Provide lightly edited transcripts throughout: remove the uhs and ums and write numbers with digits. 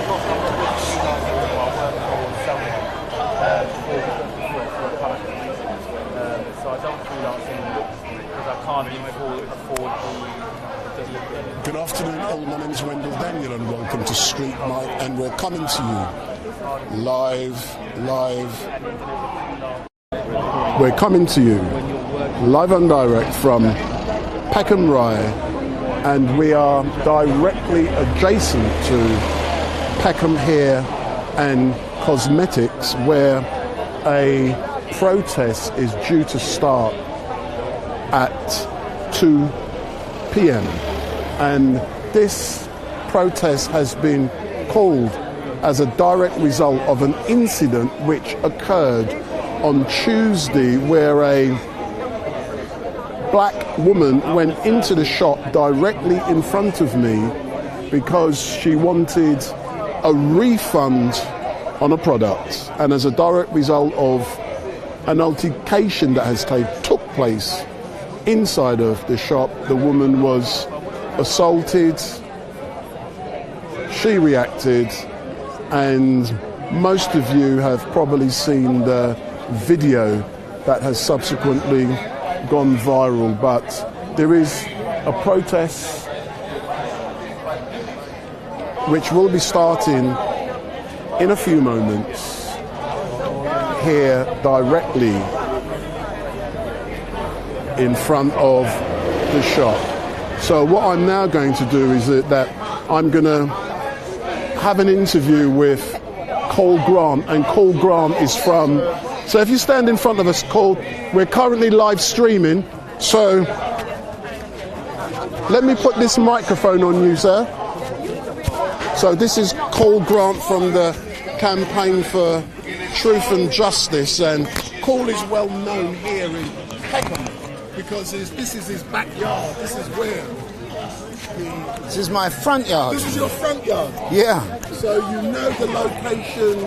I'm not with freelancing anymore. I work for someone for a company. So I don't freelancing because I can't afford the Good afternoon, all. My name is Wendell Daniel and welcome to StreetMic, and we're coming to you live. We're coming to you live and direct from Peckham and we are directly adjacent to Peckham Hair and Cosmetics, where a protest is due to start at 2 p.m. And this protest has been called as a direct result of an incident which occurred on Tuesday, where a black woman went into the shop directly in front of me because she wanted a refund on a product. And as a direct result of an altercation that has took place inside of the shop, the woman was assaulted, she reacted, and most of you have probably seen the video that has subsequently gone viral. But there is a protest which will be starting in a few moments here directly in front of the shop. So what I'm now going to do is that I'm going to have an interview with Cole Grant, and Cole Grant is from, so if you stand in front of us, Cole, we're currently live streaming, so let me put this microphone on you, sir. So this is Cole Grant from the Campaign for Truth and Justice, and Cole is well known here in Peckham because this is his backyard. This is where this is my front yard. This is your front yard? Yeah. So you know the location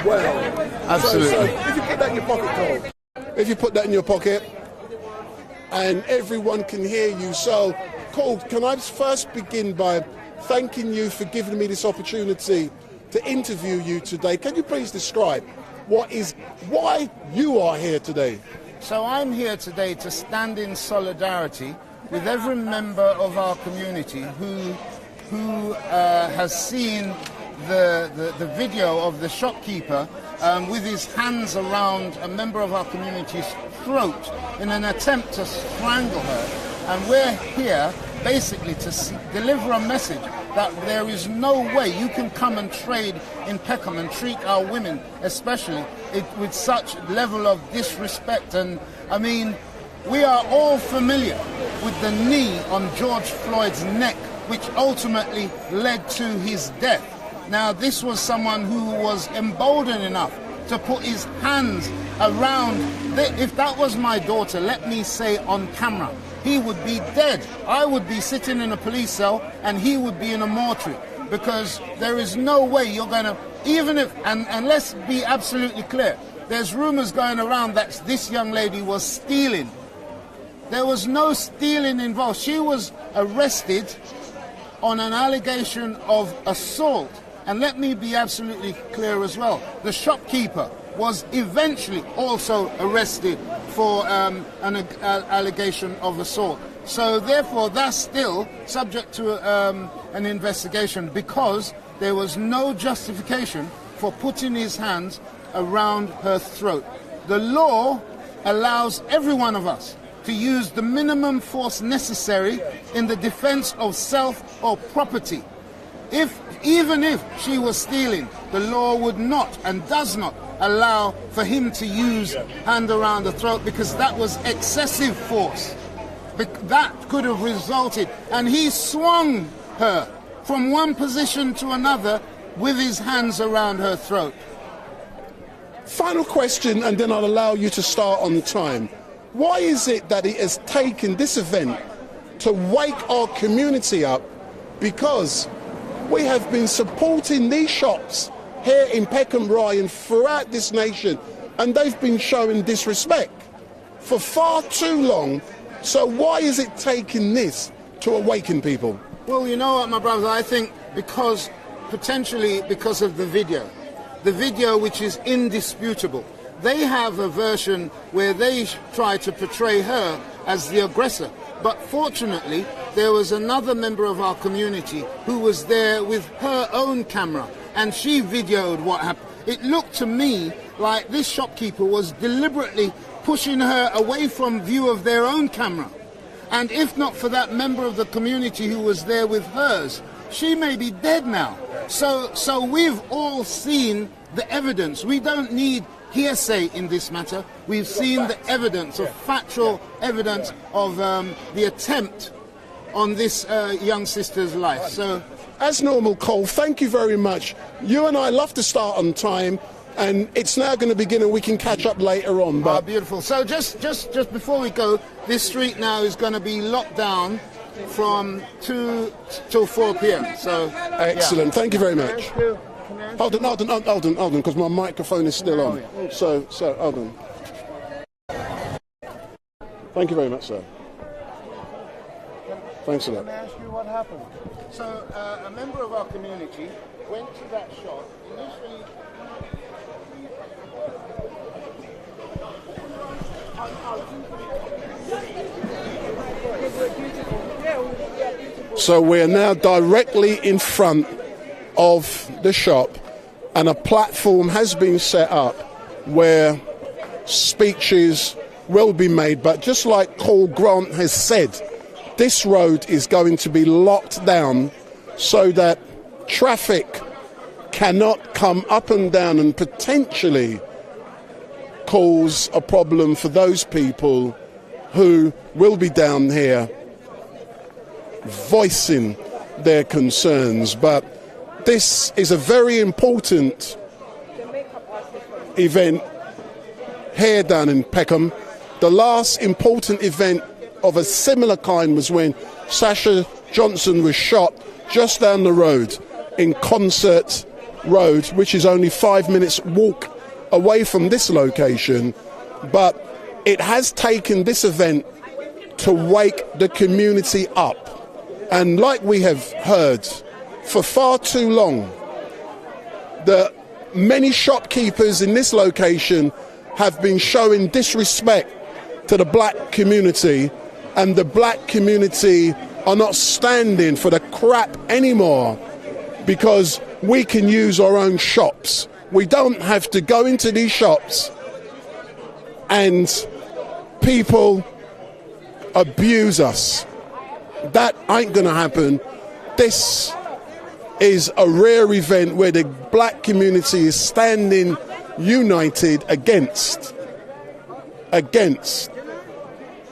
well? Absolutely. So if you put that in your pocket, Cole, if you put that in your pocket and everyone can hear you. So, Cole, can I first begin by thanking you for giving me this opportunity to interview you today? Can you please describe why you are here today? So I'm here today to stand in solidarity with every member of our community who has seen the video of the shopkeeper with his hands around a member of our community's throat in an attempt to strangle her. And we're here basically to deliver a message that there is no way you can come and trade in Peckham and treat our women especially with such level of disrespect. And I mean, we are all familiar with the knee on George Floyd's neck, which ultimately led to his death. Now, this was someone who was emboldened enough to put his hands around. If that was my daughter, let me say on camera, he would be dead. I would be sitting in a police cell and he would be in a mortuary, because there is no way you're going to, even if, and let's be absolutely clear, there's rumors going around that this young lady was stealing. There was no stealing involved. She was arrested on an allegation of assault. And let me be absolutely clear as well. The shopkeeper was eventually also arrested for an allegation of assault. So therefore, that's still subject to an investigation, because there was no justification for putting his hands around her throat. The law allows every one of us to use the minimum force necessary in the defense of self or property. Even if she was stealing, the law would not and does not allow for him to use hand around the throat, because that was excessive force. That could have resulted, and he swung her from one position to another with his hands around her throat. Final question, and then I'll allow you to start on time. Why is it that it has taken this event to wake our community up? Because we have been supporting these shops here in Peckham and throughout this nation, and they've been showing disrespect for far too long. So why is it taking this to awaken people? Well, you know what, my brothers, I think because potentially because of the video. The video, which is indisputable. They have a version where they try to portray her as the aggressor. But fortunately, there was another member of our community who was there with her own camera, and she videoed what happened. It looked to me like this shopkeeper was deliberately pushing her away from view of their own camera. And if not for that member of the community who was there with hers, she may be dead now. So we've all seen the evidence. We don't need hearsay in this matter. We've seen the evidence, of factual evidence of the attempt on this young sister's life. So, as normal, Cole, thank you very much. You and I love to start on time, and it's now going to begin, and we can catch up later on. But beautiful. So just before we go, this street now is going to be locked down from 2 till 4 p.m. So excellent. Yeah. Thank you very much. Hold on, because my microphone is still on. So hold on. Thank you very much, sir. Thanks a lot. Can I ask you what happened? So a member of our community went to that shop initially. So we're now directly in front of the shop, and a platform has been set up where speeches will be made. But just like Cole Grant has said, this road is going to be locked down so that traffic cannot come up and down and potentially cause a problem for those people who will be down here voicing their concerns. But this is a very important event here down in Peckham. The last important event of a similar kind was when Sasha Johnson was shot just down the road in Concert Road, which is only 5 minutes walk away from this location. But it has taken this event to wake the community up. And like we have heard, for far too long, the many shopkeepers in this location have been showing disrespect to the black community, and the black community are not standing for the crap anymore because we can use our own shops. We don't have to go into these shops and people abuse us. That ain't going to happen. This is a rare event where the black community is standing united against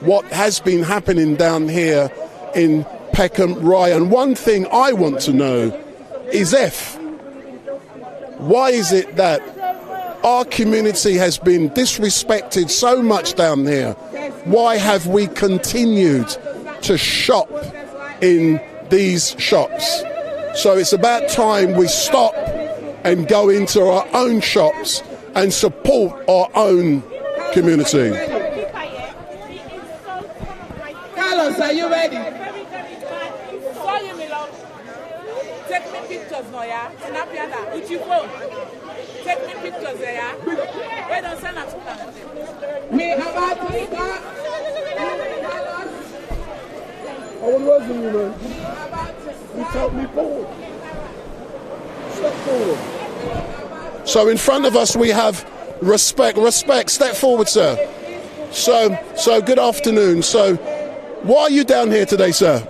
what has been happening down here in Peckham Rye. And one thing I want to know is why is it that our community has been disrespected so much down here? Why have we continued to shop in these shops? So it's about time we stop and go into our own shops and support our own community. Carlos, are you ready? Take me pictures now, yeah? Snap your that. With your phone. Take me pictures there, yeah? Wait, don't send us to me about to start. I wasn't you, man. You told me forward. Step forward. So in front of us we have respect. Step forward, sir. So good afternoon. So why are you down here today, sir?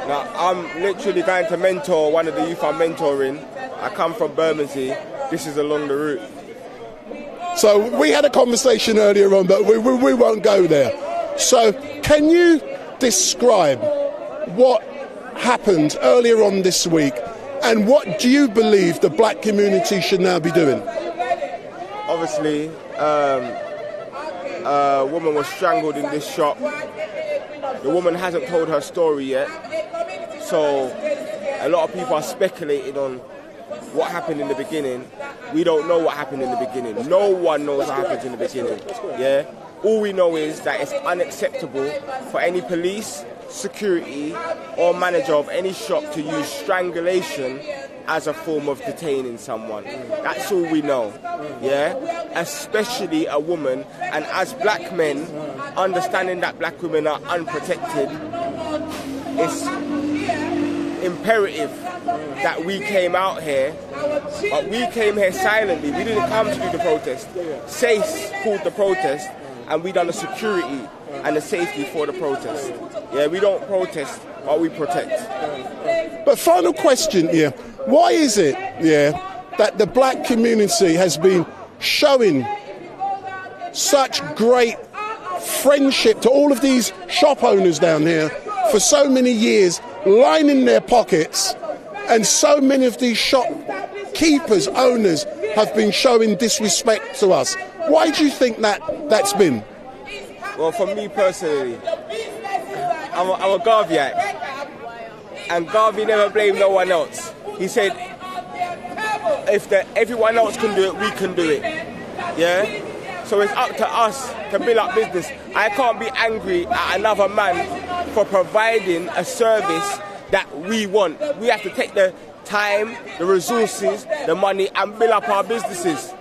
Now, I'm literally going to mentor one of the youth I'm mentoring. I come from Bermondsey. This is along the route. So we had a conversation earlier on, but we won't go there. So can you describe what happened earlier on this week, and what do you believe the black community should now be doing? Obviously, a woman was strangled in this shop. The woman hasn't told her story yet, so a lot of people are speculating on what happened in the beginning. We don't know what happened in the beginning. No one knows what happened in the beginning. Yeah. All we know is that it's unacceptable for any police, security or manager of any shop to use strangulation as a form of detaining someone. That's all we know, yeah? Especially a woman, and as black men, understanding that black women are unprotected, it's imperative that we came out here, but we came here silently. We didn't come to do the protest. SACE called the protest, and we done the security and the safety for the protest. Yeah, we don't protest, but we protect. But final question here, why is it, that the black community has been showing such great friendship to all of these shop owners down here for so many years, lining their pockets, and so many of these shopkeepers, owners, have been showing disrespect to us? Why do you think that's been? Well, for me personally, I'm a Garveyite, and Garvey never blamed no one else. He said, if everyone else can do it, we can do it. Yeah? So it's up to us to build up business. I can't be angry at another man for providing a service that we want. We have to take the time, the resources, the money, and build up our businesses.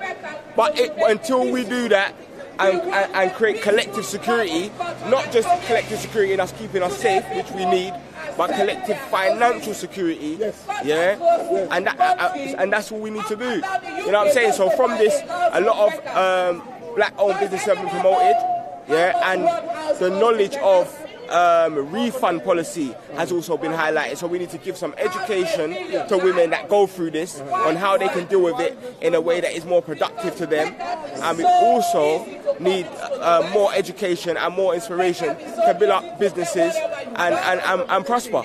But until we do that and create collective security, not just collective security in us keeping us safe, which we need, but collective financial security, and that's what we need to do. You know what I'm saying? So from this, a lot of black-owned businesses have been promoted, and the knowledge of refund policy has also been highlighted. So we need to give some education to women that go through this on how they can deal with it in a way that is more productive to them. And we also need more education and more inspiration to build up businesses and prosper.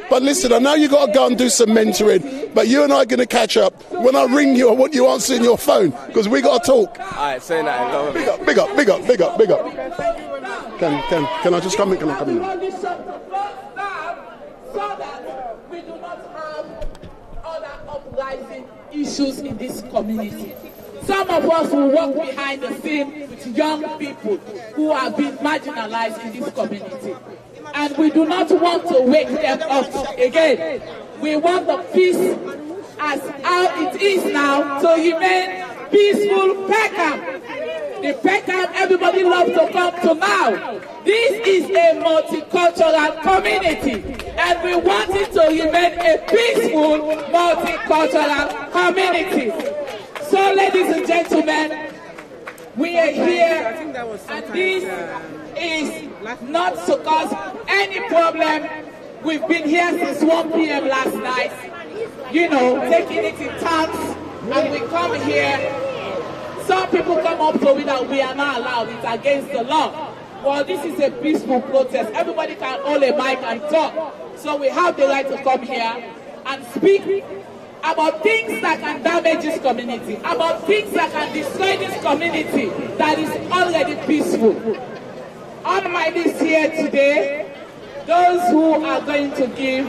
But listen, I know you got to go and do some mentoring, but you and I are going to catch up. When I ring you, I want you answering your phone, because we got to talk. All right, say that. Big up, big up, big up, big up, big up. Can I just come in? Can I come in? So that we do not have other uprising issues in this community. Some of us will work behind the scene with young people who have been marginalized in this community. And we do not want to wake them up again. We want the peace as how it is now to remain peaceful Peckham. The Peckham everybody loves to come to now. This is a multicultural community, and we want it to remain a peaceful multicultural community. So, ladies and gentlemen, we are here, and this is not to cause any problem. We've been here since 1 p.m. last night, taking it in turns, and we come here. Some people come up to it that we are not allowed, it's against the law. Well, this is a peaceful protest. Everybody can hold a mic and talk. So we have the right to come here and speak about things that can damage this community, about things that can destroy this community that is already peaceful. On my list here today, those who are going to give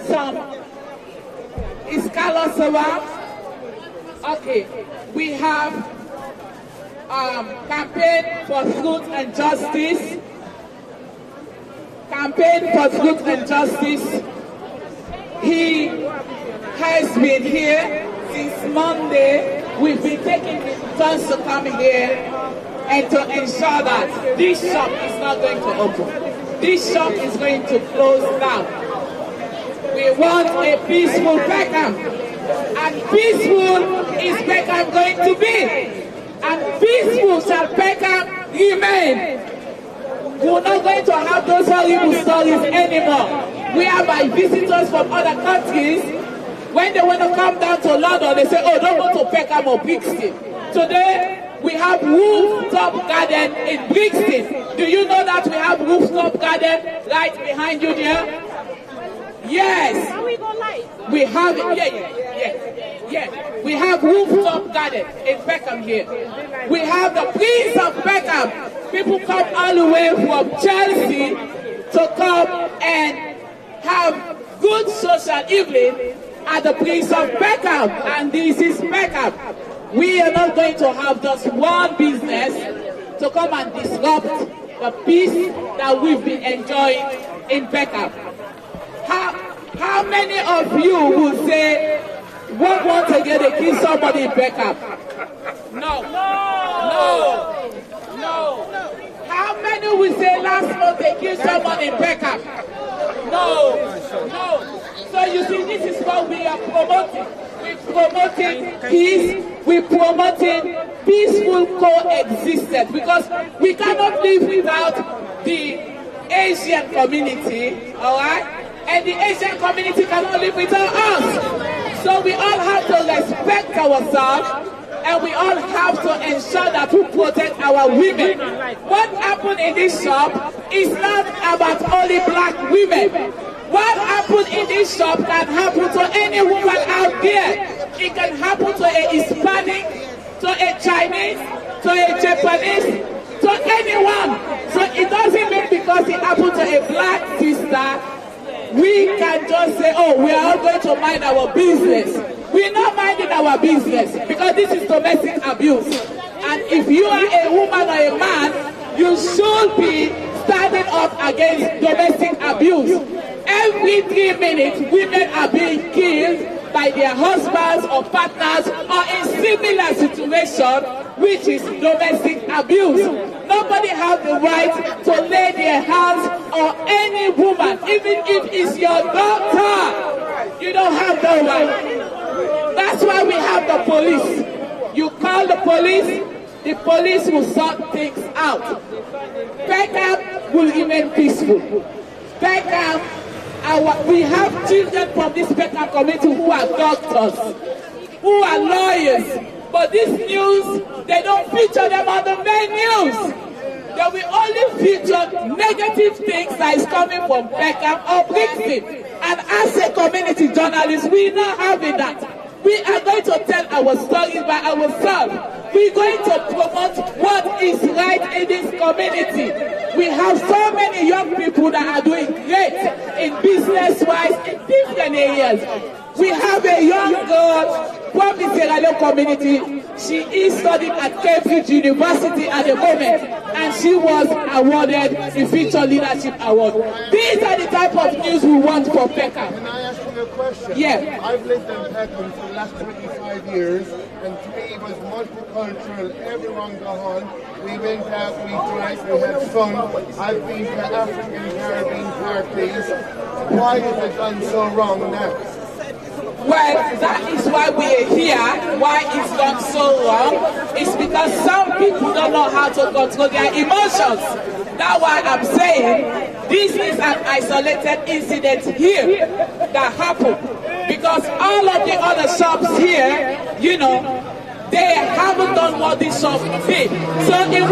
some is Carlos Sawa. Okay, we have campaign for truth and justice. Campaign for truth and justice. He has been here since Monday. We've been taking turns to come here and to ensure that this shop is not going to open. This shop is going to close down. We want a peaceful Peckham, and peaceful is Peckham going to be, and peaceful shall Peckham remain. We're not going to have those horrible stories anymore. We have visitors from other countries. When they want to come down to London, they say, oh, don't go to Peckham or Brixton. Today, we have rooftop garden in Brixton. Do you know that we have rooftop garden right behind you there? Yes. We have it. Yeah. We have rooftop garden in Peckham here. We have the Prince of Peckham. People come all the way from Chelsea to come and have good social evening at the Prince of Peckham. And this is Peckham. We are not going to have just one business to come and disrupt the peace that we've been enjoying in Peckham. How many of you will say, what once again they kill somebody in Peckham? No. How many will say last month they killed someone in Peckham? No. So you see, this is what we are promoting. We're promoting peace. We're promoting peaceful coexistence, because we cannot live without the Asian community, all right? And the Asian community cannot live without us. So we all have to respect ourselves, and we all have to ensure that we protect our women. What happened in this shop is not about only black women. What happened in this shop can happen to any woman out there. It can happen to a Hispanic, to a Chinese, to a Japanese, to anyone. So it doesn't mean because it happened to a black sister, we can just say, oh, we are all going to mind our business. We're not minding our business, because this is domestic abuse. And if you are a woman or a man, you should be standing up against domestic abuse. Every 3 minutes, women are being killed by their husbands or partners, or in similar situation, which is domestic abuse. Nobody has the right to lay their hands on any woman, even if it's your daughter. You don't have the right. That's why we have the police. You call the police will sort things out. Peckham will remain peaceful. Peckham, we have children from this Peckham community who are doctors, who are lawyers, but this news, they don't feature them on the main news. They will only feature negative things that is coming from Peckham or Brixton. And as a community journalist, we are not having that. We are going to tell our stories by ourselves. We're going to promote what is right in this community. We have so many young people that are doing great in business-wise in different areas. We have a young girl from the Sierra Leone community. She is studying at Cambridge University at the moment, and she was awarded the Future Leadership Award. These are the type of news we want for Peckham. Can I ask you a question? Yeah. I've lived in Peckham for the last 25 years, and to me it was multicultural. Everyone got on. We went out, we drank, we had fun. I've been to African Caribbean parties. Why is it done so wrong now? Well, that is why we are here. Why it's gone so wrong? It's because some people don't know how to control their emotions. That's why I'm saying this is an isolated incident here that happened. Because all of the other shops here, you know, they haven't done what this shop did. So it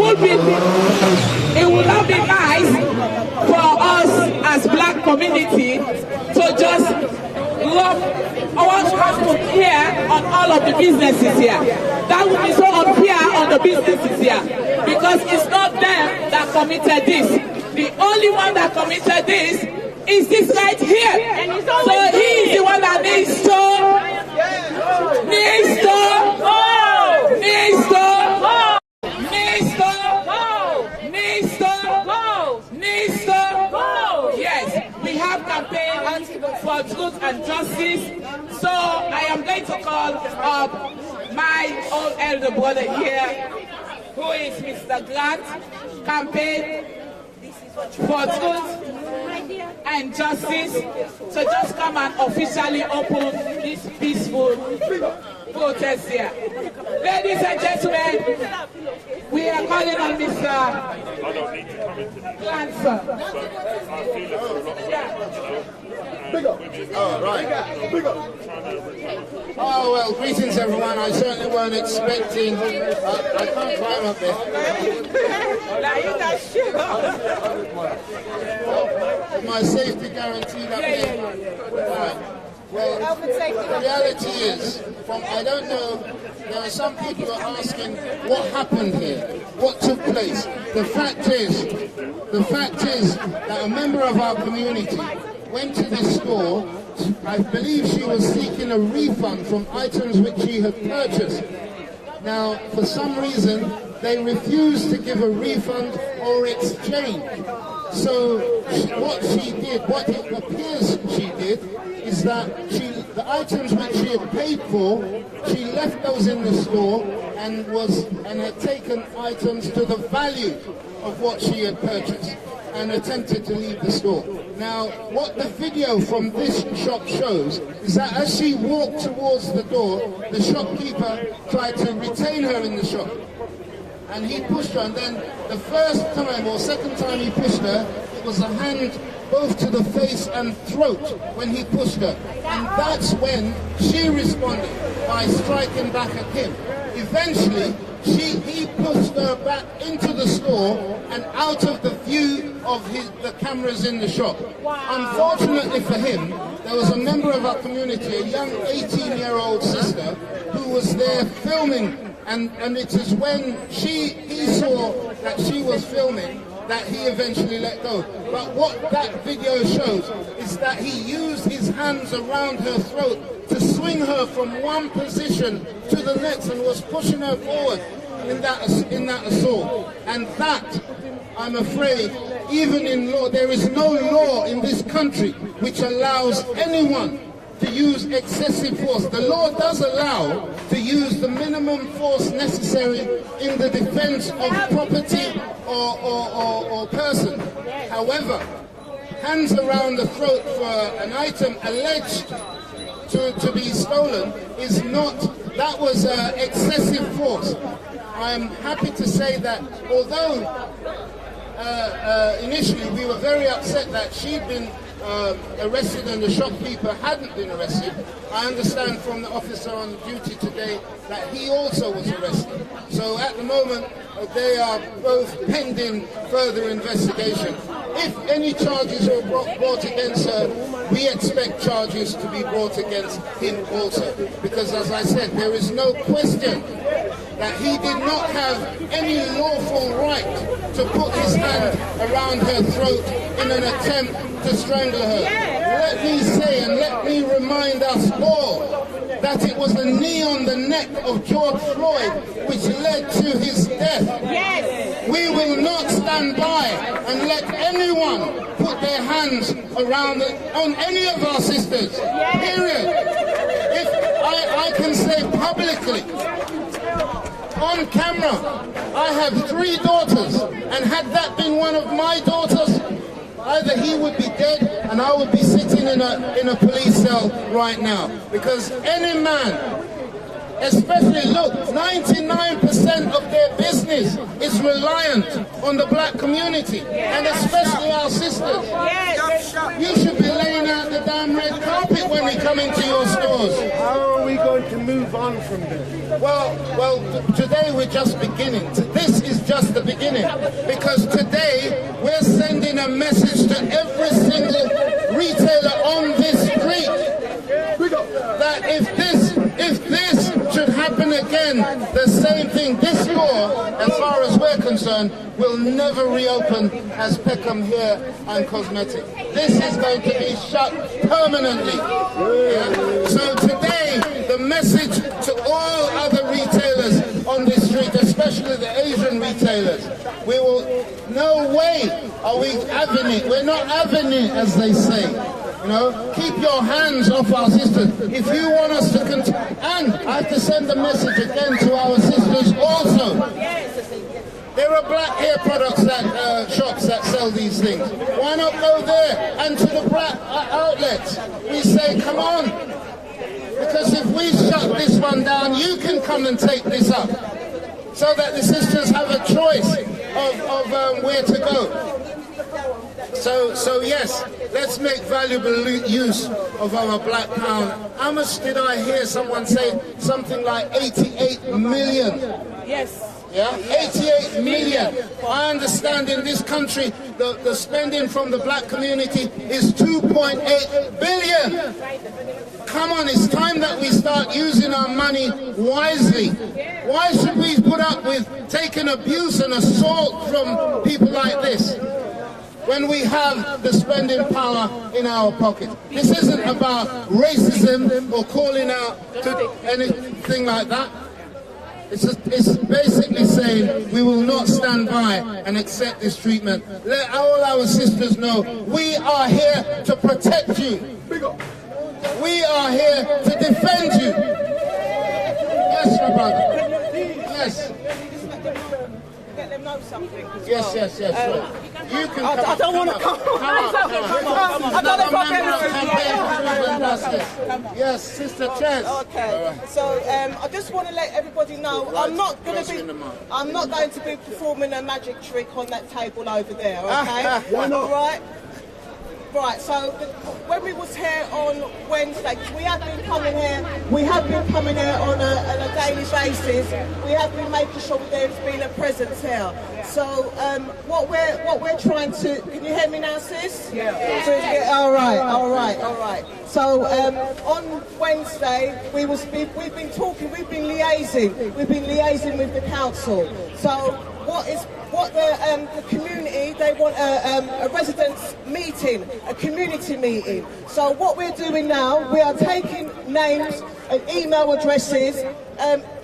would not be nice for us as black community to just love what's happened here on all of the businesses here. That would be so unfair on the businesses here, because it's not them that committed this. The only one that committed this is this right here. So he is the one that needs to Yes, we have campaigns for truth and justice. So I am going to call up my own elder brother here, who is Mr. Grant, campaign for truth and justice. So just come and officially open this peaceful protest here. Ladies and gentlemen, we are calling on Mr. Grant, sir. Oh, right. Oh, well, greetings, everyone. I certainly weren't expecting... I can't climb up there. My safety guaranteed up here. Right. Well, the reality is, I don't know, there are some people who are asking what happened here, what took place. The fact is that a member of our community went to this store. I believe she was seeking a refund from items which she had purchased. Now, for some reason, they refused to give a refund or exchange. So what she did, what it appears she did, is that the items which she had paid for, she left those in the store and had taken items to the value of what she had purchased and attempted to leave the store. Now, what the video from this shop shows is that as she walked towards the door, the shopkeeper tried to retain her in the shop. And he pushed her, and then the first time or second time he pushed her, it was a hand both to the face and throat when he pushed her. And that's when she responded by striking back at him. Eventually, he pushed her back into the store and out of the view of the cameras in the shop. Unfortunately for him, there was a member of our community, a young 18-year-old sister, who was there filming. And it is when he saw that she was filming that he eventually let go. But what that video shows is that he used his hands around her throat to swing her from one position to the next and was pushing her forward in that assault. And that, I'm afraid, even in law, there is no law in this country which allows anyone to use excessive force. The law does allow to use the minimum force necessary in the defense of property or person. However, hands around the throat for an item alleged to be stolen is not, that was excessive force. I am happy to say that although initially we were very upset that she'd been arrested and the shopkeeper hadn't been arrested, I understand from the officer on duty today that he also was arrested. So at the moment they are both pending further investigation. If any charges are brought against her, we expect charges to be brought against him also. Because as I said, there is no question that he did not have any lawful right to put his hand around her throat in an attempt to strangle her. Let me say and let me remind us all that it was the knee on the neck of George Floyd which led to his death. Yes. We will not stand by and let anyone put their hands around on any of our sisters. Yes. Period. If I can say publicly, on camera, I have 3 daughters, and had that been one of my daughters, either he would be dead and I would be sitting in a police cell right now. Because any man, especially, look, 99% of their business is reliant on the black community, and especially our sisters. You should be laying out the damn red carpet when we come into your stores. How are we going to move on from this? Well, today we're just beginning. This is just the beginning, because today we're sending a message to every single retailer on this street that if this should happen again, the same thing, this store, as far as we're concerned, will never reopen as Peckham Hair Cosmetics. This is going to be shut permanently. Yeah? So today, the message to all other retailers on this street, especially the Asian retailers, we will, no way are we having it. We're not having it, as they say. You know, keep your hands off our sisters. If you want us to continue, and I have to send a message again to our sisters also. There are black hair products shops that sell these things. Why not go there? And to the black outlets, we say, come on. Because if we shut this one down, you can come and take this up. So that the sisters have a choice of where to go. So yes, let's make valuable use of our black pound. How much did I hear someone say? Something like 88 million. Yes. Yeah, 88 million. I understand in this country the spending from the black community is 2.8 billion. Come on, it's time that we start using our money wisely. Why should we put up with taking abuse and assault from people like this when we have the spending power in our pocket? This isn't about racism or calling out to anything like that. It's basically saying we will not stand by and accept this treatment. Let all our sisters know we are here to protect you. We are here to defend you. Yes, my brother. Yes. Let them know something. Yes. Right. You can I don't want to come. I don't know if I can. Yes, Sister Chants. Okay. So I just want to let everybody know I'm not going to be performing a magic trick on that table over there. Okay. Why not? Right, so when we was here on Wednesday, we have been coming here on a daily basis. We have been making sure there's been a presence here. So what we're trying to, can you hear me now, sis? Yeah. All right. So on Wednesday we've been liaising with the council. So what the community, they want a residents meeting, a community meeting. So what we're doing now, we are taking names and email addresses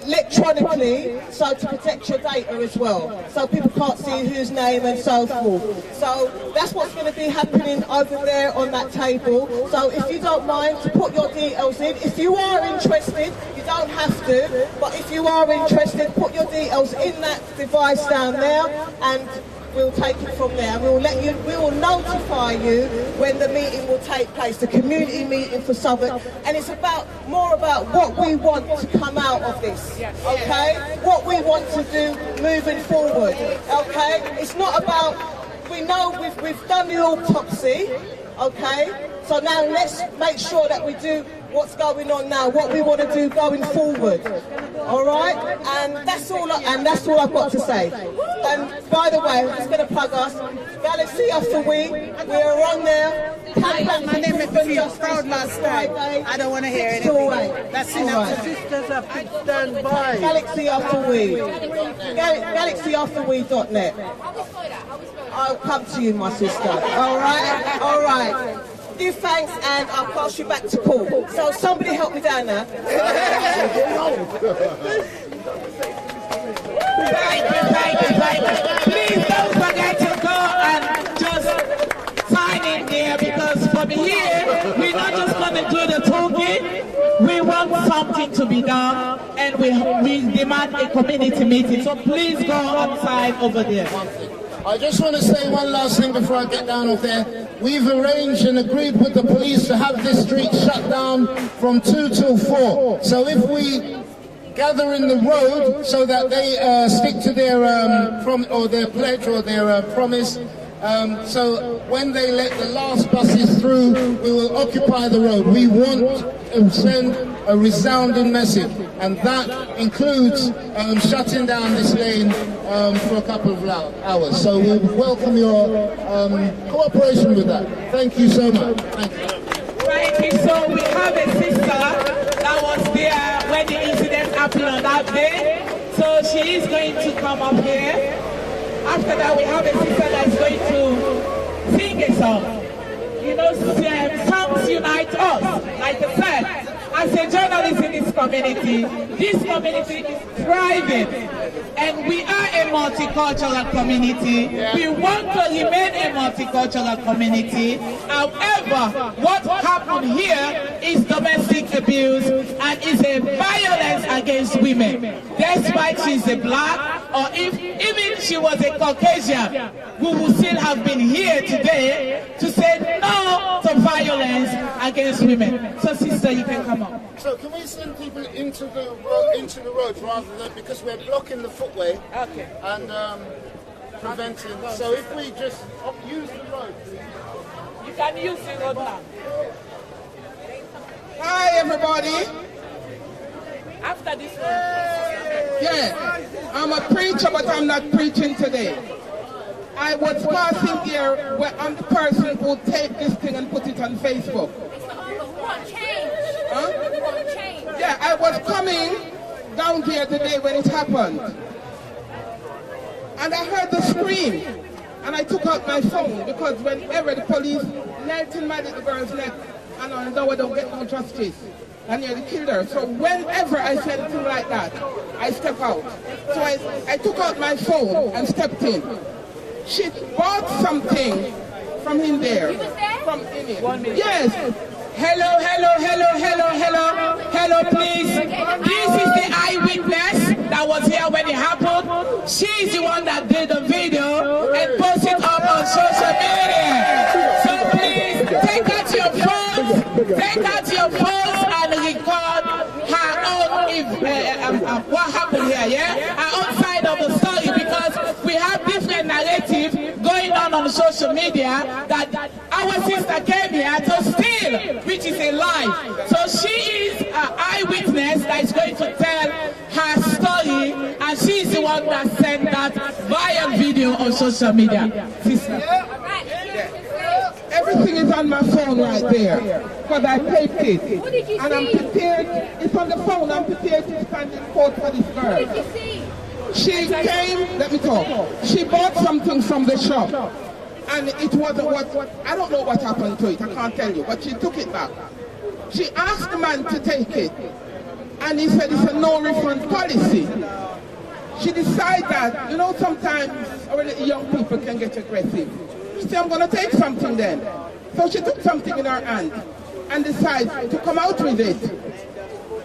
electronically, so to protect your data as well, so people can't see whose name and so forth. So that's what's going to be happening over there on that table. So if you don't mind to put your details in, if you are interested, you don't have to, but if you are interested, put your details in that device down there, and we'll take it from there. We will notify you when the meeting will take place, the community meeting for Southwark, and it's more about what we want to come out of this, okay? What we want to do moving forward, okay? It's not about, we know we've done the autopsy, okay? So now let's make sure that we do what's going on now, what we want to do going forward. All right? And that's all I've got to say. And by the way, I'm just going to plug us. Galaxy of the Week, we're on there. My name is Sophia, proud last time. I don't want to hear anything. That's enough. The sisters have to stand by. Galaxy of the Week. GalaxyOfTheWeek.net. I'll come to you, my sister. All right. Give thanks, and I'll pass you back to Paul. So somebody help me down there. Thank you. Please don't forget to go and just sign in there, because from here, we're not just going to do the talking. We want something to be done, and we demand a community meeting. So please go and sign over there. I just want to say one last thing before I get down off there. We've arranged and agreed with the police to have this street shut down from 2 till 4. So if we gather in the road so that they stick to their their pledge or their promise, so when they let the last buses through, we will occupy the road. We want to send a resounding message, and that includes shutting down this lane for a couple of hours. So we welcome your cooperation with that. Thank you so much. Thank you. Thank you. So we have a sister that was there when the incident happened on that day. So she is going to come up here. After that, we have a sister that's going to sing a song. You know, songs unite us. Like I said, as a journalist in this community is thriving, and we are a multicultural community. We want to remain a multicultural community. However, what happened here is domestic abuse and is a violence against women. Despite she's a black, or if even she was a Caucasian, we would still have been here today to say no to violence against women. So sister, you can come on. So can we send people into the road rather than, because we're blocking the footway and preventing. So if we just use the road. You can use the road now. Hi everybody. After this one. Yeah, I'm a preacher, but I'm not preaching today. I was passing here where I'm the person who take this thing and put it on Facebook. Huh? Yeah, I was coming down here today when it happened. And I heard the scream. And I took out my phone, because whenever the police knelt in my little girl's neck, and now I don't get no justice. I nearly killed her. So whenever I see anything like that, I step out. So I took out my phone and stepped in. She bought something from in there. From in here. 1 minute. Yes. Hello, please. This is the eyewitness that was here when it happened. She's the one that did the video and posted it up on social media. So please, take out your phones and record her own, what happened here, yeah? Her own side of the story, because we have different narratives going on social media that our sister came here to steal, which is a lie. So she is an eyewitness that is going to tell her story, and she is the one that sent that viral video on social media. Sister. Everything is on my phone right there, because I taped it. What did you and see? I'm prepared, it's on the phone, I'm prepared to stand in court for this girl. What did you see? She came, let me talk. She bought something from the shop, and it wasn't what, I don't know what happened to it, I can't tell you, but she took it back. She asked the man to take it, and he said it's a no refund policy. She decided that, you know, sometimes our young people can get aggressive. She said, I'm going to take something then. So she took something in her hand and decided to come out with it.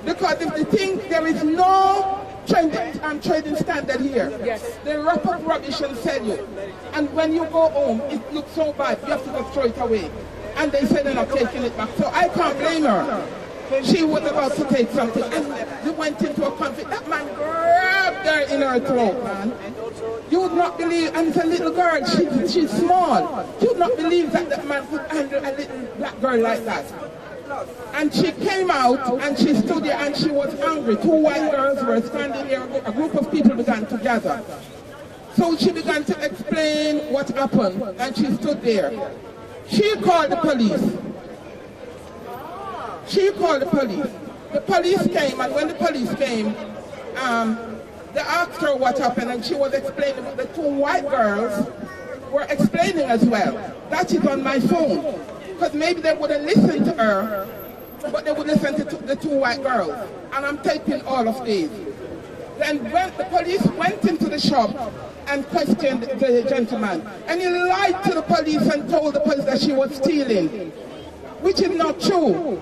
Because if the thing, there is no trading standard here. Yes. They wrap up rubbish and sell you. And when you go home, it looks so bad, you have to go throw it away. And they said they're not taking it back. So I can't blame her. She was about to take something, and they went into a conflict. That man grabbed her in her throat, man. You would not believe, and it's a little girl, she's small. You would not believe that that man could handle a little black girl like that. And she came out, and she stood there, and she was angry. Two white girls were standing there, a group of people began to gather. So she began to explain what happened, and she stood there. She called the police. She called the police. The police came, and when the police came, they asked her what happened, and she was explaining, but the two white girls were explaining as well. That is on my phone. Because maybe they wouldn't listen to her, but they would listen to the two white girls. And I'm taping all of these. Then when the police went into the shop and questioned the gentleman, and he lied to the police and told the police that she was stealing, which is not true.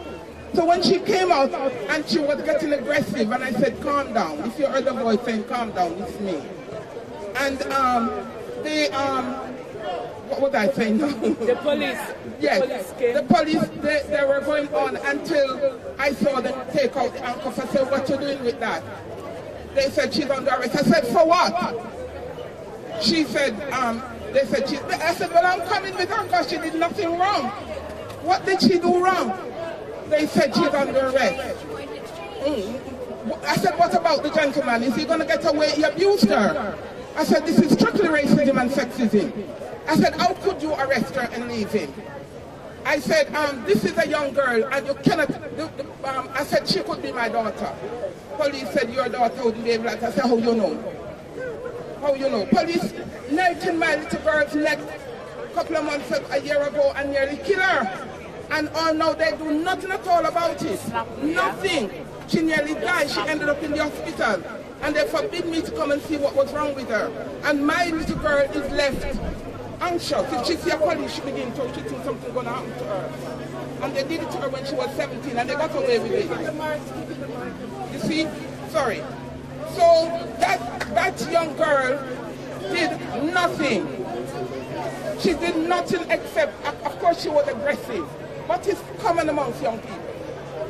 So when she came out and she was getting aggressive, and I said, calm down. If you heard the voice saying, calm down, it's me. And what was I saying now? The police. Yes, The police came. the police, they were going on until I saw them take out the handcuff. I said, what you doing with that? They said, she's under arrest. I said, for what? She said, they said, I said, well, I'm coming with her because she did nothing wrong. What did she do wrong? They said she's under arrest. I said, what about the gentleman? Is he going to get away? He abused her. I said, this is strictly racism and sexism. I said, how could you arrest her and leave him? I said, this is a young girl, and you cannot, I said, she could be my daughter. Police said, your daughter would behave like that. I said, how you know? How you know? Police knelt in my little girl's neck a couple of months, a year ago, and nearly killed her. And all now they do nothing at all about it. Nothing. She nearly died. She ended up in the hospital. And they forbid me to come and see what was wrong with her. And my little girl is left anxious. If she see a police, she begins to think something's going to happen to her. And they did it to her when she was 17, and they got away with it. You see? Sorry. So that young girl did nothing. She did nothing except, of course she was aggressive. But it's common amongst young people.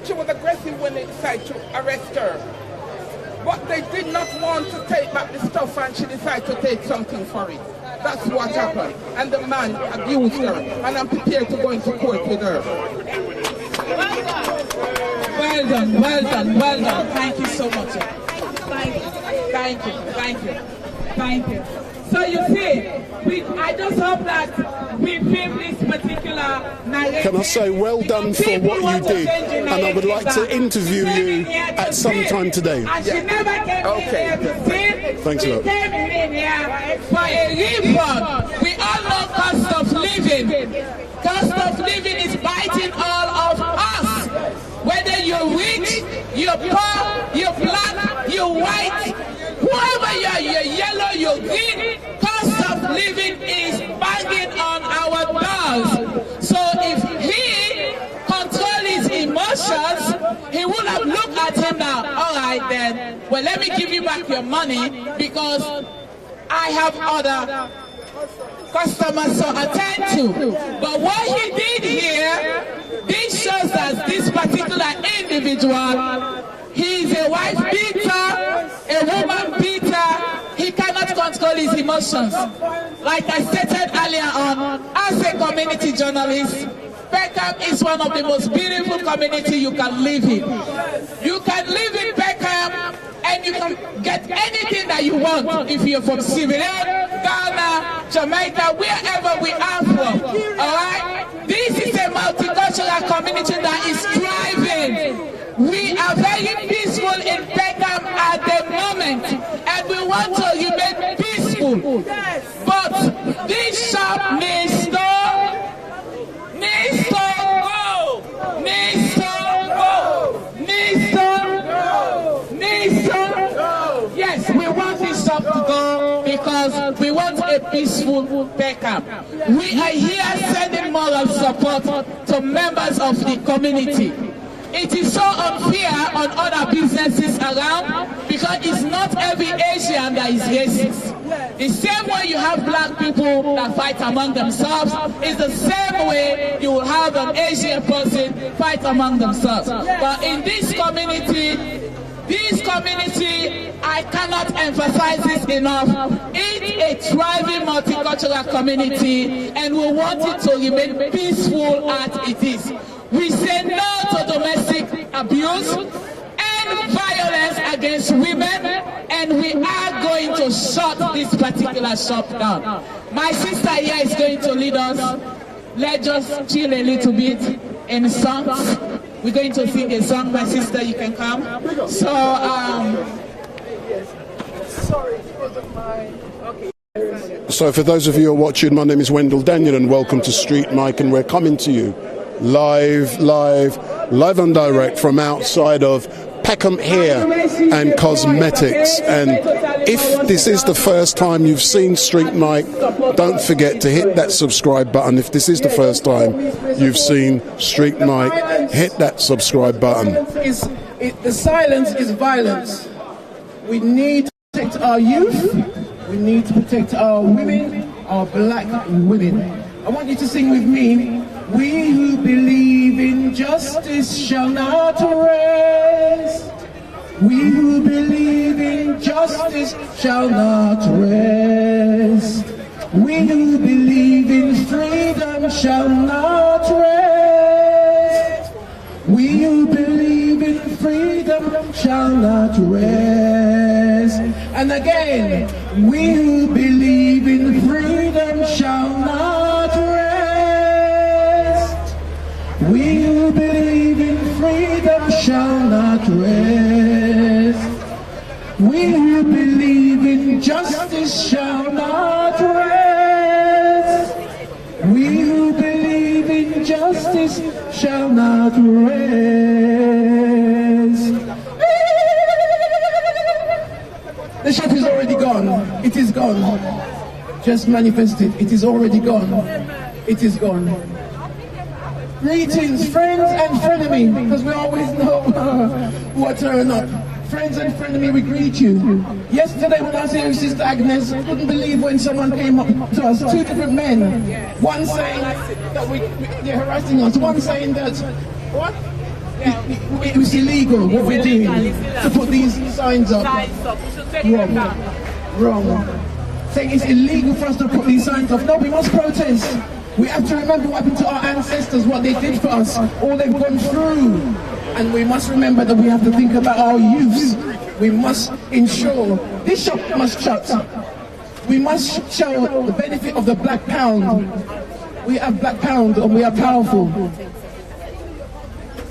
She was aggressive when they decided to arrest her. But they did not want to take back the stuff, and she decided to take something for it. That's what happened. And the man abused her. And I'm prepared to go into court with her. Well done, well done, well done. Thank you so much. Thank you, thank you, thank you, thank you. So you see, I just hope that we film this particular narrative. Can I say well done for what you did, and I would like to interview you at some time today. And she never came in here to see. Thanks a lot. She came in here for a reform. We all know cost of living. Cost of living is biting all of you're poor, you're black, you're white, whoever you are, you're yellow, you're green, cost of living is banging on our doors. So if he controls his emotions, he would have looked at him now, all right then, well, let me give you back your money because I have other customers to attend to. But what he did here, this shows that this particular individual, he is a wife beater, a woman beater. He cannot control his emotions. Like I stated earlier on, as a community journalist, Peckham is one of the most beautiful communities you can live in. You can live in Peckham and you can get anything that you want if you're from Sierra Leone, Ghana, Jamaica, wherever we are from. Alright? This is a multicultural community that is thriving. We are very peaceful in Peckham at the moment and we want to remain peaceful. But this shop needs to go. Yes, we want this shop to go because we want a peaceful Peckham. We are here sending moral support to members of the community. It is so unfair on other businesses around because it's not every Asian that is racist. The same way you have black people that fight among themselves is the same way you will have an Asian person fight among themselves. But in this community, I cannot emphasize this enough. It's a thriving multicultural community and we want it to remain peaceful as it is. We say no to domestic abuse and violence against women, and we are going to shut this particular shop down. My sister here is going to lead us. Let's just chill a little bit in songs. We're going to sing a song. My sister, you can come. So, So for those of you who are watching, my name is Wendell Daniel and welcome to StreetMic, and we're coming to you live and direct from outside of Peckham Hair and Cosmetics. And if this is the first time you've seen StreetMic, don't forget to hit that subscribe button. If this is the first time you've seen StreetMic, hit that subscribe button. The silence is violence. We need to protect our youth. We need to protect our women, our black women. I want you to sing with me. We who believe in justice shall not rest. We who believe in justice shall not rest. We who believe in freedom shall not rest. We who believe in freedom shall not rest. And again, we who believe in freedom shall not rest. We who believe in freedom shall not rest. We who believe in justice shall not rest. We who believe in justice shall not rest. The shop is already gone. It is gone. Just manifested. It is already gone. It is gone. Greetings, friends and frenemy, because we always know who are turning up. Friends and frenemy, we greet you. Yesterday when I was here with Sister Agnes, I couldn't believe when someone came up to us, two different men. One saying that they're harassing us, one saying that, what? It was illegal what we're doing, to put these signs up. Wrong. Saying it's illegal for us to put these signs up. No, we must protest. We have to remember what happened to our ancestors, what they did for us, all they've gone through. And we must remember that we have to think about our youths. We must ensure this shop must shut. We must show the benefit of the black pound. We have black pound and we are powerful.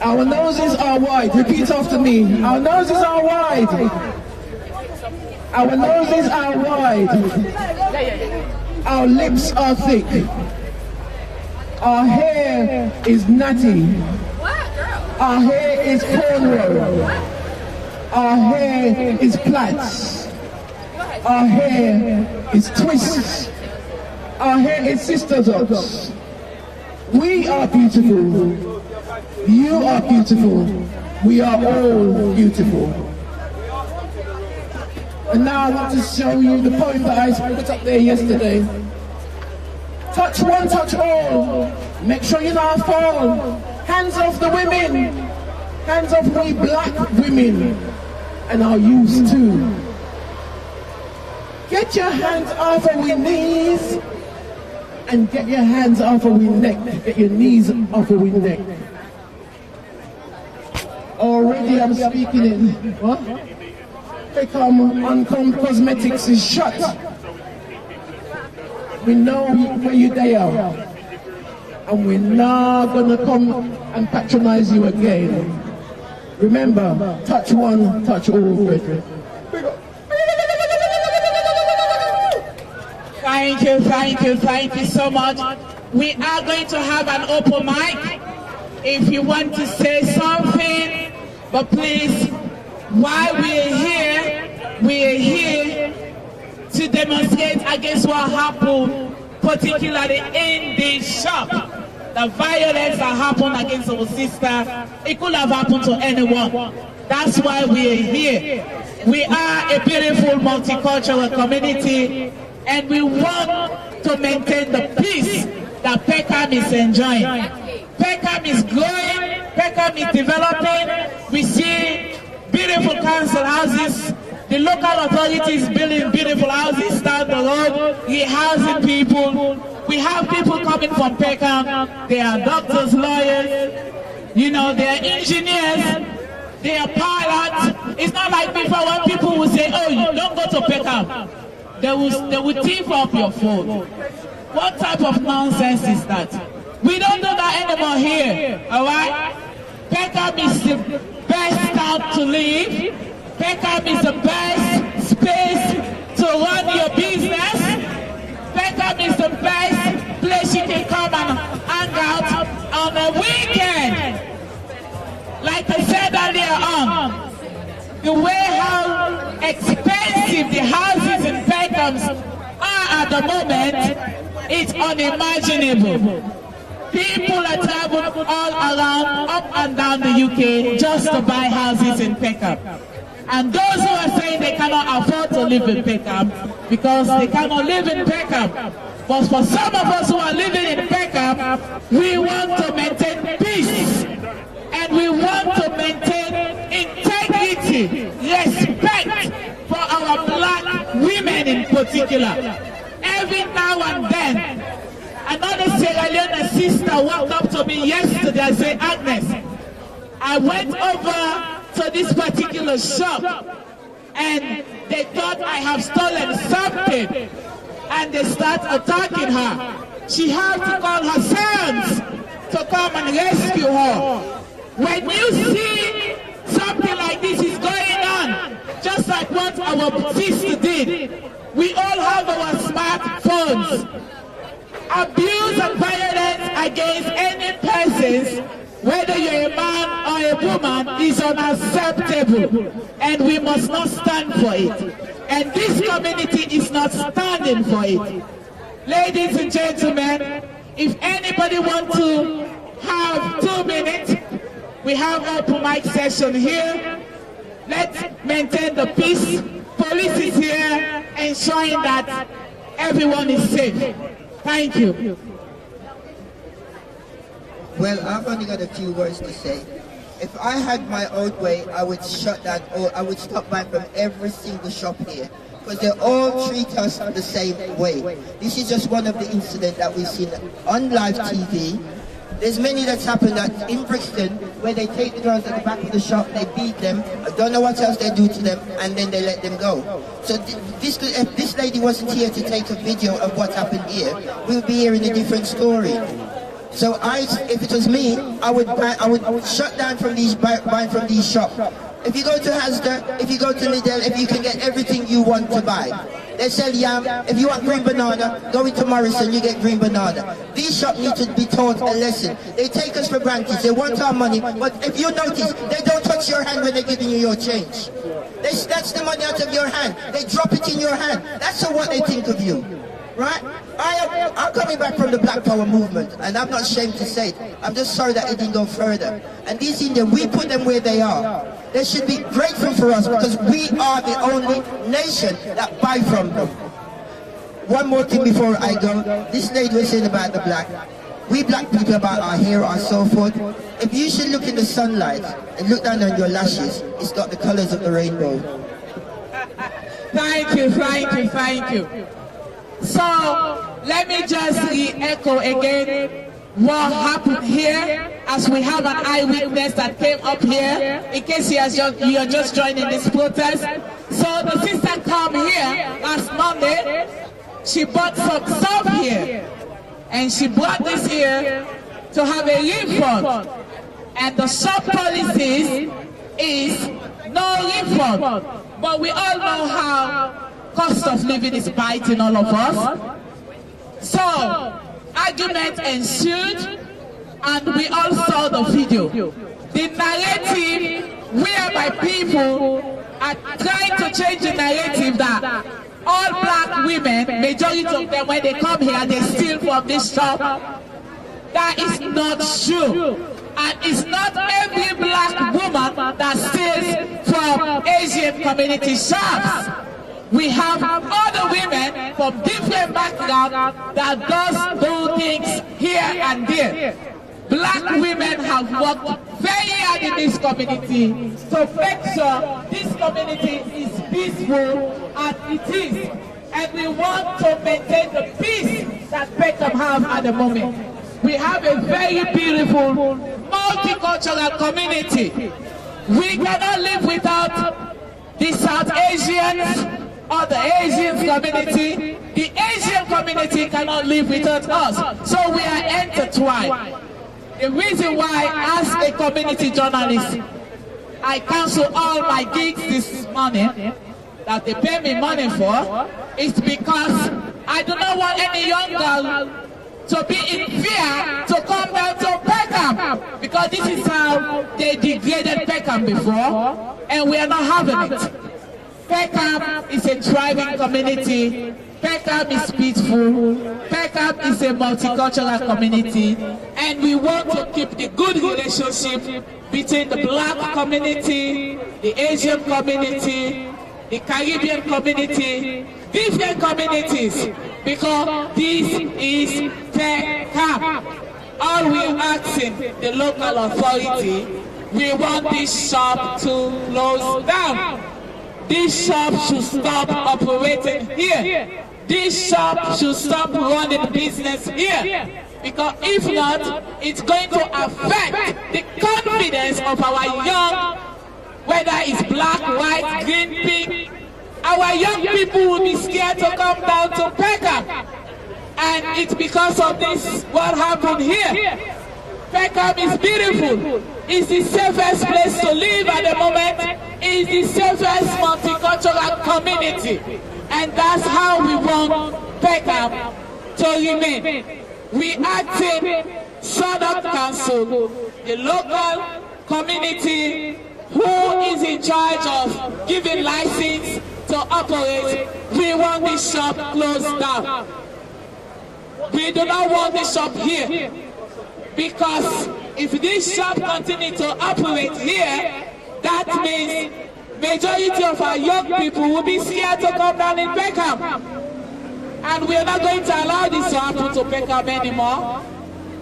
Our noses are wide. Repeat after me. Our noses are wide. Our noses are wide. Our lips are thick. Our hair is natty. Our hair is cornrow. Our hair is plaits. Our hair is twists. Our hair is sister dots. We are beautiful. You are beautiful. We are all beautiful. And now I want to show you the poem that I put up there yesterday. Touch one, touch all. Make sure you don't fall. Hands off the women. Hands off we black women. And our youths too. Get your hands off our knees. And get your hands off our neck. Get your knees off our neck. Already I'm speaking in. What? Peckham Hair Cosmetics is shut. We know where you they are. And we're not gonna come and patronize you again. Remember, touch one, touch all, brethren. Thank you so much. We are going to have an open mic. If you want to say something, but please, while we're here to demonstrate against what happened, particularly in this shop. The violence that happened against our sister, it could have happened to anyone. That's why we're here. We are a beautiful multicultural community, and we want to maintain the peace that Peckham is enjoying. Peckham is growing, Peckham is developing. We see beautiful council houses. The local authorities building beautiful houses down the road, rehousing people. We have people coming from Peckham. They are doctors, lawyers, you know, they are engineers, they are pilots. It's not like before when people will say, oh, you don't go to Peckham. They will thief up your phone. What type of nonsense is that? We don't do that anymore here, all right? Peckham is the best town to live. Peckham is the best space to run your business. Peckham is the best place you can come and hang out on a weekend. Like I said earlier on, the way how expensive the houses in Peckham are at the moment, it's unimaginable. People are traveling all around, up and down the UK, just to buy houses in Peckham. And those who are saying they cannot afford to live in Peckham because they cannot live in Peckham. But for some of us who are living in Peckham, we want to maintain peace. And we want to maintain integrity, respect for our black women in particular. Every now and then, another Sierra Leone sister walked up to me yesterday and said, Agnes, I went over to this particular shop and they thought I have stolen something and they start attacking her. She had to call her sons to come and rescue her. When you see something like this is going on, just like what our sister did, we all have our smartphones. Abuse and violence against any persons, whether you're a man or a woman, is unacceptable, and we must not stand for it. And this community is not standing for it. Ladies and gentlemen, if anybody wants to have 2 minutes, we have open mic session here. Let's maintain the peace. Police is here ensuring that everyone is safe. Thank you. Well, I've only got a few words to say. If I had my own way, I would shut that, or I would stop buying from every single shop here, because they all treat us the same way. This is just one of the incidents that we've seen on live TV. There's many that's happened in Brixton, where they take the girls at the back of the shop, they beat them, I don't know what else they do to them, and then they let them go. So if this lady wasn't here to take a video of what happened here, we would be hearing a different story. So if it was me, I would shut down from buying from these shops. If you go to Asda, if you go to Lidl, if you can get everything you want to buy. They sell yam. If you want green banana, go into Morrison, you get green banana. These shops need to be taught a lesson. They take us for granted. They want our money, but if you notice, they don't touch your hand when they're giving you your change. They snatch the money out of your hand. They drop it in your hand. That's what they think of you. Right? I'm coming back from the Black Power movement, and I'm not ashamed to say it. I'm just sorry that it didn't go further. And these Indians, we put them where they are. They should be grateful for us because we are the only nation that buy from them. One more thing before I go. This lady was saying about the black. We black people about our hair and so forth. If you should look in the sunlight and look down on your lashes, it's got the colors of the rainbow. Thank you, thank you, thank you. So, let me just re-echo again what happened here, as we have an eyewitness that came up here, in case you are just joining this protest. So, the sister came here last Monday. She bought some stuff here, and she brought this here to have a refund. And the shop policy is no refund. But we all know how cost of living is biting all of us. So, argument ensued, and we all saw the video. The narrative whereby people are trying to change the narrative that all black women, majority of them, when they come here, they steal from this shop. That is not true. And it's not every black woman that steals from Asian community shops. We have other women from different backgrounds that does do things here and there. Black women have worked very hard in this community to make sure this community is peaceful, and it is. And we want to maintain the peace that Peckham have at the moment. We have a very beautiful multicultural community. We cannot live without the South Asians or the Asian community. The Asian community cannot live without us. So we are intertwined. The reason why, as a community journalist, I cancel all my gigs this morning that they pay me money for, is because I do not want any young girl to be in fear to come down to Peckham, because this is how they degraded Peckham before, and we are not having it. Peckham is a thriving community. Peckham is peaceful. Peckham is a multicultural community, and we want to keep the good relationship between the black community, the Asian community, the Caribbean community, different communities, because this is Peckham. All we're asking the local authority, we want this shop to close down. This shop should stop operating here. This shop should stop running business here. Because if not, it's going to affect the confidence of our young, whether it's black, white, green, pink. Our young people will be scared to come down to Peckham. And it's because of this, what happened here. Peckham is beautiful. It's the safest place to live at the moment. It's the safest multicultural community. And that's how we want Peckham to remain. We acting Southern Council, the local community who is in charge of giving license to operate. We want this shop closed down. We do not want this shop here, because if this shop continues to operate here, that means majority of our young people will be scared to come down in Peckham. And we are not going to allow this to happen to Peckham anymore.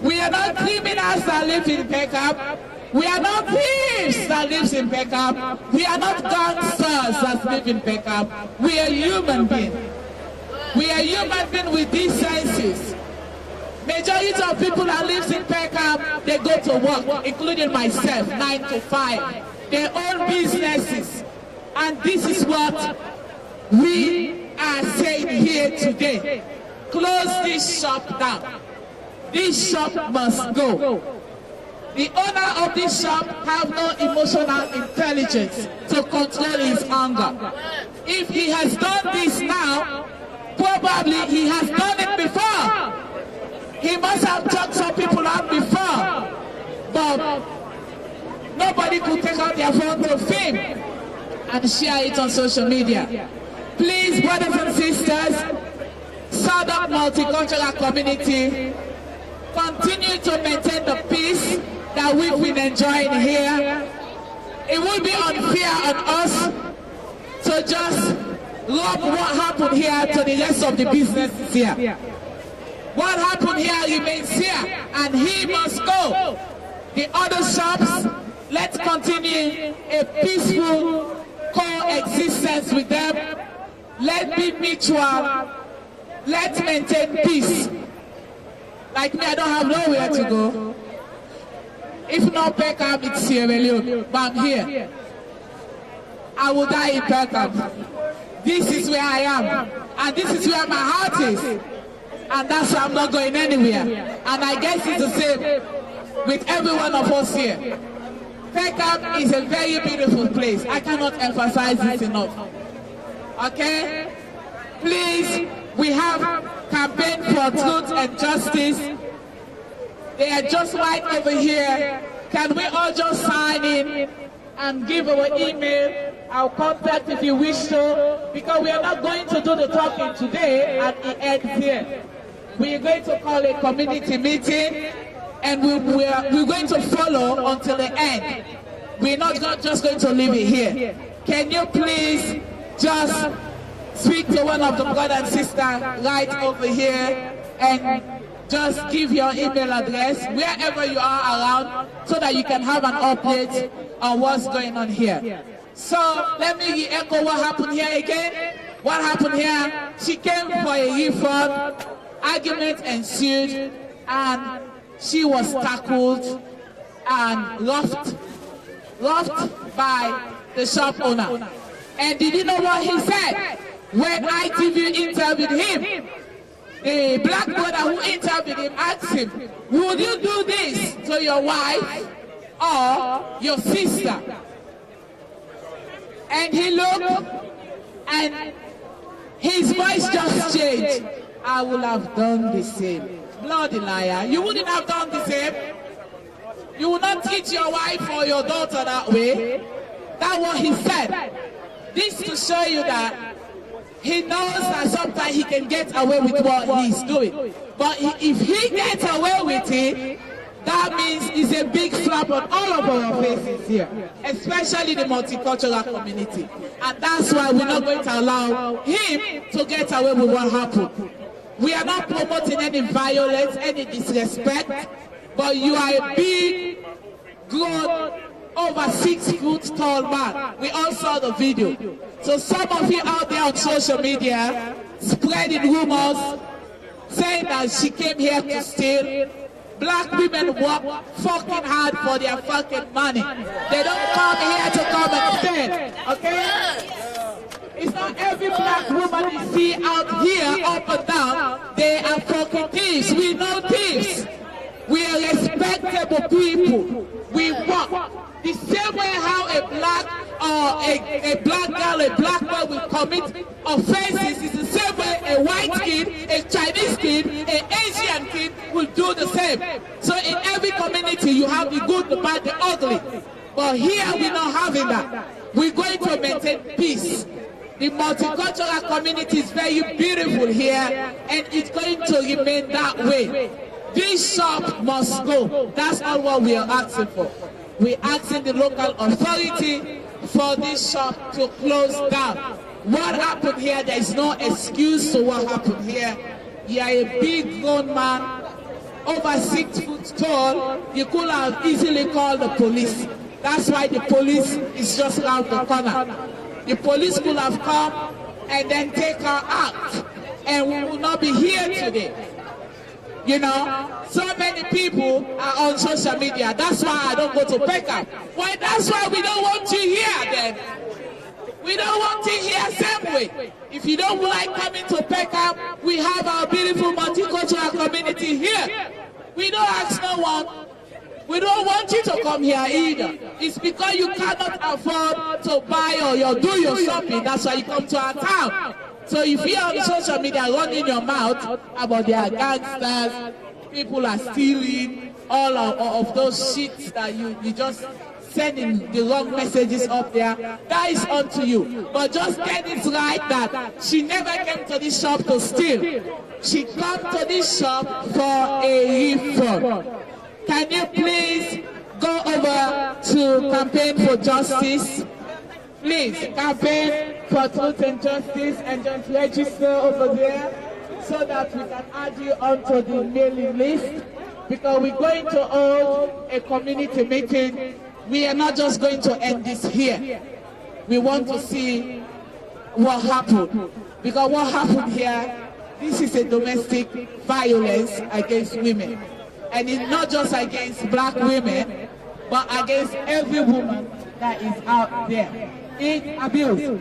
We are not criminals that live in Peckham. We are not thieves that live in Peckham. We are not gangsters that live in Peckham. We are human beings. We are human beings with decencies. Majority of people that live in Peckham, they go to work, including myself, 9 to 5. They own businesses. And this is what we are saying here today. Close this shop down. This shop must go. The owner of this shop have no emotional intelligence to control his anger. If he has done this now, probably he has done it before. He must have talked some people out before, but nobody could take out their phone to film and share it on social media. Please, brothers and sisters, Southern multicultural community, continue to maintain the peace that we've been enjoying here. It would be unfair on us to just lump what happened here to the rest of the businesses here. What happened here remains here, and he must go. The other shops, let's continue a peaceful coexistence with them. Let's be mutual. Let's maintain peace. Like me, I don't have nowhere to go. If not Peckham, it's Sierra Leone, but I'm here. I will die in Peckham. This is where I am, and this is where my heart is, and that's why I'm not going anywhere. And I guess it's the same with every one of us here. Peckham is a very beautiful place. I cannot emphasize this enough. Okay? Please, we have campaign for truth and justice. They are just right over here. Can we all just sign in and give our email, our contact if you wish to, because we are not going to do the talking today and it ends here. We are going to call a community meeting, and we're going to follow until the end. We're not just going to leave it here. Can you please just speak to one of the brother and sister right over here and just give your email address wherever you are around so that you can have an update on what's going on here. So let me echo what happened here again. What happened here? She came for a refund, argument ensued, and she was tackled and roughed by the shop owner. And did you know what he said? When ITV interviewed him, the black brother who interviewed him asked him, would you do this to your wife or your sister? And he looked, and his voice just changed. I would have done the same. Bloody liar. You wouldn't have done the same. You would not treat your wife or your daughter that way. That's what he said. This to show you that he knows that sometimes he can get away with what he's doing. But if he gets away with it, that means it's a big slap on all of our faces here, especially the multicultural community. And that's why we're not going to allow him to get away with what happened. We are not promoting any violence, any disrespect, but you are a big, grown, over 6 foot tall man. We all saw the video. So some of you out there on social media spreading rumors, saying that she came here to steal. Black women work fucking hard for their fucking money. They don't come here to come and steal, okay? It's not every black woman you see out here up and down. They are fucking thieves. We know thieves. We are respectable people. We work. The same way how a black or a black girl, a black boy will commit offenses is the same way a white kid, a Chinese kid, an Asian kid will do the same. So in every community you have the good, the bad, the ugly. But here we're not having that. We're going to maintain peace. The multicultural community is very beautiful here, and it's going to remain that way. This shop must go. That's all what we are asking for. We're asking the local authority for this shop to close down. What happened here, there is no excuse to what happened here. You are a big grown man, over 6 foot tall. You could have easily called the police. That's why the police is just around the corner. The police could have come and then take her out, and we will not be here today. You know, so many people are on social media. That's why I don't go to Peckham. Why? That's why we don't want you here then. We don't want you here same way. If you don't like coming to Peckham, we have our beautiful multicultural community here. We don't ask no one. We don't want you to come here either. It's because you cannot afford to buy or do your shopping. That's why you come to our town. So if you're on social media running your mouth about their gangsters, people are stealing, all of those shits that you just sending the wrong messages up there, that is on to you. But just get it right that she never came to this shop to steal. She came to this shop for a refund. Can you please go over to Campaign for Justice? Please, Campaign for Truth and Justice, and just register over there so that we can add you onto the mailing list, because we're going to hold a community meeting. We are not just going to end this here. We want to see what happened, because what happened here, this is a domestic violence against women. And it's not just against black women, but against every woman that is out there. It's abuse.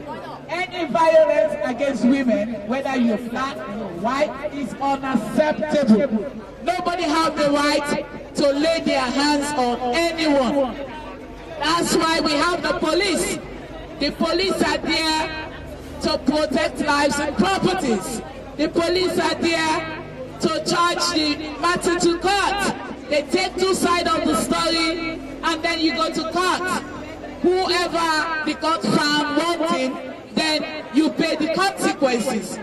Any violence against women, whether you're black or white, is unacceptable. Nobody has the right to lay their hands on anyone. That's why we have the police. The police are there to protect lives and properties. The police are there to charge the matter to court. They take two sides of the story and then you go to court. Whoever the court found wanting, then you pay the consequences.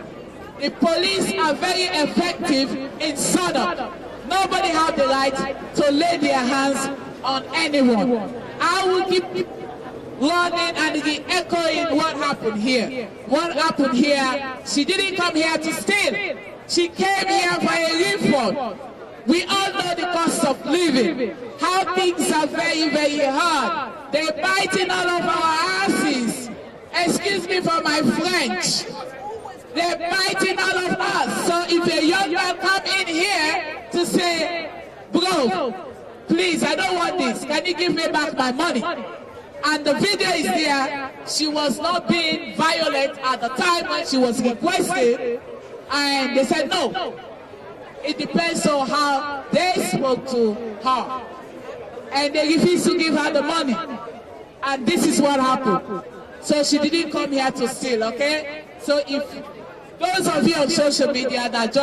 The police are very effective in Sodom. Nobody has the right to lay their hands on anyone. I will keep running and keep echoing what happened here. What happened here, she didn't come here to steal. She came here for a refund. We all know the cost of living, how things are very, very hard. They're biting all of our asses. Excuse me for my French. They're biting all of us. So if a young girl come in here to say, bro, please, I don't want this. Can you give me back my money? And the video is there. She was not being violent at the time when she was requested. And they said no. It depends on how they spoke to her. And they refused to give her the money. And this is what happened. So she didn't come here to steal, okay? So if those of you on social media that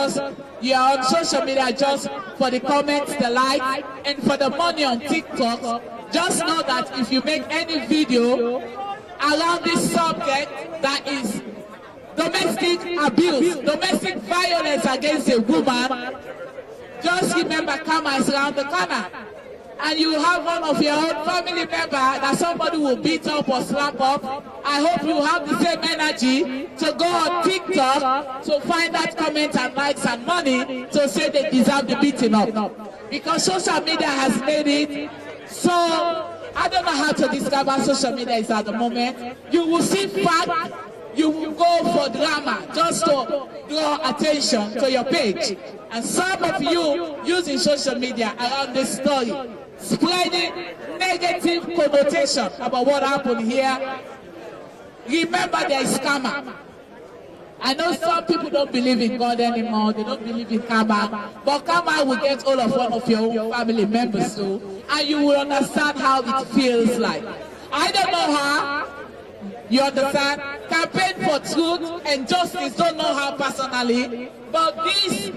you are on social media just for the comments, the likes, and for the money on TikTok, just know that if you make any video around this subject that is domestic abuse, domestic violence against a woman, just remember karma is around the corner. And you have one of your own family member that somebody will beat up or slap up. I hope you have the same energy to go on TikTok to find that comment and likes and money to say they deserve the beating up. Because social media has made it so, I don't know how to describe how social media is at the moment. You will see fact, you will go for drama just to draw attention to your page. And some of you using social media around this story, spreading negative connotation about what happened here. Remember, there is karma. I know some people don't believe in God anymore, they don't believe in karma, but karma will get all of one of your own family members too, and you will understand how it feels like. I don't know how, you understand? Campaign for Truth and Justice don't know her personally, but this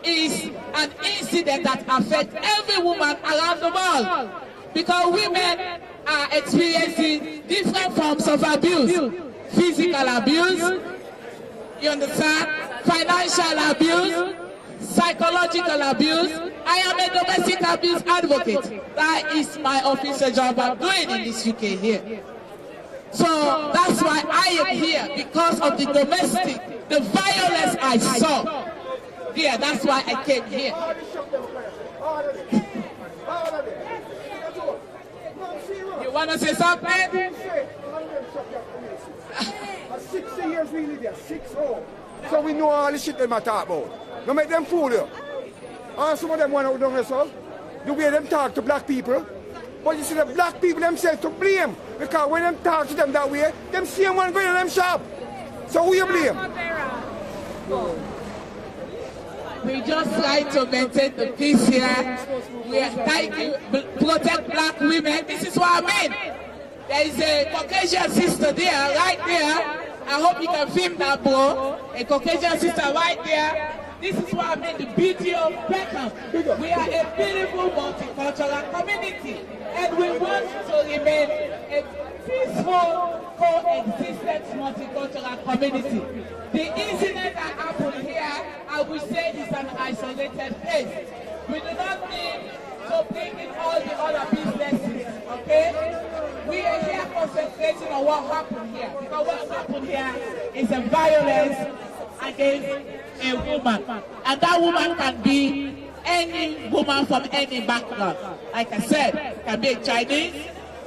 is an incident that affects every woman around the world, because women are experiencing different forms of abuse. Physical abuse, you understand? Financial abuse, psychological abuse. I am a domestic abuse advocate. That is my official job I'm doing in this UK here. So that's why I am here, because of the domestic, the violence I saw. Yeah, that's why I came here. You want to say something? 60 years we live here, 60. So we know all the shit them a talk about. Don't make them fool you. And some of them want to do themselves. The way them talk to black people. But you see the black people themselves to blame. Because when them talk to them that way, them same one going to them shop. So who you blame? We just try to maintain the peace here. We are trying to protect black women. This is what I mean. There is a Caucasian sister there, right there. I hope you can film that, bro. A Caucasian sister right there. This is what I mean, the beauty of Peckham. We are a beautiful multicultural community, and we want to remain a peaceful, coexistent multicultural community. The incident that happened here, I would say, is an isolated case. We do not need to bring in all the other businesses, okay? We are here concentrating on what happened here, because what happened here is a violence against a woman, and that woman can be any woman from any background. Like I said, it can be a Chinese,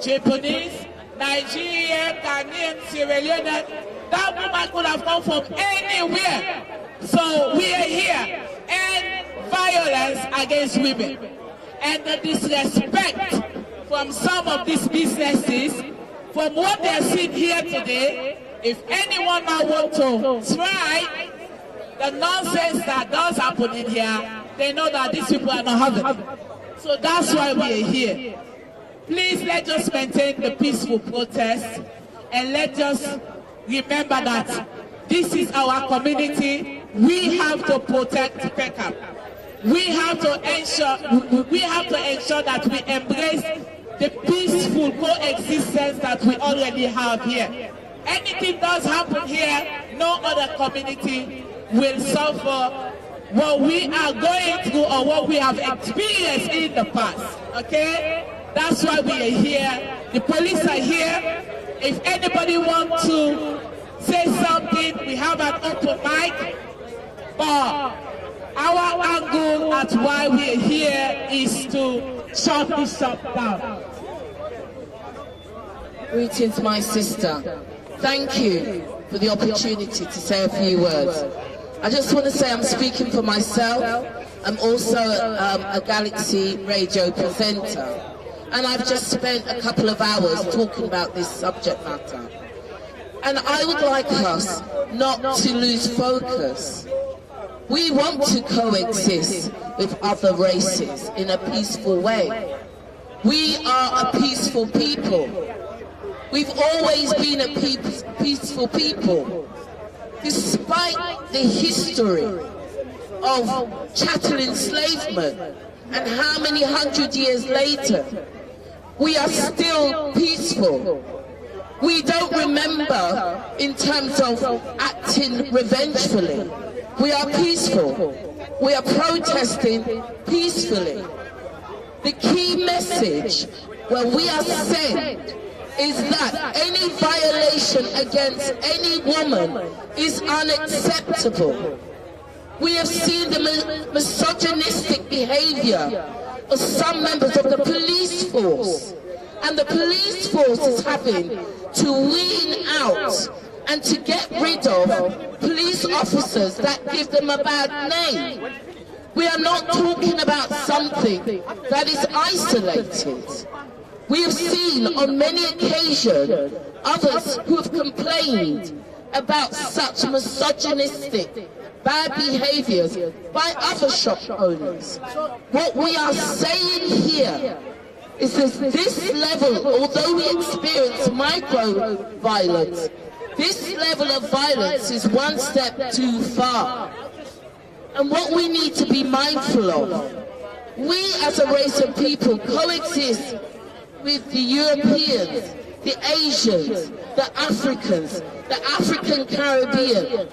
Japanese, Nigerian, Ghanaian, Sierra Leone. That woman could have come from anywhere. So we are here, and violence against women, and the disrespect from some of these businesses, from what they're seeing here today. If anyone now wants to try the nonsense that does happen in here, they know that these people are not having it. So that's why we are here. Please let us maintain the peaceful protest, and let us remember that this is our community. We have to protect Peckham. We have to ensure that we embrace the peaceful coexistence that we already have here. Anything does happen here, no other community will suffer what we are going through or what we have experienced in the past. Okay? That's why we are here. The police are here. If anybody wants to say something, we have an open mic. But our angle at why we are here is to shut this shop down. Greetings, my sister. Thank you for the opportunity to say a few words. I just want to say I'm speaking for myself. I'm also a Galaxy radio presenter. And I've just spent a couple of hours talking about this subject matter. And I would like us not to lose focus. We want to coexist with other races in a peaceful way. We are a peaceful people. We've always been a peaceful people. Despite the history of chattel enslavement and how many hundred years later, we are still peaceful. We don't remember in terms of acting revengefully. We are peaceful. We are protesting peacefully. The key message where we are sent is that any violation against any woman is unacceptable. We have seen the misogynistic behavior of some members of the police force, and the police force is having to wean out and to get rid of police officers that give them a bad name. We are not talking about something that is isolated. We have seen on many occasions others who have complained about such misogynistic, bad behaviors by other shop owners. What we are saying here is that this level, although we experience micro-violence, this level of violence is one step too far. And what we need to be mindful of, we as a race of people coexist with the Europeans, the Asians, the Africans, the African Caribbean.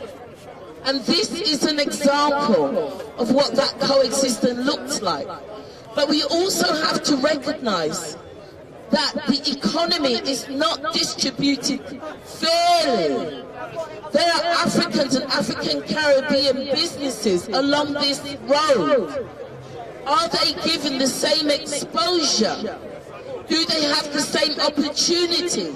And this is an example of what that coexistence looks like. But we also have to recognize that the economy is not distributed fairly. There are Africans and African Caribbean businesses along this road. Are they given the same exposure? Do they have the same opportunity?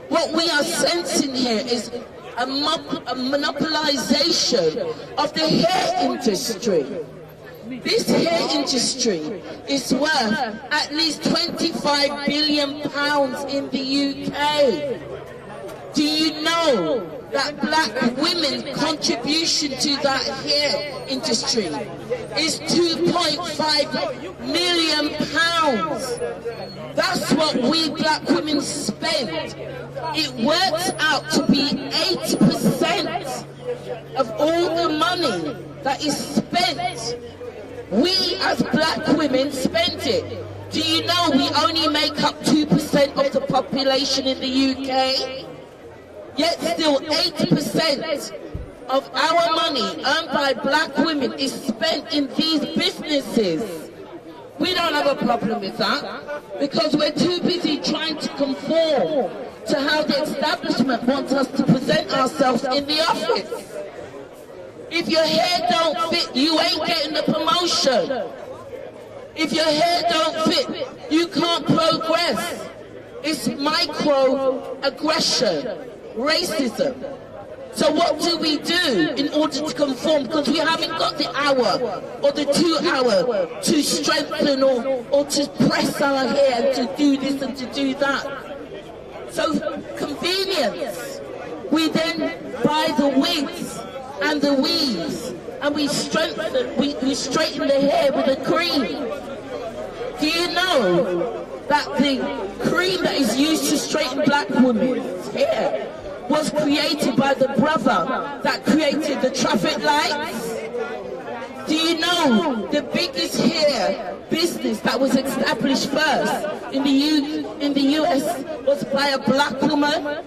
What we are sensing here is a monopolization of the hair industry. This hair industry is worth at least £25 billion in the UK. Do you know that black women's contribution to that hair industry is £2.5 million. That's what we black women spend. It works out to be 80% of all the money that is spent. We as black women spend it. Do you know we only make up 2% of the population in the UK? Yet still 80% of our money earned by black women is spent in these businesses. We don't have a problem with that because we're too busy trying to conform to how the establishment wants us to present ourselves in the office. If your hair don't fit, you ain't getting the promotion. If your hair don't fit, you can't progress. It's microaggression, racism. So what do we do in order to conform? Because we haven't got the hour or the 2 hour to strengthen or to press our hair and to do this and to do that. So convenience. We then buy the wigs and the weaves and we straighten the hair with a cream. Do you know that the cream that is used to straighten black women's hair was created by the brother that created the traffic lights? Do you know the biggest hair business that was established first in the US was by a black woman?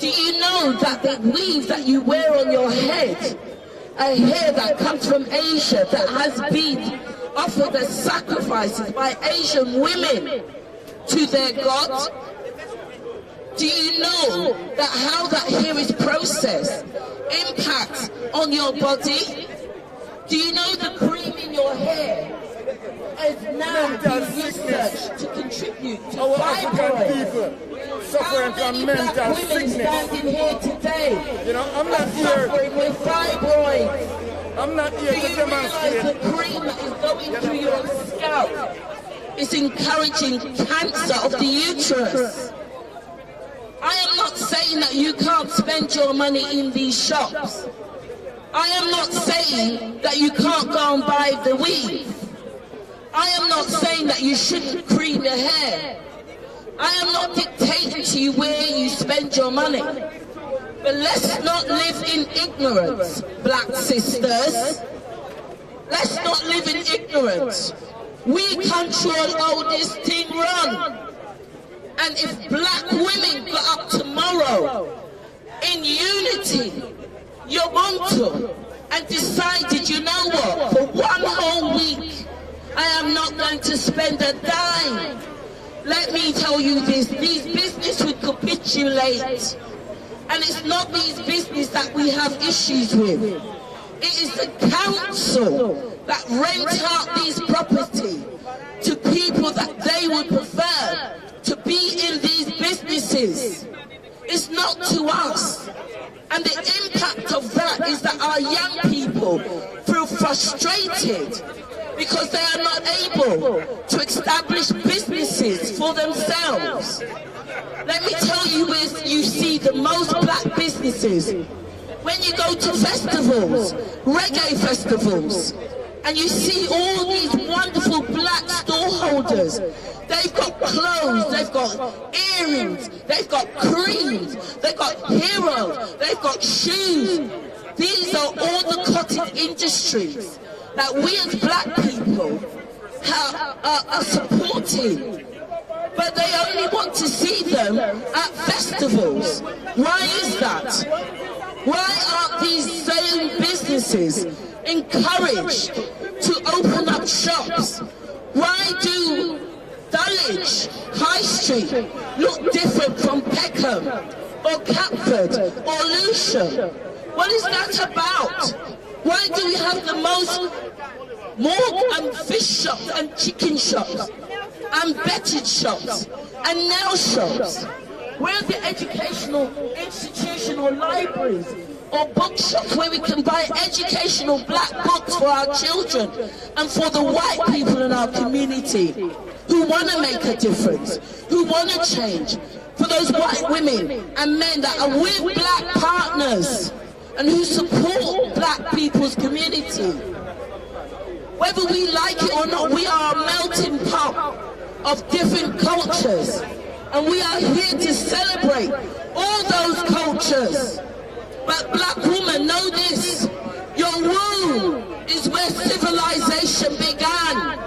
Do you know that the weaves that you wear on your head are hair that comes from Asia that has been offered as sacrifices by Asian women to their gods? Do you know that how that hair is processed impacts on your body? Do you know the cream in your hair is now being researched to contribute to fibroids? Suffering from mental sickness. Standing here today, you know, I'm not here suffering with fibroids. I'm not here to demonstrate. The cream that is going through your scalp is encouraging cancer of the uterus. I am not saying that you can't spend your money in these shops. I am not saying that you can't go and buy the weave. I am not saying that you shouldn't cream your hair. I am not dictating to you where you spend your money. But let's not live in ignorance, black sisters. Let's not live in ignorance. We control how this thing runs. And if black women got up tomorrow in unity, Ubuntu, and decided, you know what, for one whole week, I am not going to spend a dime. Let me tell you this, these businesses would capitulate. And it's not these businesses that we have issues with. It is the council that rent out these property to people that they would prefer to be in these businesses. It's not to us. And the impact of that is that our young people feel frustrated because they are not able to establish businesses for themselves. Let me tell you where you see the most black businesses. When you go to festivals, reggae festivals, and you see all these wonderful black storeholders. They've got clothes, they've got earrings, they've got creams, they've got heroes, they've got shoes. These are all the cottage industries that we as black people are supporting. But they only want to see them at festivals. Why is that? Why aren't these same businesses encouraged to open up shops? Why do Dulwich High Street look different from Peckham or Catford or Lewisham? What is that about? Why do we have the more fish shops and chicken shops and betted shops and nail shops? Where are the educational institution or libraries or bookshops where we can buy educational black books for our children and for the white people in our community? who want to make a difference, who want to change. For those white women and men that are with black partners and who support black people's community. Whether we like it or not, we are a melting pot of different cultures. And we are here to celebrate all those cultures. But black women, know this, your womb is where civilization began.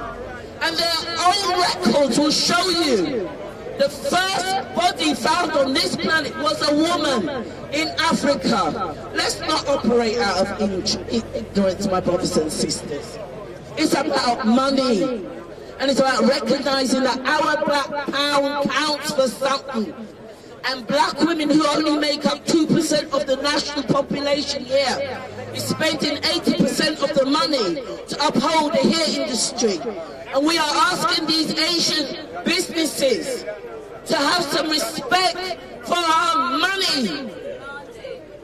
And their own records will show you the first body found on this planet was a woman in Africa. Let's not operate out of ignorance, my brothers and sisters. It's about money. And it's about recognizing that our black pound counts for something. And black women who only make up 2% of the national population here is spending 80% of the money to uphold the hair industry. And we are asking these Asian businesses to have some respect for our money.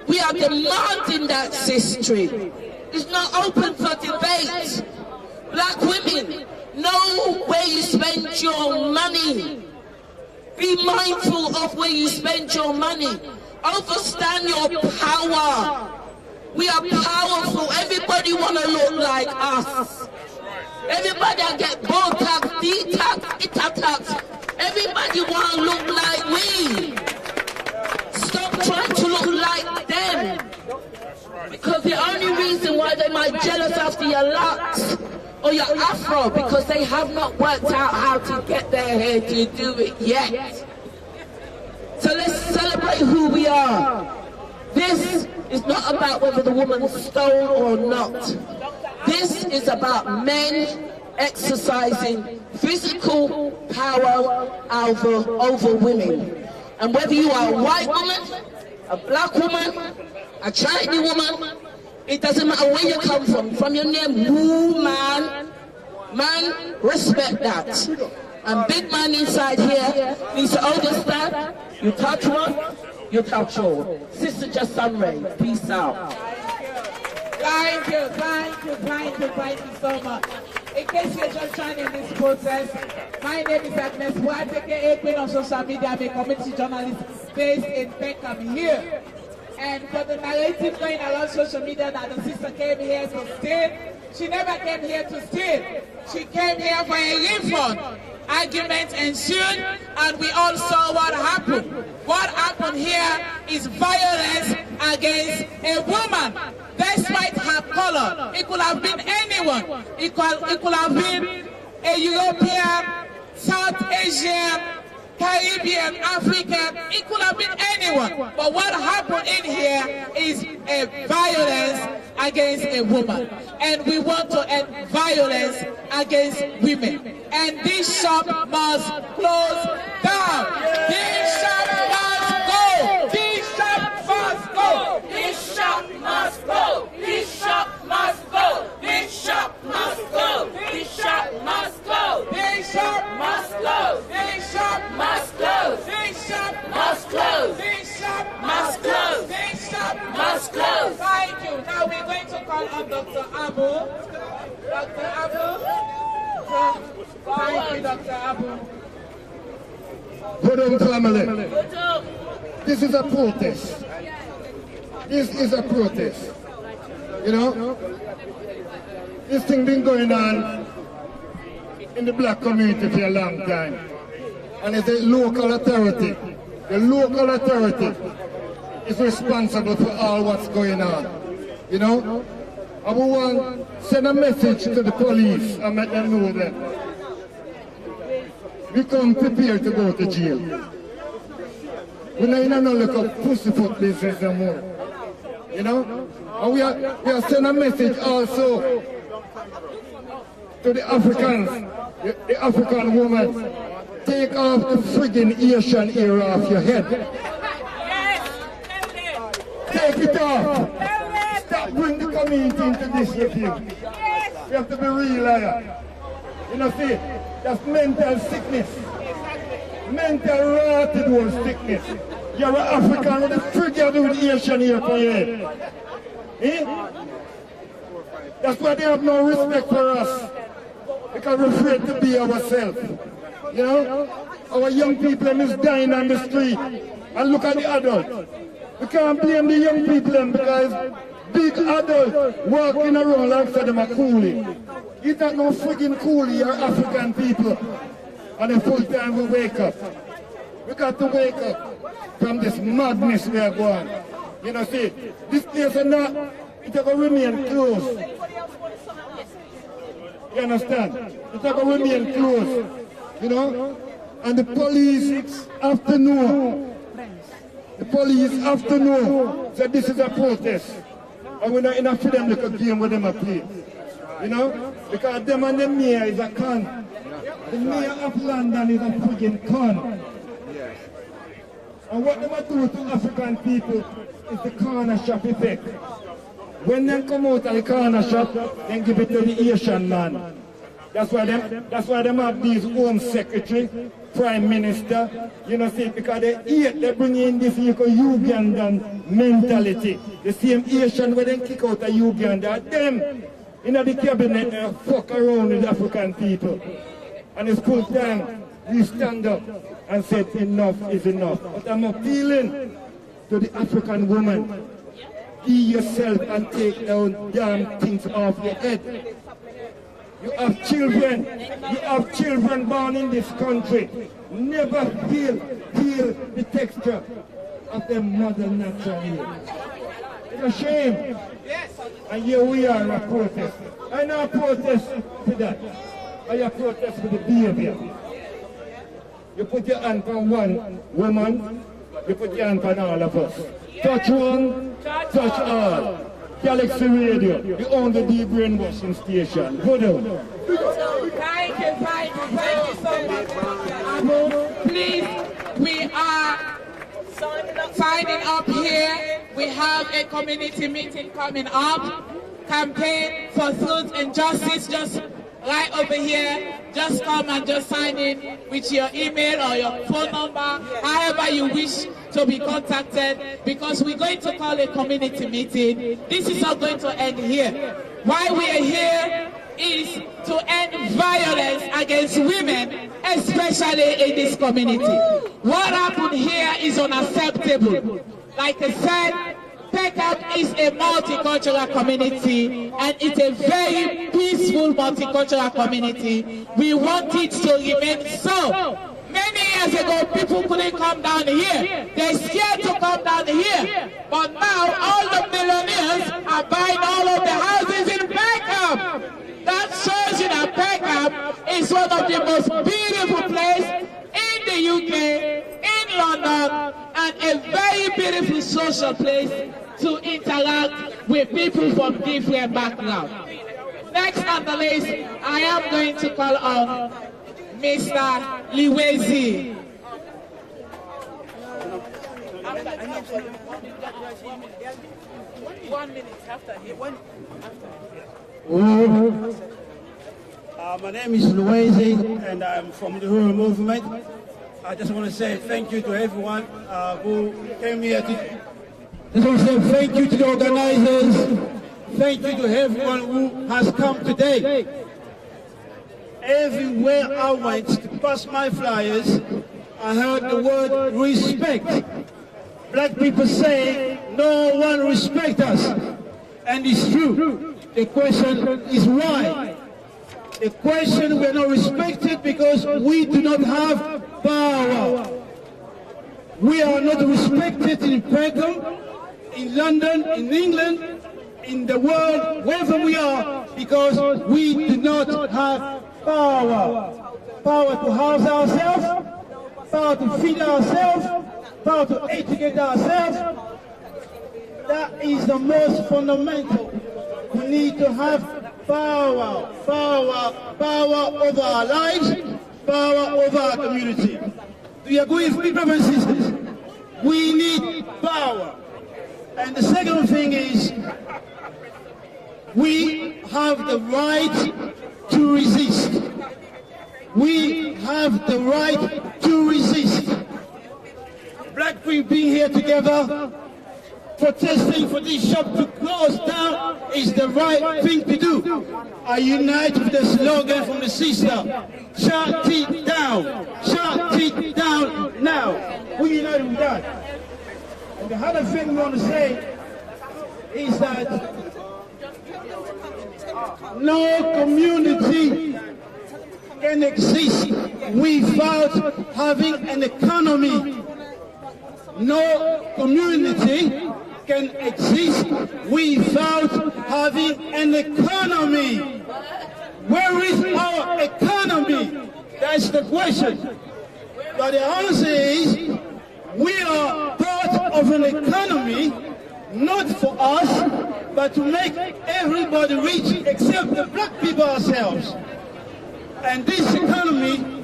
We are demanding that, sister. It's not open for debate. Black women, know where you spend your money. Be mindful of where you spend your money. Understand your power. We are powerful. Everybody want to look like us. Everybody get botox, detox, itax. Everybody want to look like we. Stop trying to look like them. Because the only reason why they might jealous after your locks or your afro, because they have not worked out how to get their hair to do it yet. So let's celebrate who we are. This is not about whether the woman stole or not. This is about men exercising physical power over women. And whether you are a white woman, a black woman, a Chinese woman, it doesn't matter where you come from your name, woman, man, respect that. And big man inside here needs to understand, you touch one, you touch all. Sister Just Sunray, peace out. Thank you so much. In case you're just joining this process, my name is Agnes White, aka Queen of Social Media. I'm a community journalist based in Peckham here. And for the narrative going around social media that the sister came here to steal, she never came here to steal. She came here for a refund. Argument ensued, and we all saw what happened. What happened here is violence against a woman, despite her color. It could have been anyone. It could have been a European, South Asian, Caribbean, African. It could have been anyone. But what happened in here is a violence against a woman. And we want to end violence against women. And this shop must close down. This shop must go. This shop must go. This shop must go. This shop must go. This shop must go. This shop must go. This shop must go. This shop must close. This shop must close. This shop must close. This shop must close. Thank you. Now we're going to call on Dr. Abu. Dr. Abu. Thank you, Dr. Abu. Good on, family. This is a protest. This is a protest. You know, this thing been going on in the black community for a long time. And it's the local authority. The local authority is responsible for all what's going on. You know, I want to send a message to the police and make them know that we come prepared to go to jail. We're not in no look of pussyfoot business no more. You know? And we are sending a message also to the Africans, the African woman. Take off the friggin' Asian hair off your head. Take it off. Stop bringing the community into this with you. We have to be real here. You know, see, that's mental sickness. Mental rotted one sickness. You're an African with a friggin' with Asian hair for your head. Eh? That's why they have no respect for us. Because we're afraid to be ourselves. You know, our young people is dying on the street. And look at the adults. We can't blame the young people because big adults walking around like say them are coolie. It's not no friggin' coolie, you're African people. And the full time we wake up. We got to wake up from this madness we are going. You know, see, this place is not, it's going to remain closed. You understand? It's going to remain closed. You know? And the police have to know. The police have to know that this is a protest. And we're not in a freedom little game with them a play. You know? Because them and the mayor is a con. The mayor of London is a friggin' con. And what they do to African people is the corner shop effect. When they come out of the corner shop, they give it to the Asian man. That's why they have these home secretary, prime minister, you know, see, because they bring in this Ugandan mentality. The same Asian where they kick out of Uganda, them in the cabinet fuck around with African people. And it's full time we stand up and said enough is enough. But I'm appealing to the African woman. Be yourself and take down damn things off your head. You have children born in this country. Never feel the texture of their mother natural hair. It's a shame. And here we are a protest. I know protest for that. I protest for the behavior. You put your hand on one woman, you put your hand on all of us. Touch one, touch all. Galaxy Radio, the only de-brainwashing station. Go down. Thank you so much. Please, we are signing up here. We have a community meeting coming up. Campaign for truth and justice, just right over here. Just come and just sign in with your email or your phone number, however you wish to be contacted, because we're going to call a community meeting. This is not going to end here. Why we are here is to end violence against women, especially in this community. What happened here is unacceptable. Like I said, Peckham is a multicultural community, and it's a very peaceful multicultural community. We want it to remain so. Many years ago, people couldn't come down here. They're scared to come down here. But now, all the millionaires are buying all of the houses in Peckham. That shows you that Peckham is one of the most beautiful places in the UK, in London, and a very beautiful social place to interact with people from different backgrounds. Next on the list, I am going to call on Mr. Liwezi. 1 minute after here. My name is Liwezi, and I'm from the rural movement. I just want to say thank you to everyone who came here to. Just want to say thank you to the organizers. Thank you to everyone who has come today. Everywhere I went to pass my flyers, I heard the word respect. Black people say no one respects us. And it's true. The question is why? The question, we are not respected because we do not have power. We are not respected in Peckham, in London, in England, in the world, wherever we are, because we do not have power. Power to house ourselves, power to feed ourselves, power to educate ourselves. That is the most fundamental. We need to have power over our lives, power over our community. Do you agree with me, brothers and sisters? We need power. And the second thing is, we have the right to resist. We have the right to resist. Black people being here together, protesting for this shop to close down is the right thing to do. I unite with the slogan from the sister, Chant it down. now. Shut it down now. We united with that. And the other thing we want to say is that no community can exist without having an economy. No community can exist without having an economy. Where is our economy? That's the question. But the answer is, we are part of an economy, not for us, but to make everybody rich except the black people ourselves. And this economy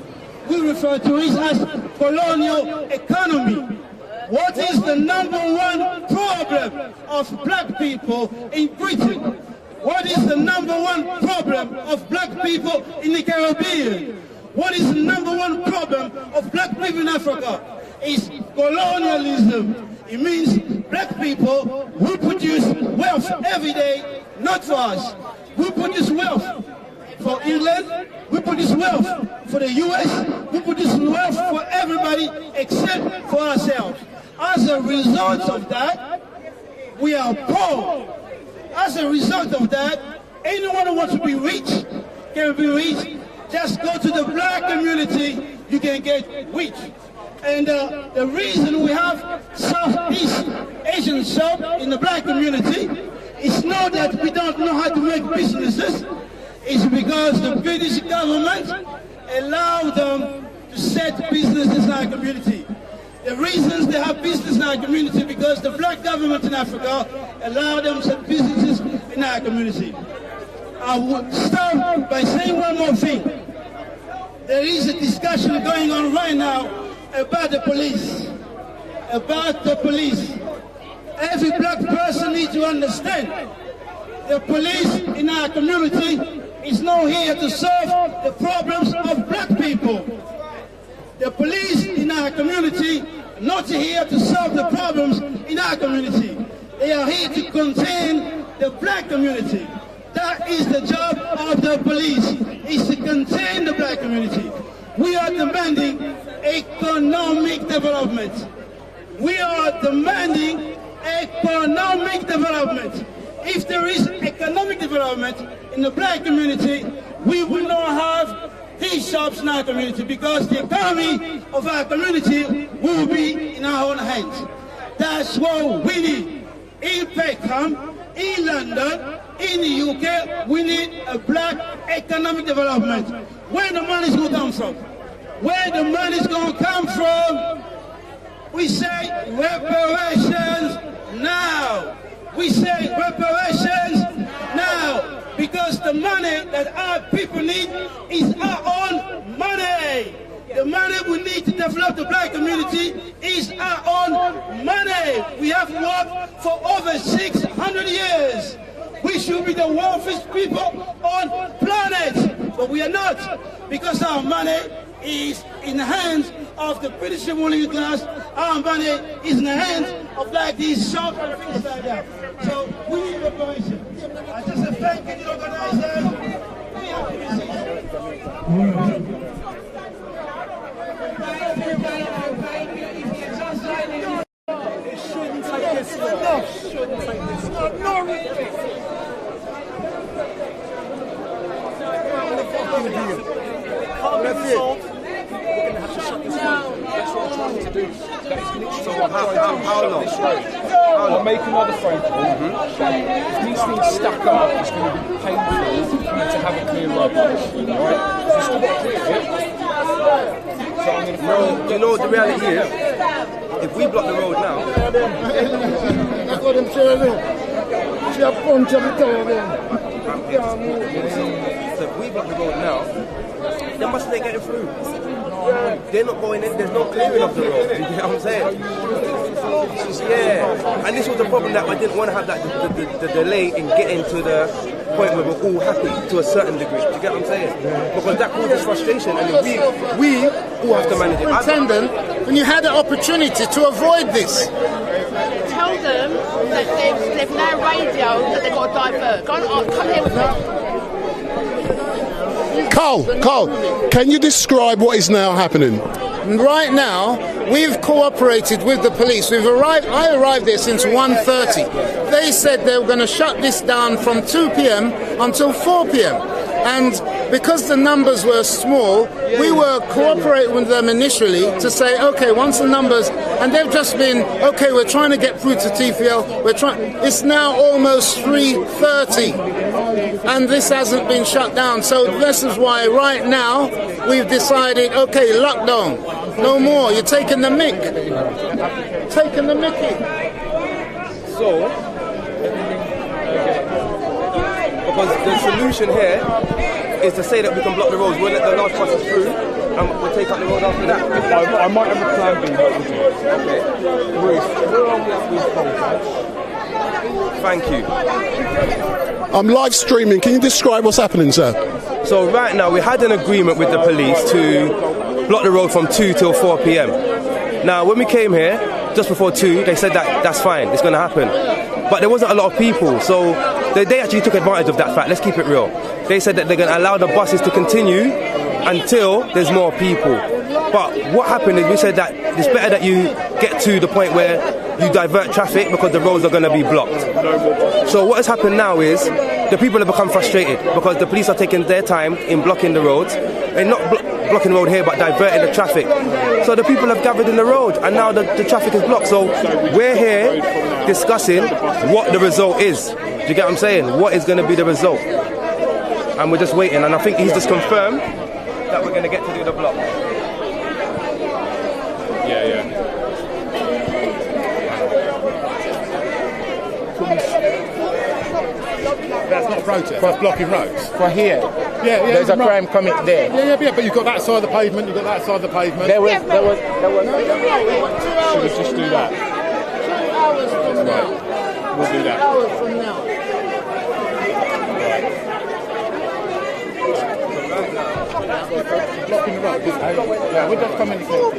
we refer to it as colonial economy. What is the number one problem of black people in Britain? What is the number one problem of black people in the Caribbean? What is the number one problem of black people in Africa? It's colonialism. It means black people who produce wealth every day, not for us. We produce wealth for England, we produce wealth for the US, we produce wealth for everybody except for ourselves. As a result of that, we are poor. As a result of that, anyone who wants to be rich can be rich. Just go to the black community, you can get rich. And the reason we have Southeast Asian shop in the black community is not that we don't know how to make businesses. It's because the British government allowed them to set businesses in our community. The reasons they have business in our community because the black government in Africa allowed them to set businesses in our community. I would start by saying one more thing. There is a discussion going on right now about the police. About the police. Every black person needs to understand the police in our community is not here to solve the problems of black people. The police in our community are not here to solve the problems in our community. They are here to contain the black community. That is the job of the police, is to contain the black community. We are demanding economic development. We are demanding economic development. If there is economic development in the black community, we will not have these shops in our community because the economy of our community will be in our own hands. That's what we need. In Peckham, in London, in the UK, we need a black economic development. Where the money is going to come from? Where the money is going to come from? We say reparations now. We say reparations now. Because the money that our people need is our own money. The money we need to develop the black community is our own money. We have worked for over 600 years. We should be the wealthiest people on planet, but we are not, because our money is in the hands of the British ruling class. Our money is in the hands of like these shops and things like that. So we need reparation. I just say thank you to the organizers. We have to be It shouldn't take this long. It shouldn't take this long. That's it. We're going to have to shut this down. That's what I'm trying to do. So how long? We'll make another phone call. If these things stack up, it's going to be painful for you to have a clear road. Alright? So still got to clear it. So I'm going to no, you know the reality is, if we block the road now, that's what I'm saying. She a punch every time. So if we block the road now, then must they get it through? They're not going in, there's no clearing of the road, you get what I'm saying? Yeah, and this was the problem that I didn't want to have that the delay in getting to the point where we're all happy to a certain degree, do you get what I'm saying? Because that causes frustration and we all have to manage it. Superintendent, when you had the opportunity to avoid this, tell them that they've no radio, that they've got to divert. Go on, come here with me. Carl, can you describe what is now happening? Right now, we've cooperated with the police. I arrived there since 1:30. They said they were going to shut this down from 2 p.m. until 4 p.m. And because the numbers were small, we were cooperating with them initially to say, okay, once the numbers, and they've just been, okay, we're trying to get through to TfL. It's now almost 3:30, and this hasn't been shut down. So this is why right now we've decided, okay, lockdown, no more. You're taking the mick, taking the mickey. So, because the solution here is to say that we can block the roads, we'll let the large buses through, and we'll take out the road after that. I might have a plan B. Okay. Bruce, thank you. I'm live streaming. Can you describe what's happening, sir? So right now we had an agreement with the police to block the road from 2 till 4 p.m. Now when we came here, just before 2, they said that that's fine, it's going to happen. But there wasn't a lot of people, so they actually took advantage of that fact. Let's keep it real. They said that they're going to allow the buses to continue until there's more people. But what happened is we said that it's better that you get to the point where you divert traffic because the roads are going to be blocked. So what has happened now is the people have become frustrated because the police are taking their time in blocking the roads. They're not blocking the road here but diverting the traffic. So the people have gathered in the road and now the traffic is blocked. So we're here discussing what the result is. Do you get what I'm saying? What is going to be the result? And we're just waiting, and I think he's just confirmed that we're going to get to do the block. Yeah. That's not a protest. For blocking roads. For here. Yeah. There's a crime coming there. Yeah, but you've got that side of the pavement, you've got that side of the pavement. There was. Should we just do that? 2 hours from now. We'll do that. 2 hours from now. Blocking the road. Yeah, we're just communicating.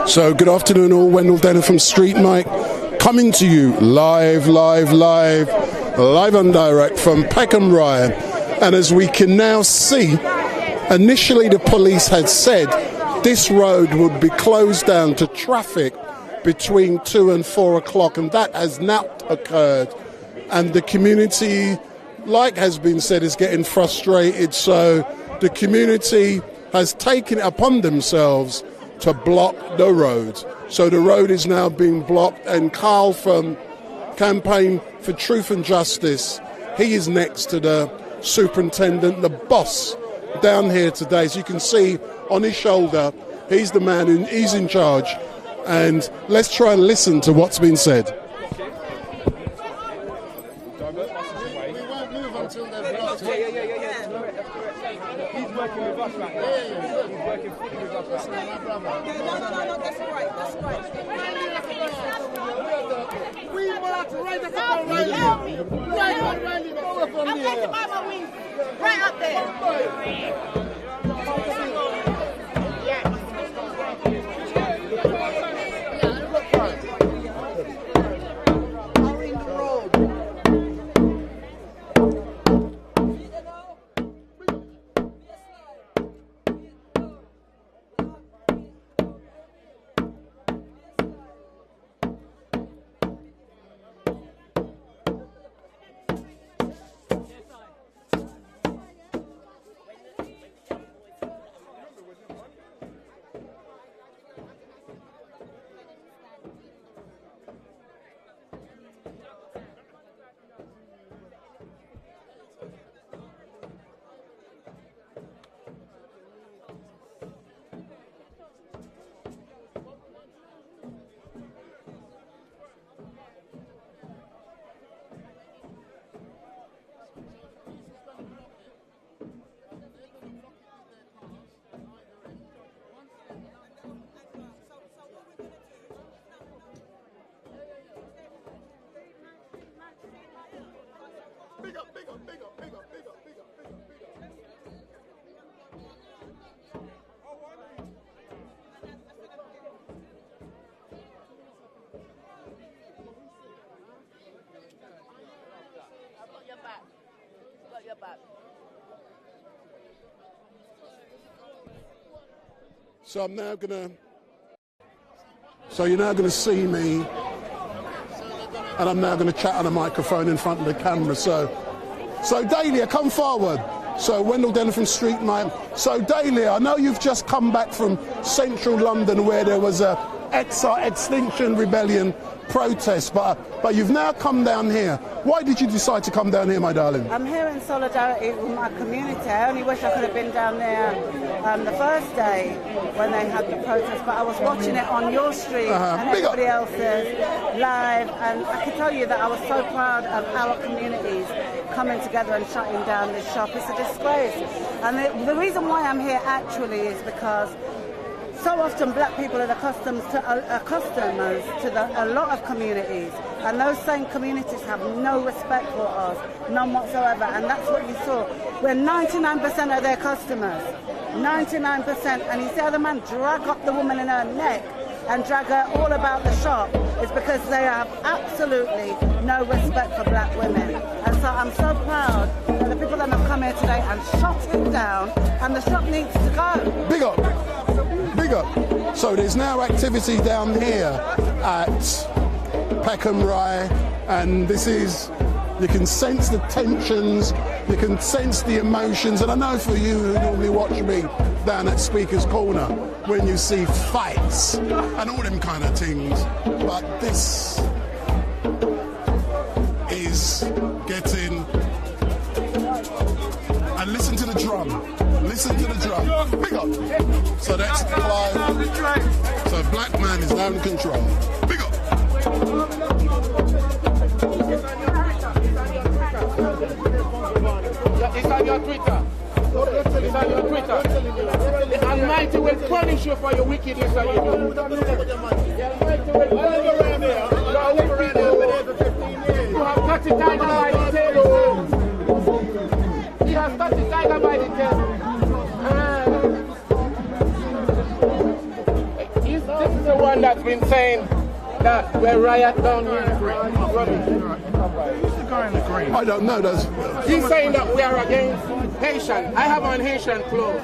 So good afternoon all, Wendell Denner from StreetMic, coming to you live and direct from Peckham Rye. And as we can now see, initially the police had said this road would be closed down to traffic between 2 and 4 o'clock, and that has not occurred. And the community, like has been said, is getting frustrated. So the community has taken it upon themselves to block the road. So the road is now being blocked, and Carl from Campaign for Truth and Justice, he is next to the superintendent, the boss, down here today. As you can see on his shoulder, he's the man he's in charge. And let's try and listen to what's been said. We won't move until they're blocked. Yeah. He's working with us right now. He's working fully with us right now. No, that's right. We want to right up on Riley. Right on Riley. I'm going to buy my wings. Right up there. your back. So you're now gonna see me, and I'm now gonna chat on a microphone in front of the camera. So Dahlia, come forward. So Wendell Denner from StreetMic. So Dahlia, I know you've just come back from central London where there was a Extinction Rebellion protest, but you've now come down here. Why did you decide to come down here, my darling? I'm here in solidarity with my community. I only wish I could have been down there the first day when they had the protest, but I was watching it on your street and everybody else's live, and I can tell you that I was so proud of our communities coming together and shutting down this shop. It's a disgrace. And the reason why I'm here actually is because so often black people are customers to a lot of communities, and those same communities have no respect for us, none whatsoever, and that's what you saw. We're 99% of their customers, 99%, and you see how the man drag up the woman in her neck and drag her all about the shop is because they have absolutely no respect for black women. And so I'm so proud that the people that have come here today and shut it down, and the shop needs to go. Big up. Big up. So there's now activity down here at Peckham Rye, and this is, you can sense the tensions, you can sense the emotions, and I know for you who normally watch me down at Speaker's Corner, when you see fights and all them kind of things, but this is getting, and listen to the drum. Listen to the drum. Big up. So that's Clive. So black man is now in control. Big up. It's on your Twitter. It's on your Twitter. The Almighty will punish you for your wickedness that you do. The Almighty will punish you. You have got the tiger by the tail. He has got the tiger by the tail. This is the one that's been saying that we're riot down here in the green. Who's the guy in the green? I don't know. He's saying that we are against Haitian. I have on Haitian clothes.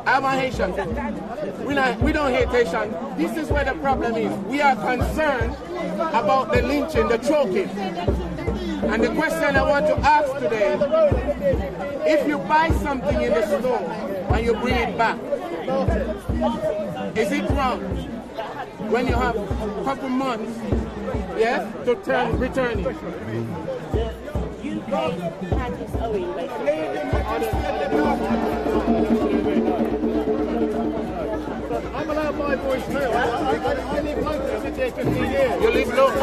I have on Haitian. We don't hate Haitian. This is where the problem is. We are concerned about the lynching, the choking. And the question I want to ask today, if you buy something in the store and you bring it back, is it wrong when you have a couple months, yes, to return it? UK had its owing, I'm allowed my voice too. I live local. I've been there 15 years. You live local? I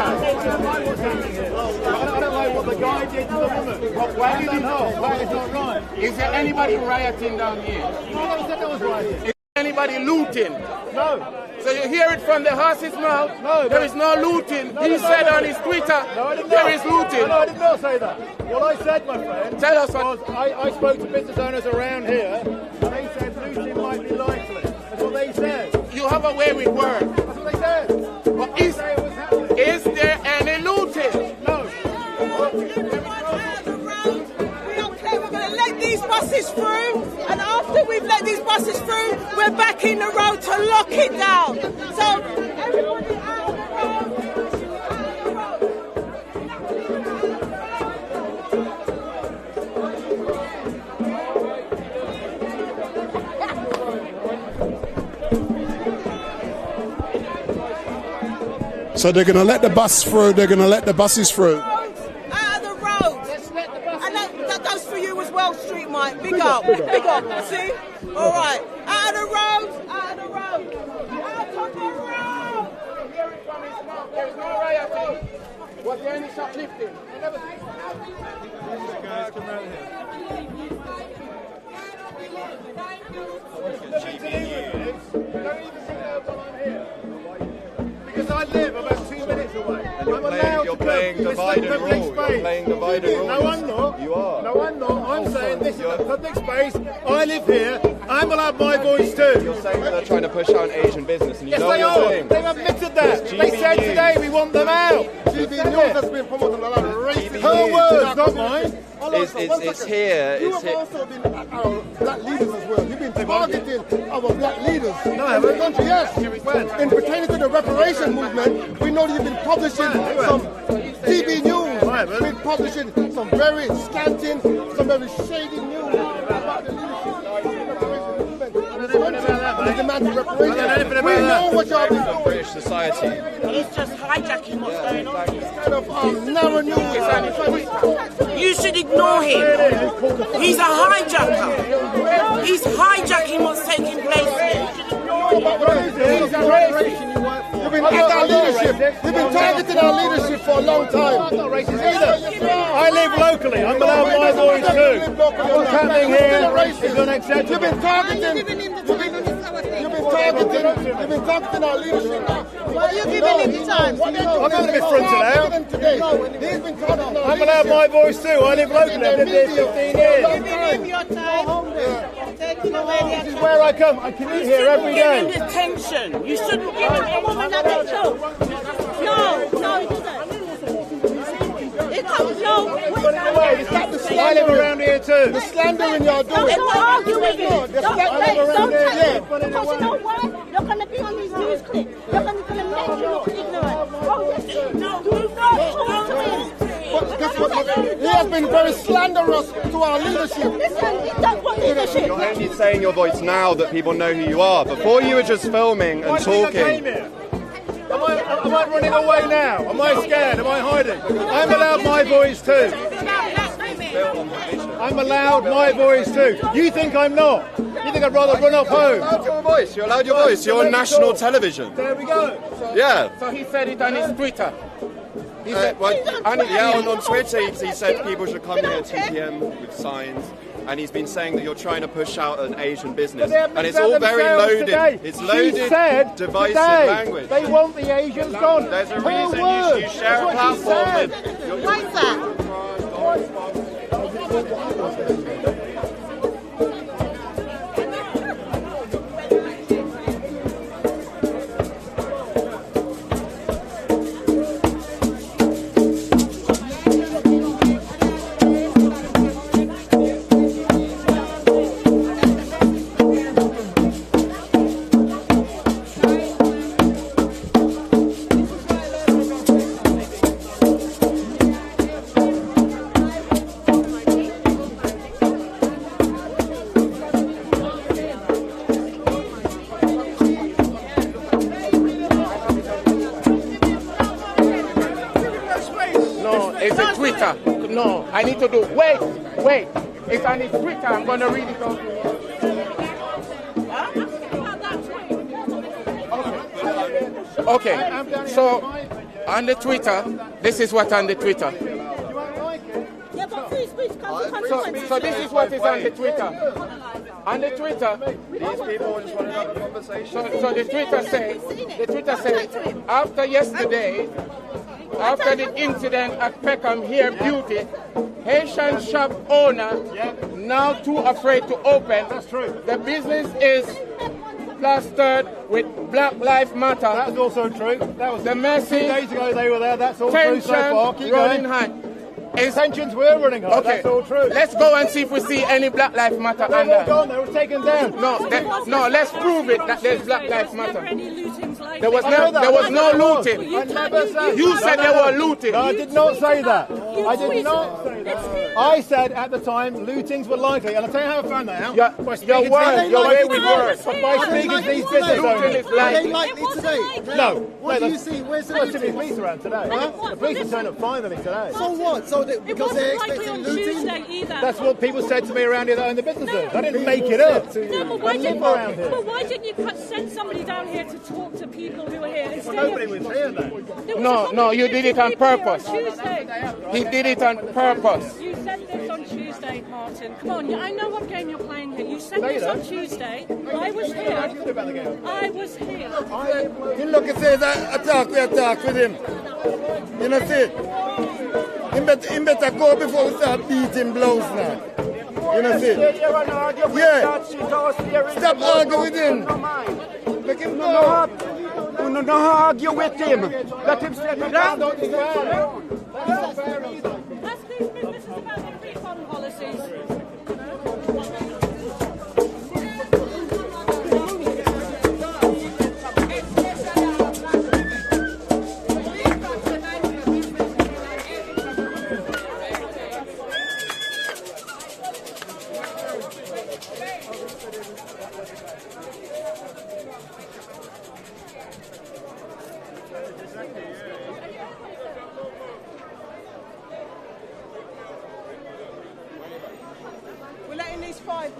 don't know what the guy did to the woman. Why did he know? Why is not right? Is there anybody rioting down here? I never said there was rioting. Is anybody looting? No. So you hear it from the horse's mouth? No. There is no looting. He said on his Twitter, there is looting. No, I did not say that. What I said, my friend, tell us what. Was I spoke to business owners around here, and they said looting might be likely. That's what they said. You have a way with words. That's what they said. But is there any looting? No. We're going to let these buses through, and after we've let these buses through, we're back in the road to lock it down. So everybody out of the road. So they're going to let the bus through, they're going to let the buses through. Out of the road. And that goes for you as well, StreetMic. Big up. Big up. See? All right. Out of the road. Out of the road. Out of the road. There is no rioting. Was there any shoplifting? Guys, come around here. Because I live about 2 minutes away. You're playing divide and rule. You're playing divide and rule. No, I'm not. You are. No, I'm not. I'm saying this is a public space. I live here. I'm allowed my voice too. You're saying that they're trying to push out Asian business, and you yes, know what you're doing. They've admitted that. They said today we want them out. GB News has been promoting a lot of racist. Her words, not mine. it's here. You It's have here. also been our black leaders as well. You've been targeting our black leaders. No, I haven't. Country, yes. In pertaining to the reparation movement, we know that you've been publishing some TV news. You've been publishing some very scanting, some very shady news about the leadership of the reparation movement. The demand for reparation. We know what y'all been doing. British society. He's just hijacking what's going on. It's kind of narrow news. You should ignore him. He's a hijacker. He's hijacking what's taking place here. You've been at our leadership. You've been targeting our leadership for a long time. I'm not racist either. I live locally. I'm allowed my voice too. What's happening here is unacceptable. You've been targeting. You've been targeting our leadership. What are you giving him the time? I'm not going to be fronted out. He's been targeting our I'm allowed my voice too. I live locally. I've lived here 15 years. Giving him your time. Taking away their This is where I come. I commute here every Give day. him detention. You shouldn't give Oh, him a woman that gets choked. No, he doesn't. It comes, no. I live around here too. The slandering y'all doing. Don't argue with him. The Don't slandering touch yeah. him. Because you know what? You're going to be on these news clips. You're going to make you look ignorant. Oh, yes. No, do not talk to him. He has been very slanderous to our leadership. Listen, that's what leadership. You're only saying your voice now that people know who you are. Before you were just filming and talking. Am I running away now? Am I scared? Am I hiding? I'm allowed my voice too. I'm allowed my voice too. You think I'm not? You think I'd rather run off home? You're allowed your voice. You're allowed your voice. You're on national television. There we go. Yeah. So he said it on his Twitter. On Twitter he said people should come here at 2 p.m. with signs. And he's been saying that you're trying to push out an Asian business. And it's all very loaded. Today. It's loaded, She said divisive today language. They want the Asians gone. There's a Her reason word. you share a That's what she platform said. with... Why is that? It's a Twitter. No, I need to do. Wait. It's on his Twitter. I'm going to read it out. Okay. So on the Twitter, this is what on the Twitter. Yeah, but free speech comes to So this is what is on the Twitter. On the Twitter, These people just want to have a conversation. so the Twitter said, after yesterday, after the incident at Peckham Hair Beauty, Haitian shop owner now too afraid to open. That's true. The business is plastered with Black Lives Matter. That's also true. That was the message. 2 days ago they were there. That's all true so far. Keep running going. high. Tensions were running high. Okay, That's all true. let's go and see if we see any Black Lives Matter. They're all gone. They were taken down. No, let's prove it that there's Black Lives Matter. There was no looting. I never said. You said they were looting. No, I did not say that. I did not say that. I said at the time lootings were likely, and I'll tell you how I found that out. Your way with words. By speaking to these business owners. Are they likely today? No. What do you see? Where's the police around today? The police have turned up finally today. So what? So because they're expecting looting? That's what people said to me around here that own the businesses. I didn't make it up. No, but why I live around here. why didn't you send somebody down here to talk to people who are here? Instead Nobody was here then. No, you did it on purpose. He did it on purpose. You said this on Tuesday, Martin. Come on, I know what game you're playing here. You said this on Tuesday. I was here. I was here. You look and say that attack with him. You know, see? He better go before we start beating blows now. You know, see? Yeah. Stop arguing with him. Make him go. No argue with him. Let him sit down. That's these businesses about the refund fine.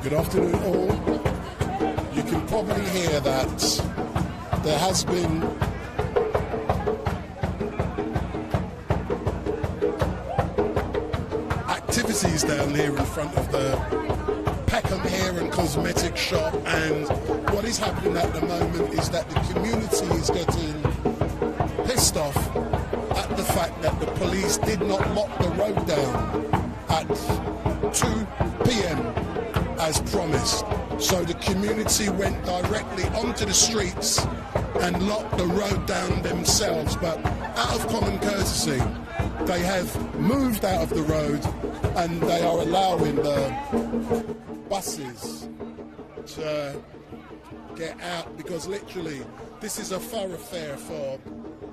Good afternoon all. You can probably hear that there has been activities down here in front of the Peckham Hair and Cosmetics shop, and what is happening at the moment is that the community is getting pissed off at the fact that the police did not lock the road down at 2 p.m. as promised. So the community went directly onto the streets and locked the road down themselves, but out of common courtesy they have moved out of the road and they are allowing the buses to get out, because literally this is a thoroughfare for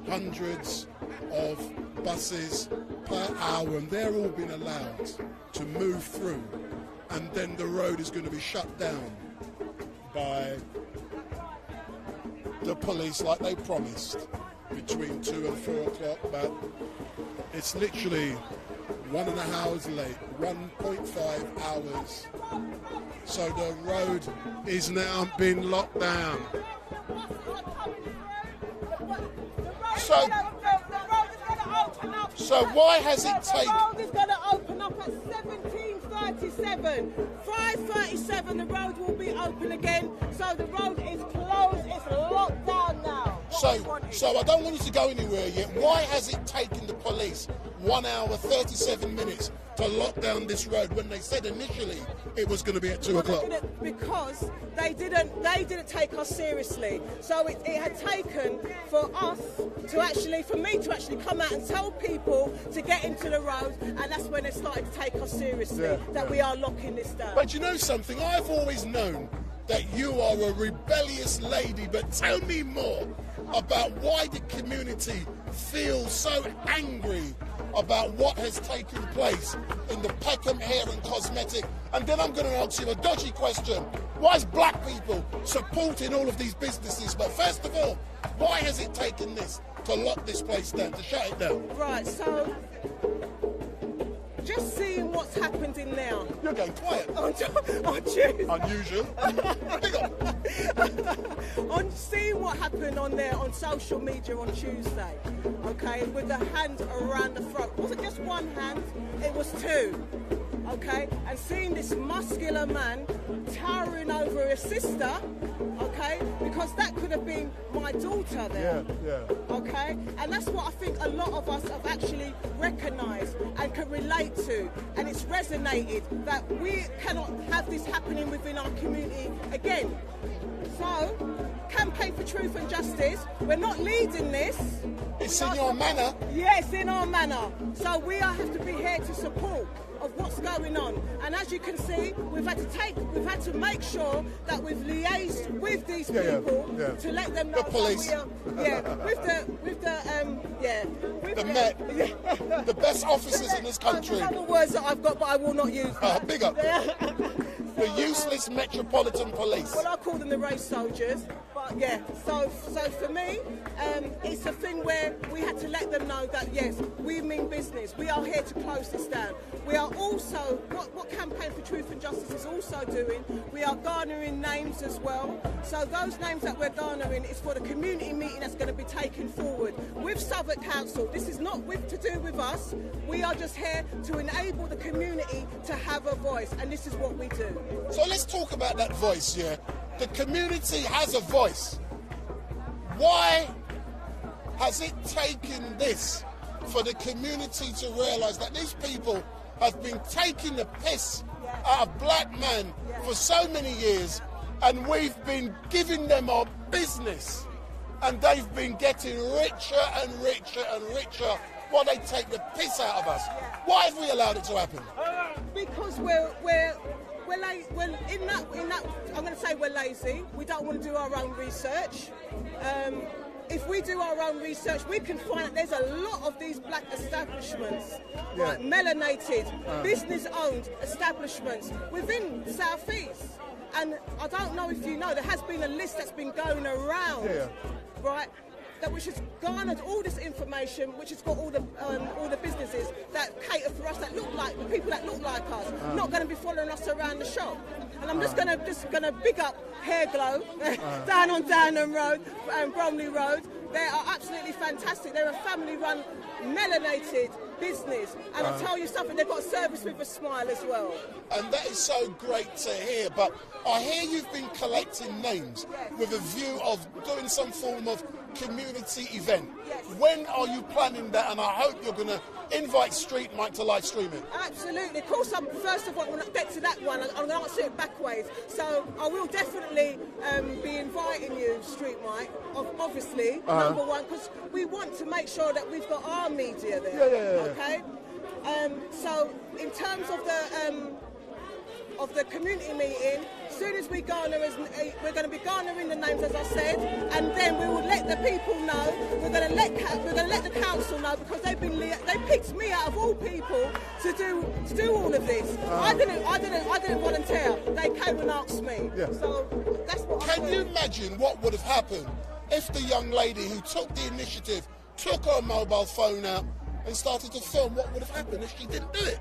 hundreds of buses per hour, and they're all being allowed to move through, and then the road is going to be shut down by the police like they promised between 2 and 4 o'clock, but it's literally 1.5 hours late, 1.5 hours. So the road is now being locked down. So why has it taken... The road is going to open up at 17:37. 5:37 the road will be open again. So the road is closed, it's locked down now. So I don't want you to go anywhere yet. Why has it taken the police 1 hour, 37 minutes to lock down this road when they said initially it was going to be at 2 o'clock? Because they didn't take us seriously. So it had taken for me to actually come out and tell people to get into the road, and that's when they started to take us seriously, we are locking this down. But you know something, I've always known that you are a rebellious lady, but tell me more about why the community feels so angry about what has taken place in the Peckham Hair and Cosmetic. And then I'm going to ask you a dodgy question. Why is black people supporting all of these businesses? But first of all, why has it taken this to lock this place down, to shut it down? Right, so just seeing what's happened in there. You're going quiet. On Tuesday. Unusual. On seeing what happened on there on social media on Tuesday, okay, with the hand around the throat. It wasn't just one hand, it was two. Okay, and seeing this muscular man towering over his sister, okay, because that could have been my daughter there. Yeah. Okay, and that's what I think a lot of us have actually recognised and can relate to, and it's resonated that we cannot have this happening within our community again. So, Campaign for Truth and Justice, we're not leading this. It's in your manner. Yes, in our manner. So we have to be here to support of what's going on, and as you can see, we've had to make sure that we've liaised with these people to let them know the police, the Met, the best officers in this country. Other words that I've got, but I will not use. Big up. The useless Metropolitan Police. Well, I call them the race soldiers, but yeah. So for me, it's a thing where we had to let them know that yes, we mean business. We are here to close this down. We are also what Campaign for Truth and Justice is also doing. We are garnering names as well. So those names that we're garnering is for the community meeting that's going to be taken forward with Southwark Council. This is not to do with us. We are just here to enable the community to have a voice, and this is what we do. So let's talk about that voice, yeah. The community has a voice. Why has it taken this for the community to realise that these people have been taking the piss out of black men for so many years, and we've been giving them our business, and they've been getting richer and richer and richer while they take the piss out of us? Why have we allowed it to happen? Because we're in that I'm going to say we're lazy. We don't want to do our own research. If we do our own research, we can find that there's a lot of these black establishments, right, melanated, business-owned establishments within South East. And I don't know if you know, there has been a list that's been going around, right, that which has garnered all this information, which has got all the businesses that cater for us, that look like the people that look like us, not going to be following us around the shop. And I'm just gonna big up Hair Glow down on Downham Road and Bromley Road. They are absolutely fantastic. They're a family-run, melanated business, and I'll tell you something, they've got service with a smile as well. And that is so great to hear, but I hear you've been collecting names with a view of doing some form of community event. When are you planning that? And I hope you're going to invite StreetMic to live stream it. Absolutely. Of course, first of all, when I get to that one, I'm going to answer it backwards. So I will definitely be inviting you, StreetMic, obviously, number one, because we want to make sure that we've got our media there. Okay? So in terms of the community meeting, as soon as we garner, we're going to be garnering the names, as I said, and then we will let the people know. We're going to let the council know, because they picked me out of all people to do all of this. I didn't volunteer. They came and asked me. So that's what. Can you imagine what would have happened if the young lady who took the initiative took her mobile phone out and started to film? What would have happened if she didn't do it?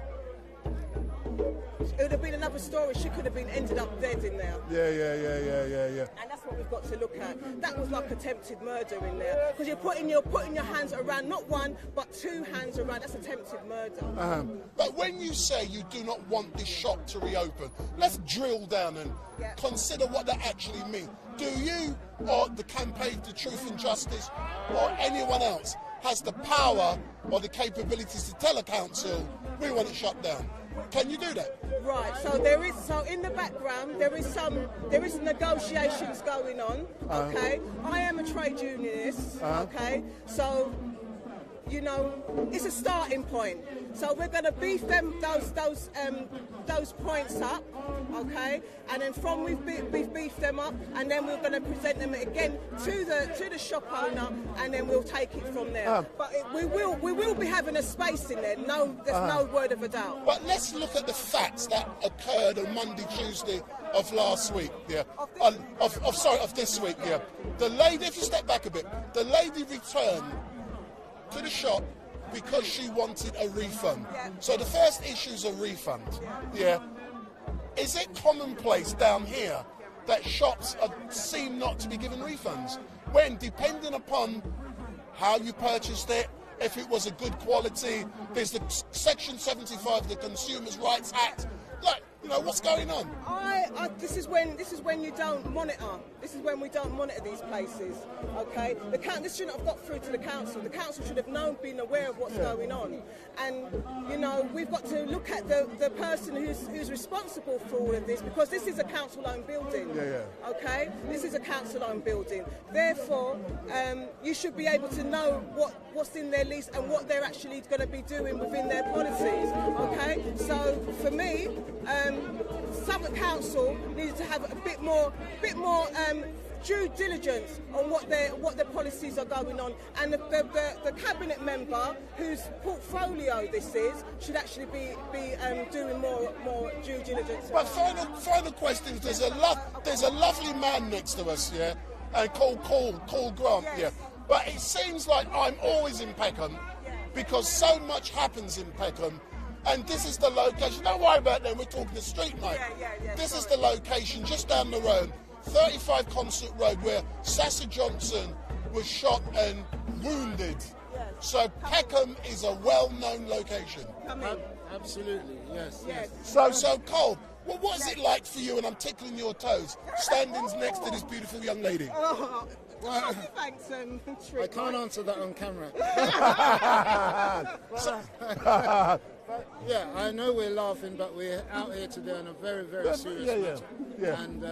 It would have been another story. She could have ended up dead in there. Yeah. And that's what we've got to look at. That was like attempted murder in there, because you're putting your hands around, not one but two hands around. That's attempted murder. But when you say you do not want this shop to reopen, let's drill down and consider what that actually means. Do you, or the Campaign for Truth and Justice, or anyone else has the power or the capabilities to tell a council we want it shut down? Can you do that? Right. So in the background there is negotiations going on. Okay. I am a trade unionist. Okay. So you know, it's a starting point. So we're going to beef those points up, okay? And then from we've beefed them up, and then we're going to present them again to the shop owner, and then we'll take it from there. But we will be having a space in there. No, there's no word of a doubt. But let's look at the facts that occurred on Monday, Tuesday of last week. Of this week. Yeah. The lady, if you step back a bit, the lady returned to the shop because she wanted a refund. So the first issue is a refund. Is it commonplace down here that shops seem not to be given refunds, when depending upon how you purchased it, if it was a good quality, there's the Section 75 of the Consumers' Rights Act. Like, you know, what's going on? This is when you don't monitor. This is when we don't monitor these places. Okay, this shouldn't have got through to the council. The council should have been aware of what's going on. And you know, we've got to look at the person who's responsible for all of this, because this is a council-owned building. Okay, this is a council-owned building. Therefore, you should be able to know what's in their lease and what they're actually going to be doing within their policies. Okay, so for me, Southwark Council needs to have a bit more due diligence on what their policies are going on, and the cabinet member whose portfolio this is should actually be doing more due diligence. But final question: there's a lovely man next to us, and called Grant, But it seems like I'm always in Peckham because so much happens in Peckham. And this is the location. Don't worry about them. We're talking the StreetMic. This is the location just down the road, 35 Concert Road, where Sassy Johnson was shot and wounded. So Peckham is a well-known location. Absolutely, yes. So Cole, Well, what is it like for you, and I'm tickling your toes, standing next to this beautiful young lady? Thanks, I can't answer that on camera. Yeah, I know we're laughing, but we're out here today on a very, very serious matter. Yeah. And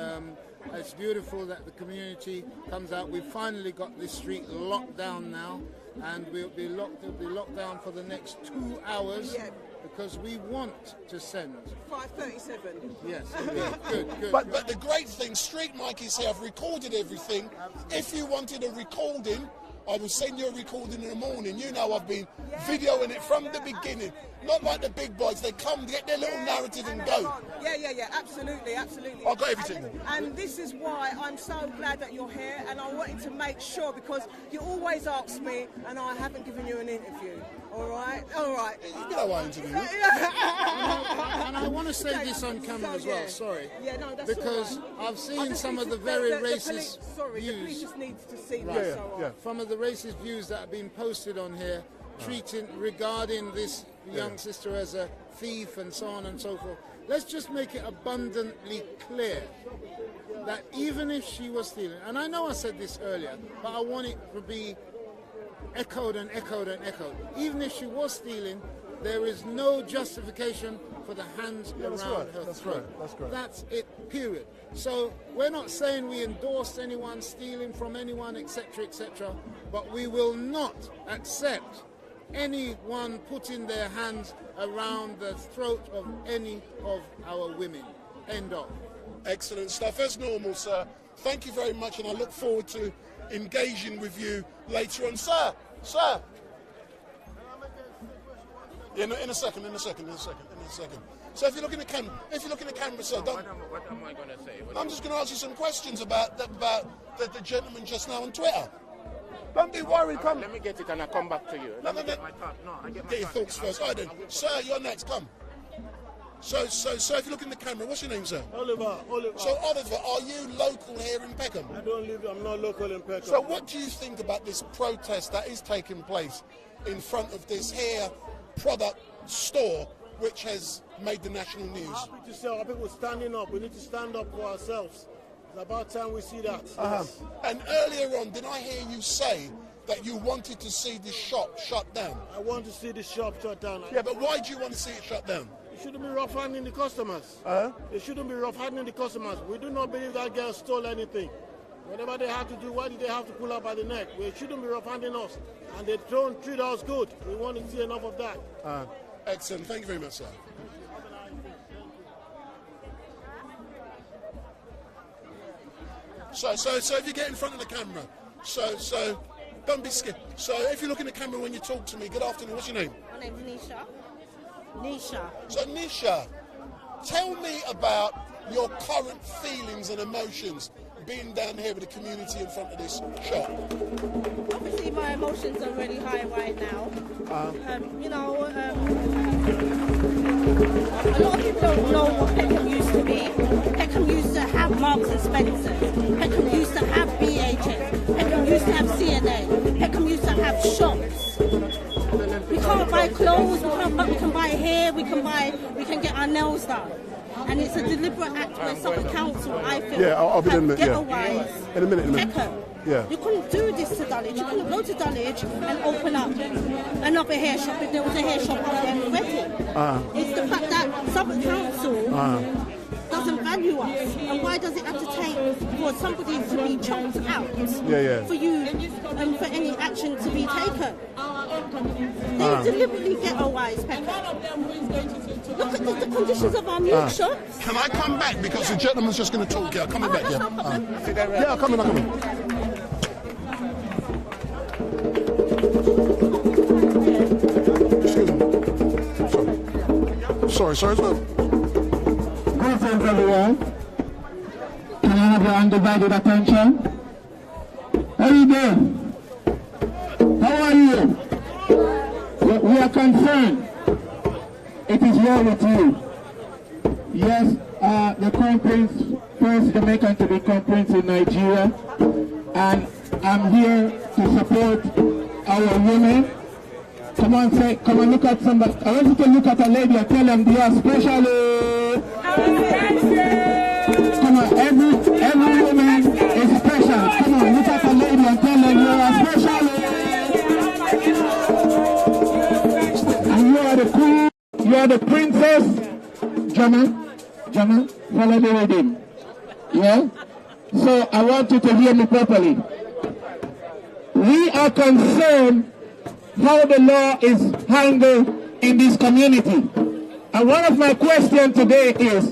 it's beautiful that the community comes out. We've finally got this street locked down now, and it'll be locked down for the next 2 hours. Because we want to send 5:37. Yes, good. But the great thing, StreetMic is here. I've recorded everything. If you wanted a recording, I will send you a recording in the morning. You know I've been videoing it from the beginning. Not like the big boys. They come, get their little narrative and go. Yeah, absolutely. I've got everything. And this is why I'm so glad that you're here, and I wanted to make sure, because you always ask me, and I haven't given you an interview. All right. You know I interview you. And I want to say this on camera as well, sorry. Yeah, no, that's because all right. I've seen some of the very racist the police just needs to see this. Some of the racist views that have been posted on here, regarding this young sister as a thief and so on and so forth. Let's just make it abundantly clear that even if she was stealing, and I know I said this earlier, but I want it to be echoed and echoed and echoed. Even if she was stealing, there is no justification for the hands around her throat. That's it, period. So we're not saying we endorse anyone stealing from anyone, etc., etc., but we will not accept anyone putting their hands around the throat of any of our women. End of. Excellent stuff. As normal, sir. Thank you very much, and I look forward to engaging with you later on. Sir. In a second. So if you look in the camera, sir, don't. What am I going to say? I'm just going to ask you some questions about the gentleman just now on Twitter. Don't be worried. Come. Let me get it and I'll come back to you. No. Get your thoughts first. All right then. Sir, you're next. Come. So if you look in the camera, what's your name, sir? Oliver. So Oliver, are you local here in Peckham? I'm not local in Peckham. So what do you think about this protest that is taking place in front of this hair product store, which has made the national news? Happy to see our people standing up. We need to stand up for ourselves. It's about time we see that. And earlier on, did I hear you say that you wanted to see the shop shut down? I want to see the shop shut down. Yeah, but why do you want to see it shut down? It shouldn't be rough-handing the customers. It shouldn't be rough-handing the customers. We do not believe that girl stole anything. Whatever they have to do, why did they have to pull her by the neck? We shouldn't be rough-handing us. And they don't treat us good. We want to see enough of that. Excellent. Thank you very much, sir. So if you get in front of the camera, so don't be scared. So if you look in the camera when you talk to me, good afternoon. What's your name? My name's Nisha. So Nisha, tell me about your current feelings and emotions being down here with the community in front of this shop. Obviously my emotions are really high right now. A lot of people don't know what Peckham used to be. Peckham used to have Marks and Spencer. Peckham used to have BHS. Peckham used to have CNA. Peckham used to have shops. We can't buy clothes, we can buy hair, we can get our nails done. And it's a deliberate act where Suffolk Council, I feel, I'll be in in a minute. Peckham. Yeah. You couldn't do this to Dulwich. You couldn't go to Dulwich and open up another hair shop if there was a hair shop out there already. It's the fact that Suffolk Council doesn't value us. And why does it have to take for somebody to be chopped out for you and for any action to be taken? They deliberately ghettoise Peckham. Look at the conditions of our meat shops. Can I come back? Because the gentleman's just going to talk. Yeah, I'm coming back. Yeah, I'll come in. Excuse me. Sorry. Greetings, everyone. Can I have your undivided attention? How are you doing? How are you? We are concerned. It is well with you. Yes, the crown prince, first Jamaican to be crown prince in Nigeria, and I'm here to support our women. Come on, look at somebody. I want you to look at a lady and tell them they are special. are the princess. Jama, follow me with him. Yeah? So I want you to hear me properly. We are concerned how the law is handled in this community. And one of my questions today is,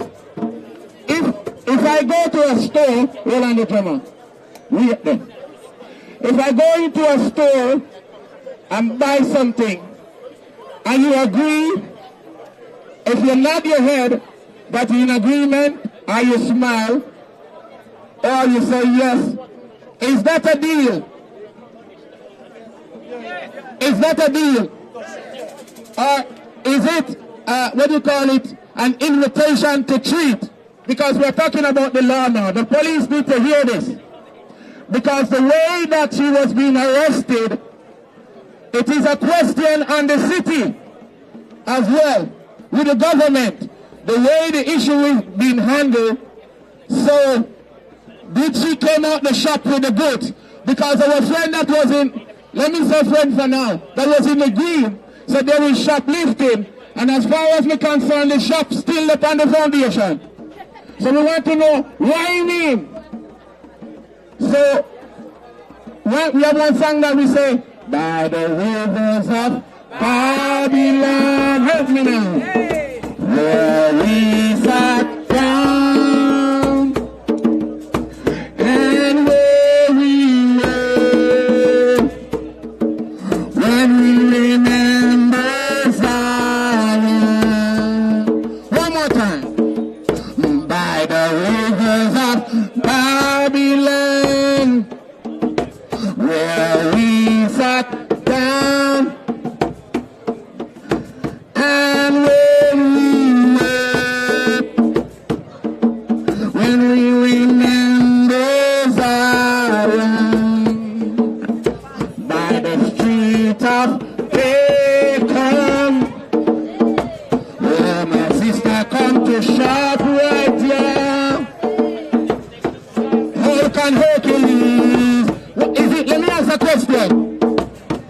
if I go to a store, hold on the drummer, wait there. If I go into a store and buy something, and you agree, if you nod your head that you're in agreement, or you smile, or you say yes, is that a deal? Is that a deal? Or is it, what do you call it, an invitation to treat? Because we're talking about the law now. The police need to hear this. Because the way that she was being arrested, it is a question on the city as well, with the government, the way the issue is being handled. So, did she come out the shop with the goods? Because our friend that was in, let me say friend for now, that was in the green, said there was shoplifting, and as far as we're concerned, the shop still up on the foundation. So we want to know why him. So, we have one song that we say, by the rivers of Babylon, help me now, where we sat down, and where we were, when we remember Zion. One more time. By the rivers of Babylon, where we sat down, and where we were, when we remember Zion. By the street of Peckham, where my sister come to shop right here. How can Hercules? What is it? Let me ask a question.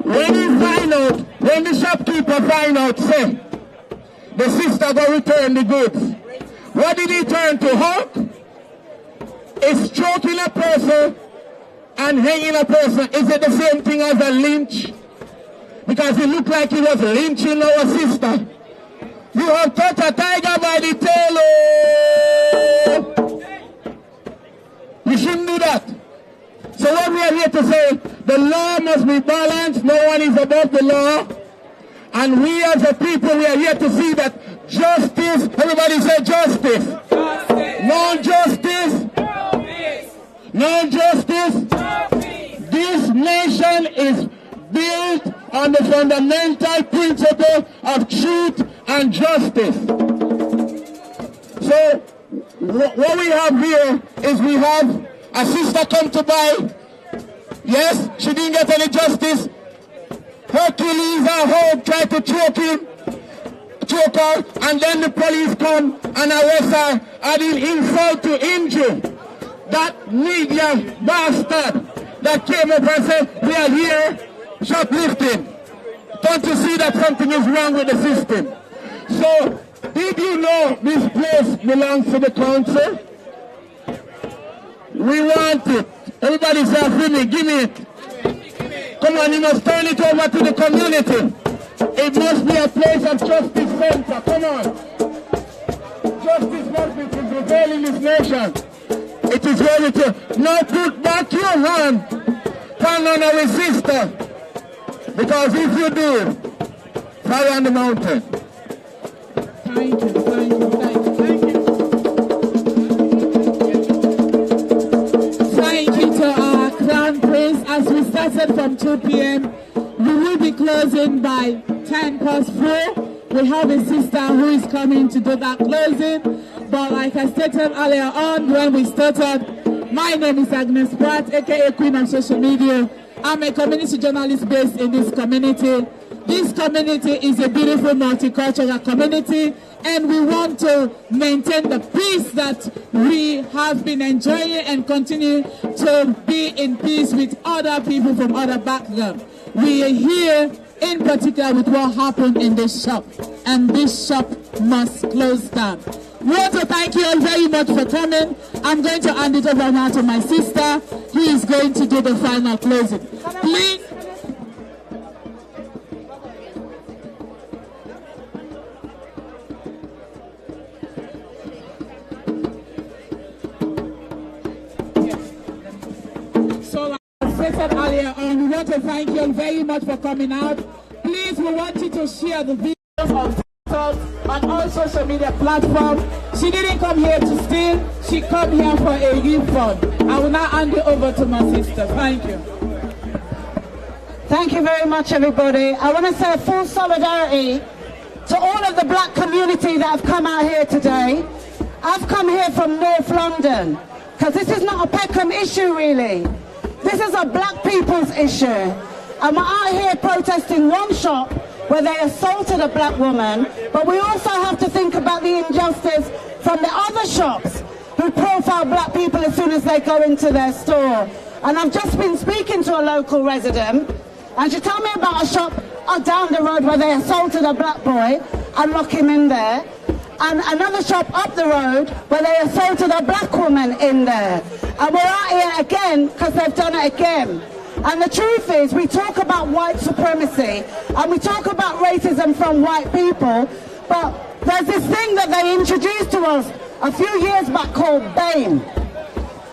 When he find out, when the shopkeeper find out, say, the sister go return the goods, what did he turn to? Hawk? Is choking a person and hanging a person, is it the same thing as a lynch? Because it looked like he was lynching our sister. You have caught a tiger by the tail. Oh. You shouldn't do that. So what we are here to say, the law must be balanced. No one is above the law. And we as a people, we are here to see that justice, everybody say justice. No justice. No justice. This nation is built on the fundamental principle of truth and justice. So, what we have here is we have a sister come to buy. Yes, she didn't get any justice. Hercules at home tried to choke her, and then the police come and arrest her, adding insult to injury. That media bastard that came up and said, we are here shoplifting. Don't you see that something is wrong with the system? So, did you know this place belongs to the council? We want it. Everybody say, Fimi, give me it. Come on, you must turn it over to the community. It must be a place of justice center. Come on. Justice must be prevail in this nation. It is ready to. Now put back your hand. Turn on a resistor. Because if you do, fire on the mountain. Thank you, thank you, thank you, thank you. Thank you to our Crown Prince. As we started from 2 p.m., we will be closing by 4:10. We have a sister who is coming to do that closing. But like I stated earlier on when we started, my name is Agnes Pratt, aka Queen of Social Media. I'm a community journalist based in this community. This community is a beautiful multicultural community, and we want to maintain the peace that we have been enjoying and continue to be in peace with other people from other backgrounds. We are here in particular with what happened in this shop, and this shop must close down. We want to thank you all very much for coming. I'm going to hand it over now to my sister, who is going to do the final closing. Please. So, as I said earlier on, we want to thank you all very much for coming out. Please, we want you to share the videos on TikTok, on all social media platforms. She didn't come here to steal, she come here for a refund. I will now hand it over to my sister. Thank you. Thank you very much, everybody. I want to say full solidarity to all of the black community that have come out here today. I've come here from North London, because this is not a Peckham issue, really. This is a black people's issue. And we're out here protesting one shop where they assaulted a black woman, but we also have to think about the injustice from the other shops who profile black people as soon as they go into their store. And I've just been speaking to a local resident, and she told me about a shop down the road where they assaulted a black boy and locked him in there, and another shop up the road where they assaulted a black woman in there. And we're out here again because they've done it again. And the truth is, we talk about white supremacy and we talk about racism from white people, but there's this thing that they introduced to us a few years back called BAME.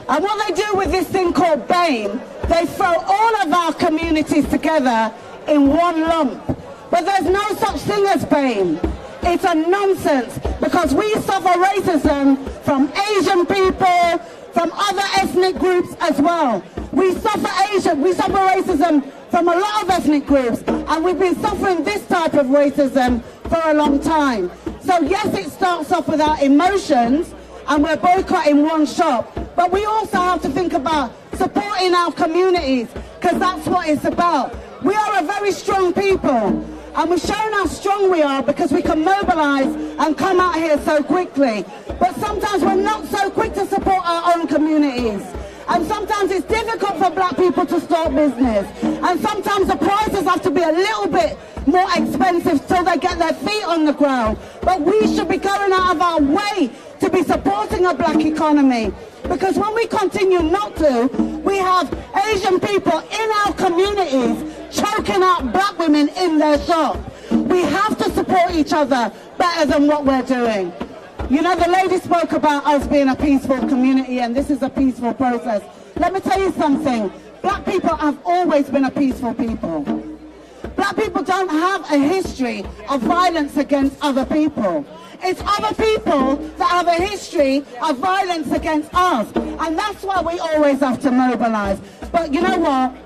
And what they do with this thing called BAME, they throw all of our communities together in one lump. But there's no such thing as BAME. It's a nonsense, because we suffer racism from Asian people, from other ethnic groups as well. We suffer racism from a lot of ethnic groups, and we've been suffering this type of racism for a long time. So yes, it starts off with our emotions, and we're boycotting one shop, but we also have to think about supporting our communities, because that's what it's about. We are a very strong people, and we've shown how strong we are because we can mobilise and come out here so quickly. But sometimes we're not so quick to support our own communities. And sometimes it's difficult for black people to start business. And sometimes the prices have to be a little bit more expensive till they get their feet on the ground. But we should be going out of our way to be supporting a black economy. Because when we continue not to, we have Asian people in our communities choking out black women in their shop. We have to support each other better than what we're doing. You know, the lady spoke about us being a peaceful community, and this is a peaceful process. Let me tell you something. Black people have always been a peaceful people. Black people don't have a history of violence against other people. It's other people that have a history of violence against us. And that's why we always have to mobilise. But you know what?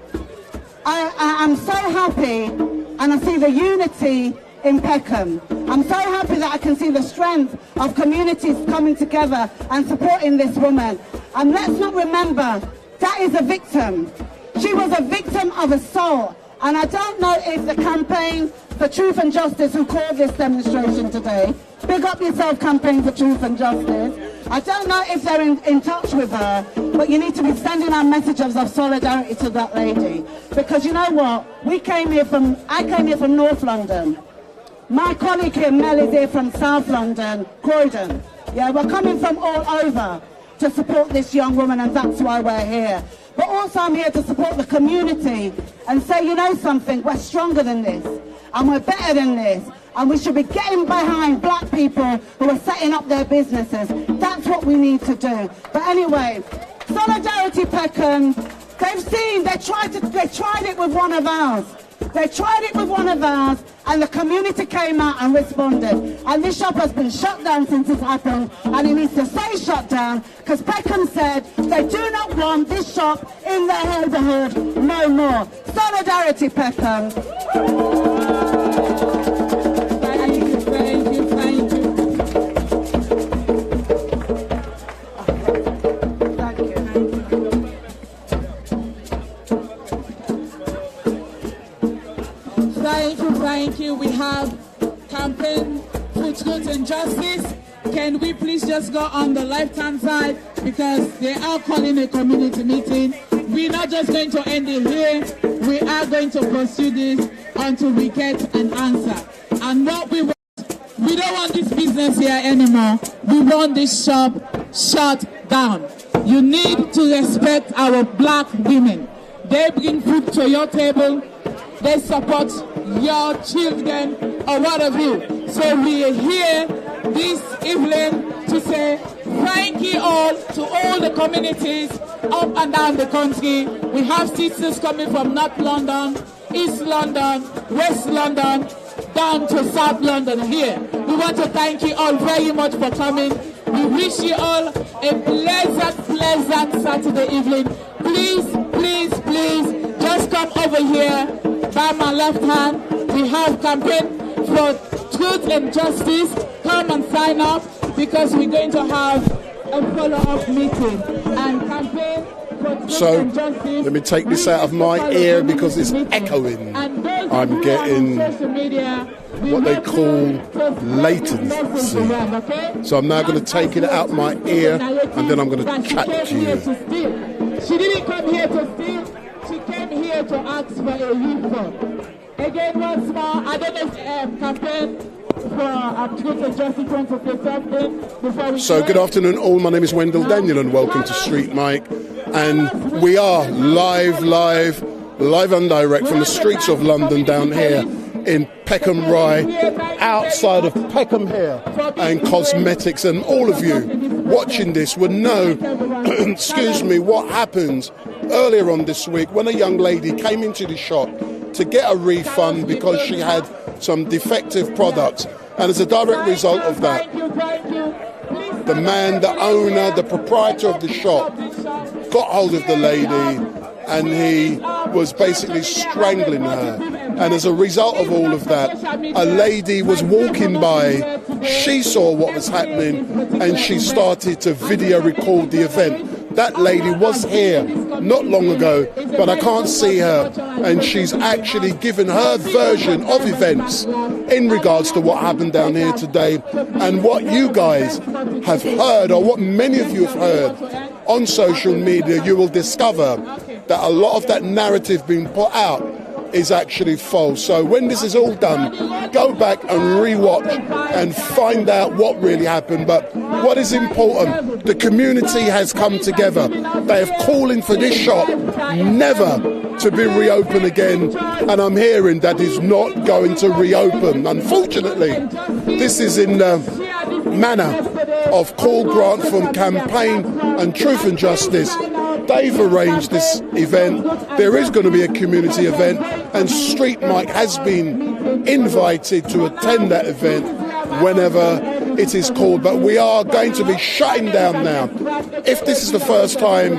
I'm so happy, and I see the unity in Peckham. I'm so happy that I can see the strength of communities coming together and supporting this woman. And let's not remember, that is a victim. She was a victim of assault. And I don't know if the Campaign for Truth and Justice, who called this demonstration today, big up yourself, Campaign for Truth and Justice. I don't know if they're in touch with her, but you need to be sending out messages of solidarity to that lady. Because you know what? I came here from North London. My colleague here, Mel, is here from South London, Croydon. Yeah, we're coming from all over to support this young woman, and that's why we're here. But also I'm here to support the community and say, you know something, we're stronger than this, and we're better than this, and we should be getting behind black people who are setting up their businesses. That's what we need to do. But anyway, Solidarity Peckham, they tried it with one of ours. They tried it with one of ours, and the community came out and responded. And this shop has been shut down since it happened, and it needs to stay shut down, because Peckham said they do not want this shop in their neighbourhood no more. Solidarity, Peckham. Thank you, thank you, thank you. Thank you. We have Campaign for Truth and Justice. Can we please just go on the left-hand side, because they are calling a community meeting. We're not just going to end it here. We are going to pursue this until we get an answer. And what we want, we don't want this business here anymore. We want this shop shut down. You need to respect our black women. They bring food to your table. They support your children or what have you. So we are here this evening to say thank you all to all the communities up and down the country. We have sisters coming from North London, East London, West London, down to South London here. We want to thank you all very much for coming. We wish you all a pleasant Saturday evening. Please, please, please, just come over here by my left hand. We have campaign for truth and justice. Come and sign up because we're going to have a follow-up meeting and campaign for truth and justice. Let me take this out of my ear because it's echoing. I'm getting what they call latency. So I'm now going to take it out my ear and then I'm going to chat to you. She didn't come here to steal. She came here to ask for a refund. Again, once more, I don't know if campaign for truth and justice wants to say something before we So good afternoon all, my name is Wendell Daniel and welcome to StreetMic. And we are live and direct from the streets of London down here in Peckham Rye, outside of Peckham Hair and Cosmetics, and all of you watching this would know, excuse me, what happened earlier on this week when a young lady came into the shop to get a refund because she had some defective products, and as a direct result of that, the man, the owner, the proprietor of the shop got hold of the lady and he was basically strangling her. And as a result of all of that, a lady was walking by, she saw what was happening and she started to video record the event. That lady was here not long ago, but I can't see her, and she's actually given her version of events in regards to what happened down here today. And what you guys have heard, or what many of you have heard on social media, you will discover that a lot of that narrative being put out is actually false. So when this is all done, go back and re-watch and find out what really happened. But what is important, the community has come together. They have calling for this shop never to be reopened again, and I'm hearing that it's not going to reopen. Unfortunately, this is in the manner of call grant from Campaign and Truth and Justice. They've arranged this event. There is going to be a community event, and StreetMic has been invited to attend that event whenever it is called. But we are going to be shutting down now. If this is the first time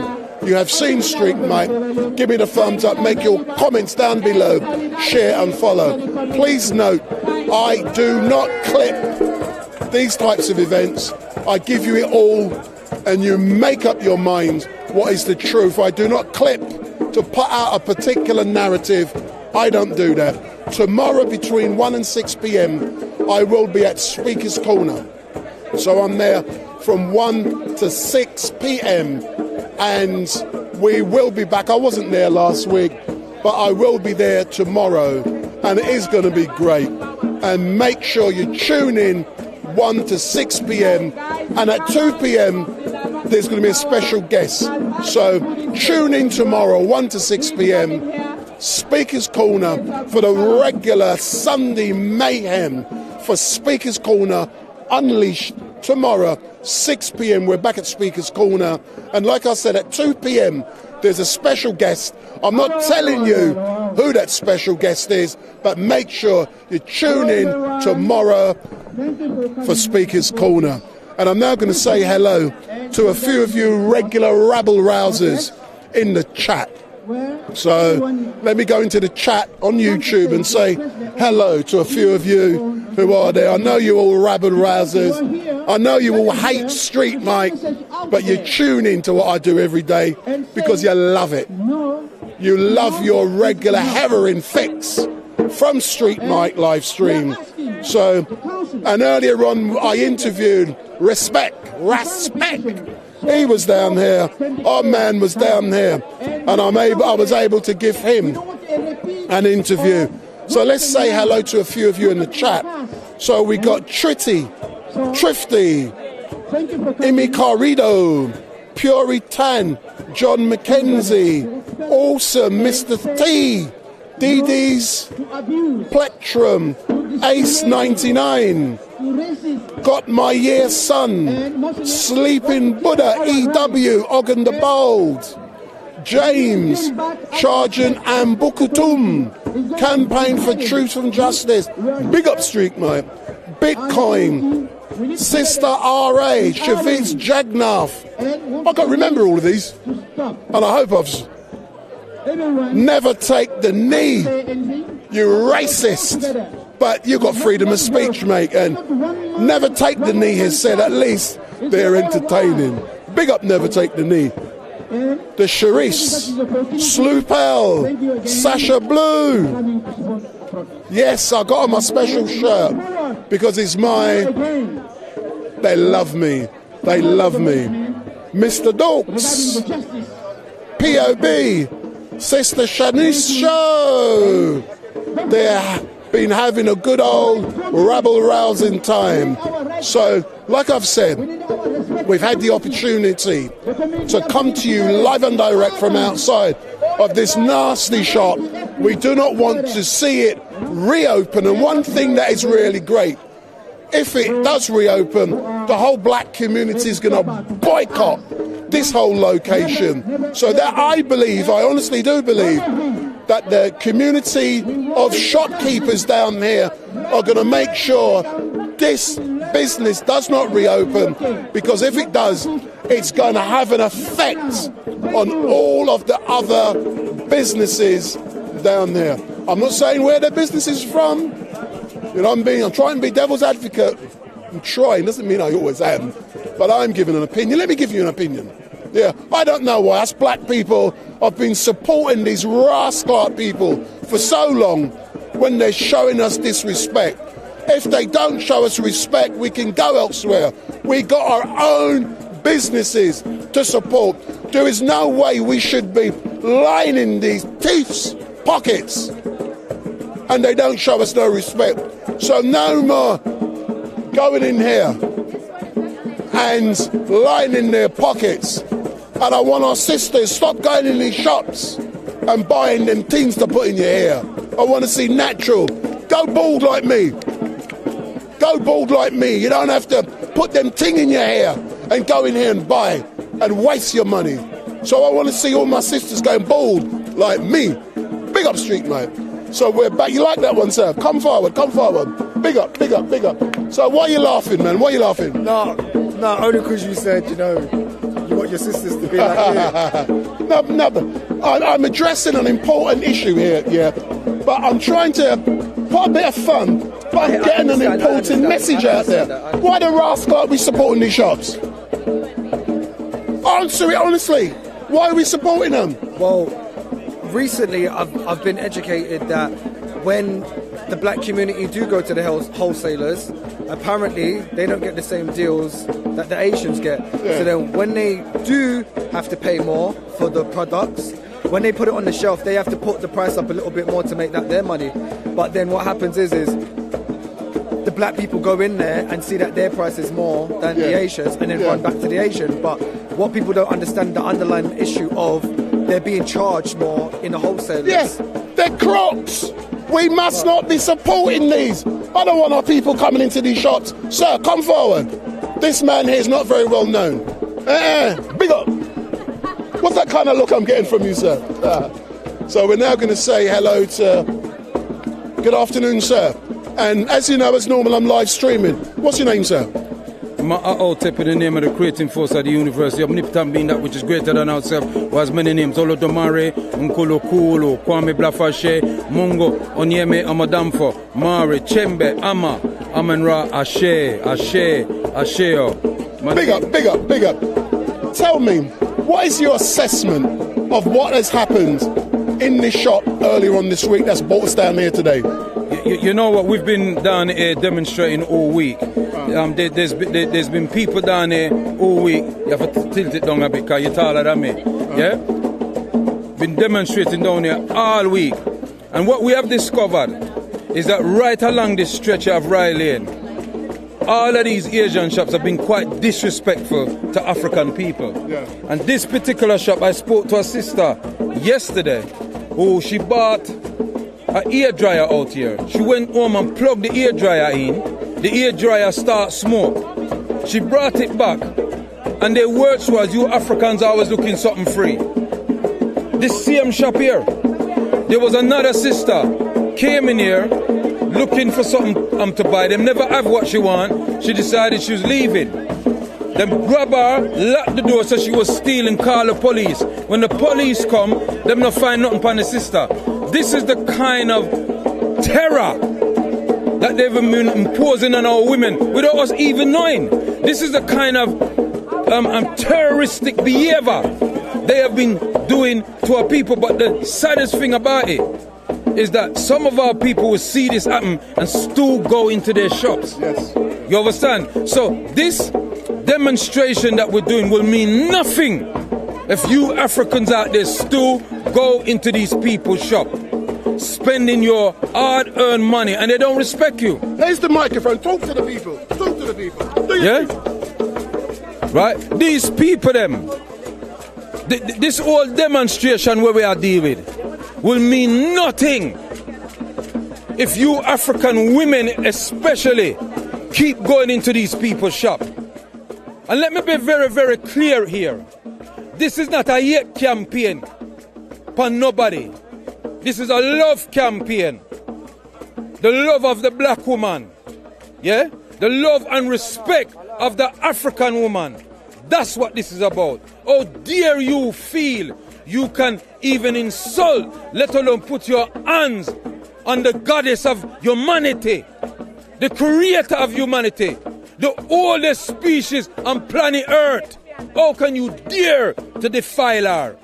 you have seen StreetMic, give me the thumbs up, make your comments down below, share and follow. Please note, I do not clip these types of events. I give you it all and you make up your mind what is the truth. I do not clip to put out a particular narrative. I don't do that. Tomorrow between 1 and 6 p.m. I will be at Speaker's Corner. So I'm there from 1 to 6 p.m. and we will be back. I wasn't there last week, but I will be there tomorrow and it is going to be great. And make sure you tune in 1 to 6 p.m. and at 2 p.m. there's going to be a special guest. So tune in tomorrow 1 to 6 p.m. Speaker's Corner for the regular Sunday mayhem for Speaker's Corner Unleashed tomorrow 6 p.m. We're back at Speaker's Corner, and like I said, at 2 p.m. there's a special guest. I'm not telling you who that special guest is, but make sure you tune in tomorrow for Speaker's Corner. And I'm now going to say hello to a few of you regular rabble-rousers in the chat. So let me go into the chat on YouTube and say hello to a few of you who are there. I know you all rabble-rousers. I know you all hate StreetMic, but you tune in to what I do every day because you love it. You love your regular heroin fix from StreetMic live stream. So, and earlier on I interviewed Respect. He was down here. Our man was down here, and I was able to give him an interview. So let's say hello to a few of you in the chat. So we got Tritty, Trifty, Imi Carrido, Puritan, John McKenzie, Awesome, Mr. T, DD's Plectrum, Ace 99, Got My Year Son, Sleeping Buddha, EW, Ogden the Bold, James, Chargent Ambukutum, Campaign for Truth and Justice, Big Up StreetMic, Bitcoin, Sister R.A., Shaviz Jagnath. I can't remember all of these, and I hope I've... Never take the knee, you racist. But you got freedom of speech, mate, and Never Take the Knee has said at least they're entertaining. Big up Never Take the Knee. The Charisse, Sloopel, Sasha Blue. Yes, I got on my special shirt because it's my... They love me. They love me. Mr. Dorks, POB, Sister Shanice Show. They've been having a good old rabble-rousing time. So, like I've said, we've had the opportunity to come to you live and direct from outside of this nasty shop. We do not want to see it reopen. And one thing that is really great, if it does reopen, the whole black community is going to boycott this whole location. So that I honestly do believe, that the community of shopkeepers down here are going to make sure this business does not reopen, because if it does, it's going to have an effect on all of the other businesses down there. I'm not saying where their business is from. You know what I mean? I'm trying to be devil's advocate. I'm trying, doesn't mean I always am. But I'm giving an opinion. Let me give you an opinion. Yeah, I don't know why us black people have been supporting these rascal people for so long when they're showing us disrespect. If they don't show us respect, we can go elsewhere. We got our own businesses to support. There is no way we should be lining these thieves' pockets and they don't show us no respect. So no more going in here and lining their pockets. And I want our sisters, stop going in these shops and buying them things to put in your hair. I want to see natural. Go bald like me. Go bald like me. You don't have to put them thing in your hair and go in here and buy and waste your money. So I want to see all my sisters going bald like me. Big up StreetMic. So we're back. You like that one, sir? Come forward, come forward. Big up, big up, big up. So why are you laughing, man? Why are you laughing? No, only because you said, you know, you want your sisters to be like you. No, I'm addressing an important issue here, yeah. But I'm trying to put a bit of fun by getting an important message out there. Why the rascal are we supporting these shops? Answer it honestly. Why are we supporting them? Well, recently I've been educated that when the black community do go to the wholesalers, apparently they don't get the same deals that the Asians get. Yeah. So then when they do have to pay more for the products, when they put it on the shelf, they have to put the price up a little bit more to make that their money. But then what happens is the black people go in there and see that their price is more than the Asians and then run back to the Asian. But what people don't understand, the underlying issue of they're being charged more in the wholesalers. Yes, they're crooks. We must not be supporting these. I don't want our people coming into these shops. Sir, come forward. This man here is not very well known. Big up. What's that kind of look I'm getting from you, sir? So we're now going to say hello to... Good afternoon, sir. And as you know, as normal, I'm live streaming. What's your name, sir? I'll tap in the name of the creating force of the University of Nipton, being that which is greater than ourselves, was many names: Olodomare, Nkolo Kulo, Kwame Blafashe, Mungo, Onyeme, Amadamfo, Mare, Chembe, Ama, Amenra, Ashe, Asheo. Big up, big up, big up. Tell me, what is your assessment of what has happened in this shop earlier on this week that's brought us down here today? You know what? We've been down here demonstrating all week. There's been people down here all week. You have to tilt it down a bit because you're taller than me. Yeah? Been demonstrating down here all week. And what we have discovered is that right along this stretch of Rye Lane, all of these Asian shops have been quite disrespectful to African people. Yeah. And this particular shop, I spoke to a sister yesterday who she bought a hairdryer out here. She went home and plugged the hairdryer in. The hairdryer started smoke. She brought it back and their words was, you Africans are always looking something free. This same shop here, there was another sister came in here looking for something to buy. Them never have what she want. She decided she was leaving. Them grab her, lock the door, so she was stealing, call the police. When the police come, them not find nothing upon the sister. This is the kind of terror that they've been imposing on our women without us even knowing. This is the kind of terroristic behavior they have been doing to our people. But the saddest thing about it is that some of our people will see this happen and still go into their shops. Yes. You understand? So this demonstration that we're doing will mean nothing if you Africans out there still go into these people's shop, spending your hard-earned money, and they don't respect you. Here's the microphone. Talk to the people. Talk to the people. Yeah? Right? These people, them, this whole demonstration where we are dealing with will mean nothing if you African women especially keep going into these people's shop. And let me be very, very clear here. This is not a hate campaign for nobody. This is a love campaign. The love of the black woman. Yeah? The love and respect of the African woman. That's what this is about. How dare you feel you can even insult, let alone put your hands on the goddess of humanity, the creator of humanity, the oldest species on planet Earth. How can you dare to defile her?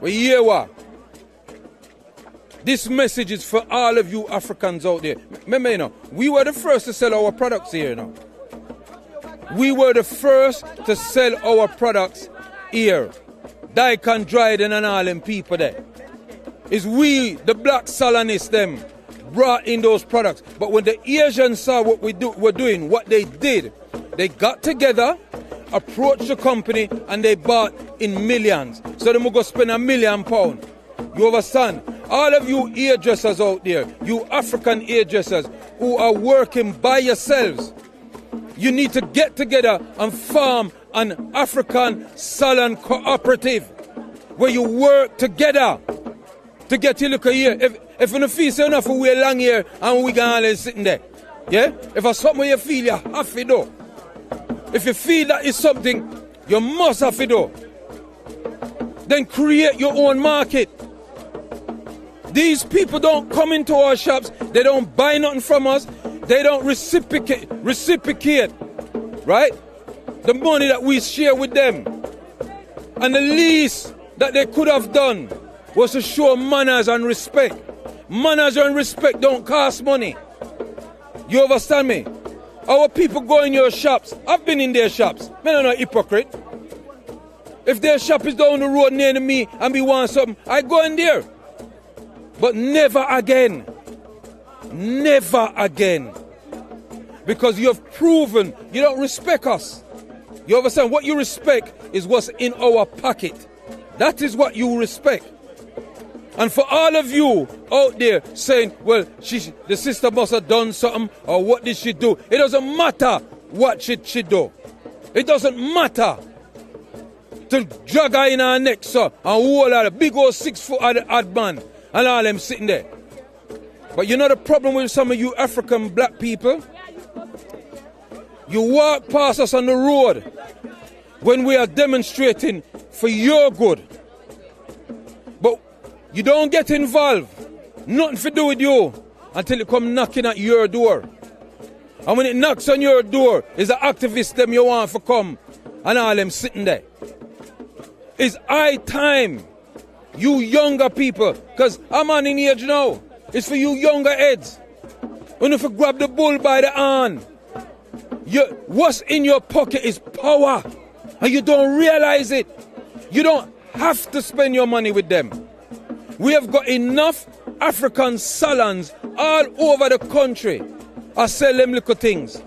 Well, hear what? This message is for all of you Africans out there. Remember, you know, we were the first to sell our products here, you know. We were the first to sell our products here. Daikon Dryden and all them people there. It's we, the black salonists, them, brought in those products. But when the Asians saw what we're doing, what they did, they got together, approached the company, and they bought in millions. So they will go spend £1 million. You understand? All of you hairdressers out there, you African hairdressers who are working by yourselves, you need to get together and form an African salon cooperative where you work together to get you look here. If you don't feel enough for wear long hair and we can sitting there, yeah? If it's something you feel, you have to do. If you feel that is something, you must have to do. Then create your own market. These people don't come into our shops, they don't buy nothing from us, they don't reciprocate, right? The money that we share with them. And the least that they could have done was to show manners and respect. Manners and respect don't cost money. You understand me? Our people go in your shops. I've been in their shops. Men are not hypocrite. If their shop is down the road near to me and we want something, I go in there. But never again. Never again. Because you have proven you don't respect us. You understand? What you respect is what's in our pocket. That is what you respect. And for all of you out there saying, well, the sister must have done something, or what did she do? It doesn't matter what she do. It doesn't matter to drag her in her neck, so, and hold her, a big old 6 foot odd man, and all them sitting there. But you know the problem with some of you African black people? You walk past us on the road when we are demonstrating for your good. But you don't get involved. Nothing to do with you until it come knocking at your door. And when it knocks on your door, it's the activists them you want to come and all them sitting there. It's high time, you younger people, because I'm on in age now. It's for you younger heads. When if you grab the bull by the horn, what's in your pocket is power. And you don't realize it. You don't have to spend your money with them. We have got enough African salons all over the country I sell them little things.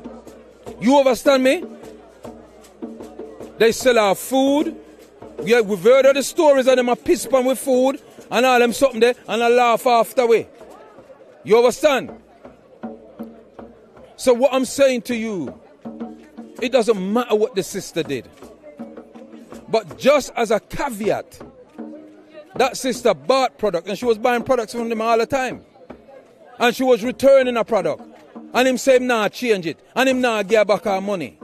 You understand me? They sell our food. Yeah, we've heard of the stories of them a piss pan with food and all them something there and I laugh after way. You understand? So what I'm saying to you, it doesn't matter what the sister did. But just as a caveat, that sister bought product and she was buying products from them all the time. And she was returning a product. And him say him nah change it. And him nah give back our money.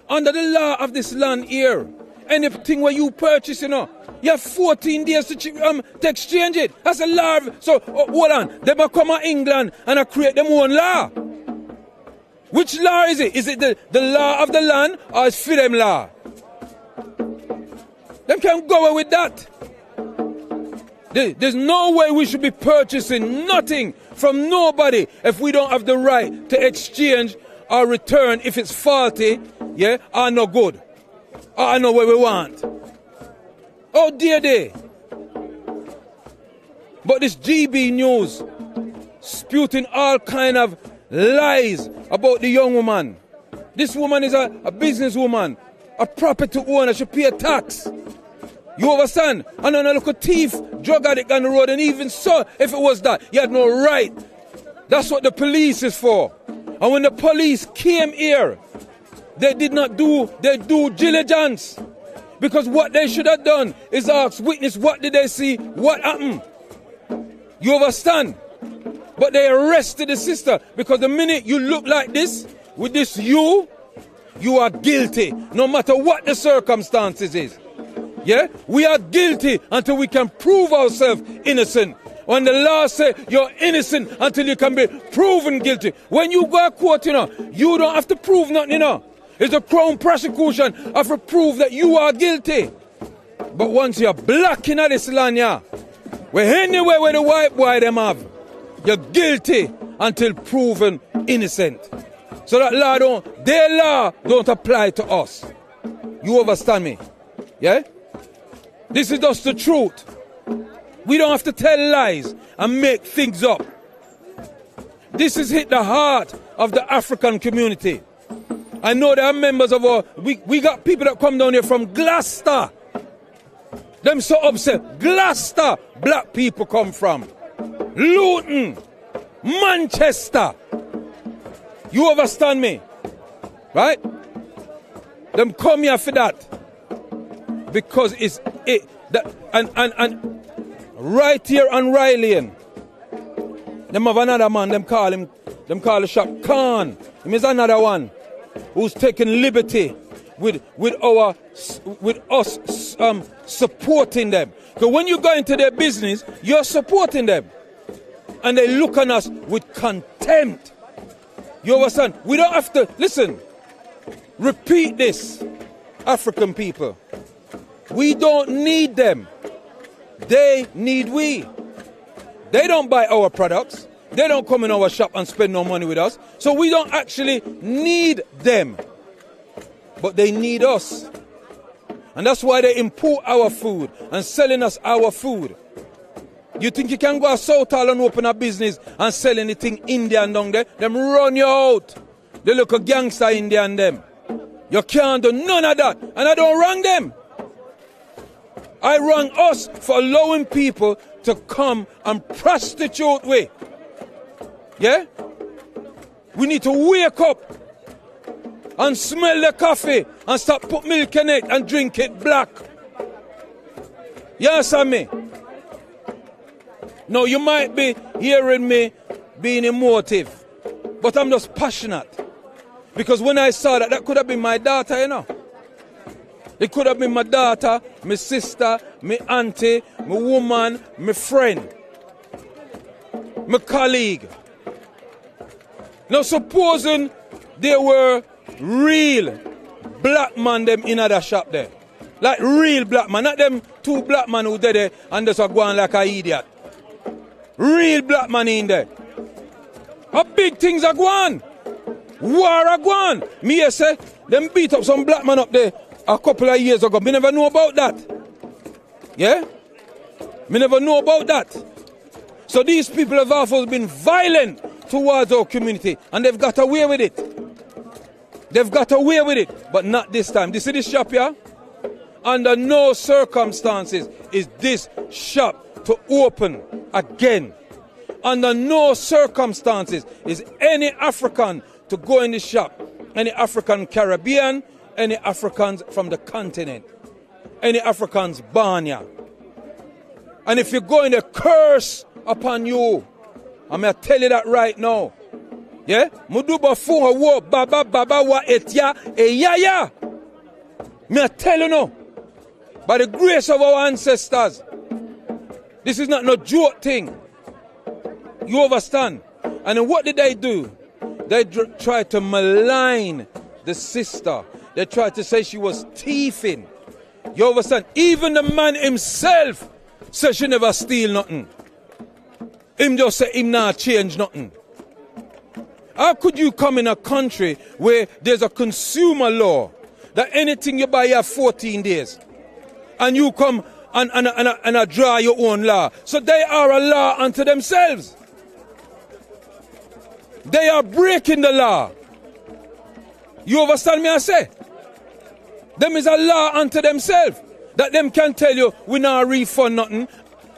Under the law of this land here, anything where you purchase, you have 14 days to exchange it. That's a law. So, hold on. They might come to England and I create them own law. Which law is it? Is it the law of the land or is it them law? Them can't go away with that. There's no way we should be purchasing nothing from nobody if we don't have the right to exchange or return if it's faulty, yeah, or no good. Or know what we want. Oh dear. But this GB News spewing all kind of lies about the young woman. This woman is a businesswoman, a property owner, she pay tax. You understand? And then a look at thief, drug addict on the road, and even so, if it was that, you had no right. That's what the police is for. And when the police came here, they did not do their due diligence. Because what they should have done is ask witness, what did they see, what happened? You understand? But they arrested the sister because the minute you look like this, with this you are guilty, no matter what the circumstances is. Yeah? We are guilty until we can prove ourselves innocent. When the law says you're innocent until you can be proven guilty. When you go to court, you don't have to prove nothing, It's a crown prosecution have to prove that you are guilty. But once you're black in this land, where anywhere where the white boy them have, you're guilty until proven innocent. So that their law don't apply to us. You understand me? Yeah? This is just the truth. We don't have to tell lies and make things up. This has hit the heart of the African community. I know there are members of we got people that come down here from Gloucester. Them so upset. Gloucester, black people come from. Luton, Manchester. You understand me? Right? Them come here for that. Because it's it. And right here on Riley, them have another man, them call the shop Khan. Him is another one who's taking liberty with us supporting them. Because when you go into their business, you're supporting them. And they look on us with contempt. You understand? We don't have to, listen, repeat this, African people. We don't need them. They need we. They don't buy our products. They don't come in our shop and spend no money with us. So we don't actually need them. But they need us. And that's why they import our food and selling us our food. You think you can go to South Hall and open a business and sell anything Indian down there? Them run you out. They look a gangster Indian them. You can't do none of that. And I don't wrong them. I wrong us for allowing people to come and prostitute with. Yeah? We need to wake up and smell the coffee and stop put milk in it and drink it black. Yes, I mean. No, you might be hearing me being emotive, but I'm just passionate. Because when I saw that could have been my daughter, you know. It could have been my daughter, my sister, my auntie, my woman, my friend, my colleague. Now supposing there were real black man them in that shop there. Like real black man, not them two black men who did there and just are going like an idiot. Real black man in there. How big things are going? War are going. Me say, them beat up some black man up there a couple of years ago. Me never know about that. Yeah? Me never know about that. So these people have also been violent towards our community, and they've got away with it. They've got away with it, but not this time. You see this shop here? Under no circumstances is this shop to open again. Under no circumstances is any African to go in this shop. Any African Caribbean, any Africans from the continent, any Africans born here. And if you're going to curse upon you, I'm going to tell you that right now. Yeah? Muduba fuha wo baba baba wa etia e yaya. Me tell you no. By the grace of our ancestors. This is not no joke thing. You understand? And then what did they do? They tried to malign the sister. They tried to say she was thieving. You understand? Even the man himself said she never steal nothing. Him just say him not change nothing. How could you come in a country where there's a consumer law that anything you buy you have 14 days and you come and draw your own law? So they are a law unto themselves. They are breaking the law. You understand me I say? Them is a law unto themselves. That them can tell you we not refund nothing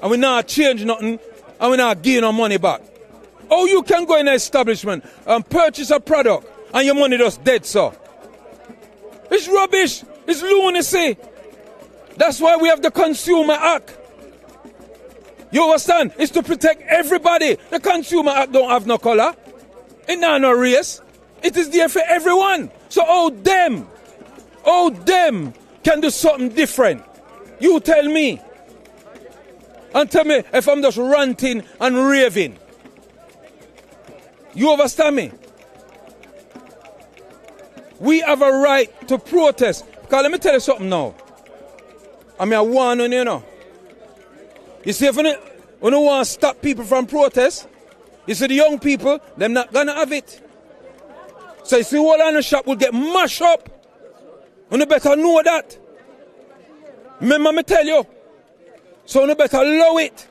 and we not change nothing and we not gain our money back. Oh, you can go in an establishment and purchase a product and your money just dead, sir. It's rubbish. It's lunacy. That's why we have the Consumer Act. You understand? It's to protect everybody. The Consumer Act don't have no color. It not no race. It is there for everyone. So them can do something different. You tell me. And tell me if I'm just ranting and raving. You understand me? We have a right to protest. Because let me tell you something now. I mean, I warn you, know. You see, if we don't want to stop people from protest, you see the young people, they're not going to have it. So you see, all on the shop will get mashed up. And you better know that. Remember me tell you. So you better allow it.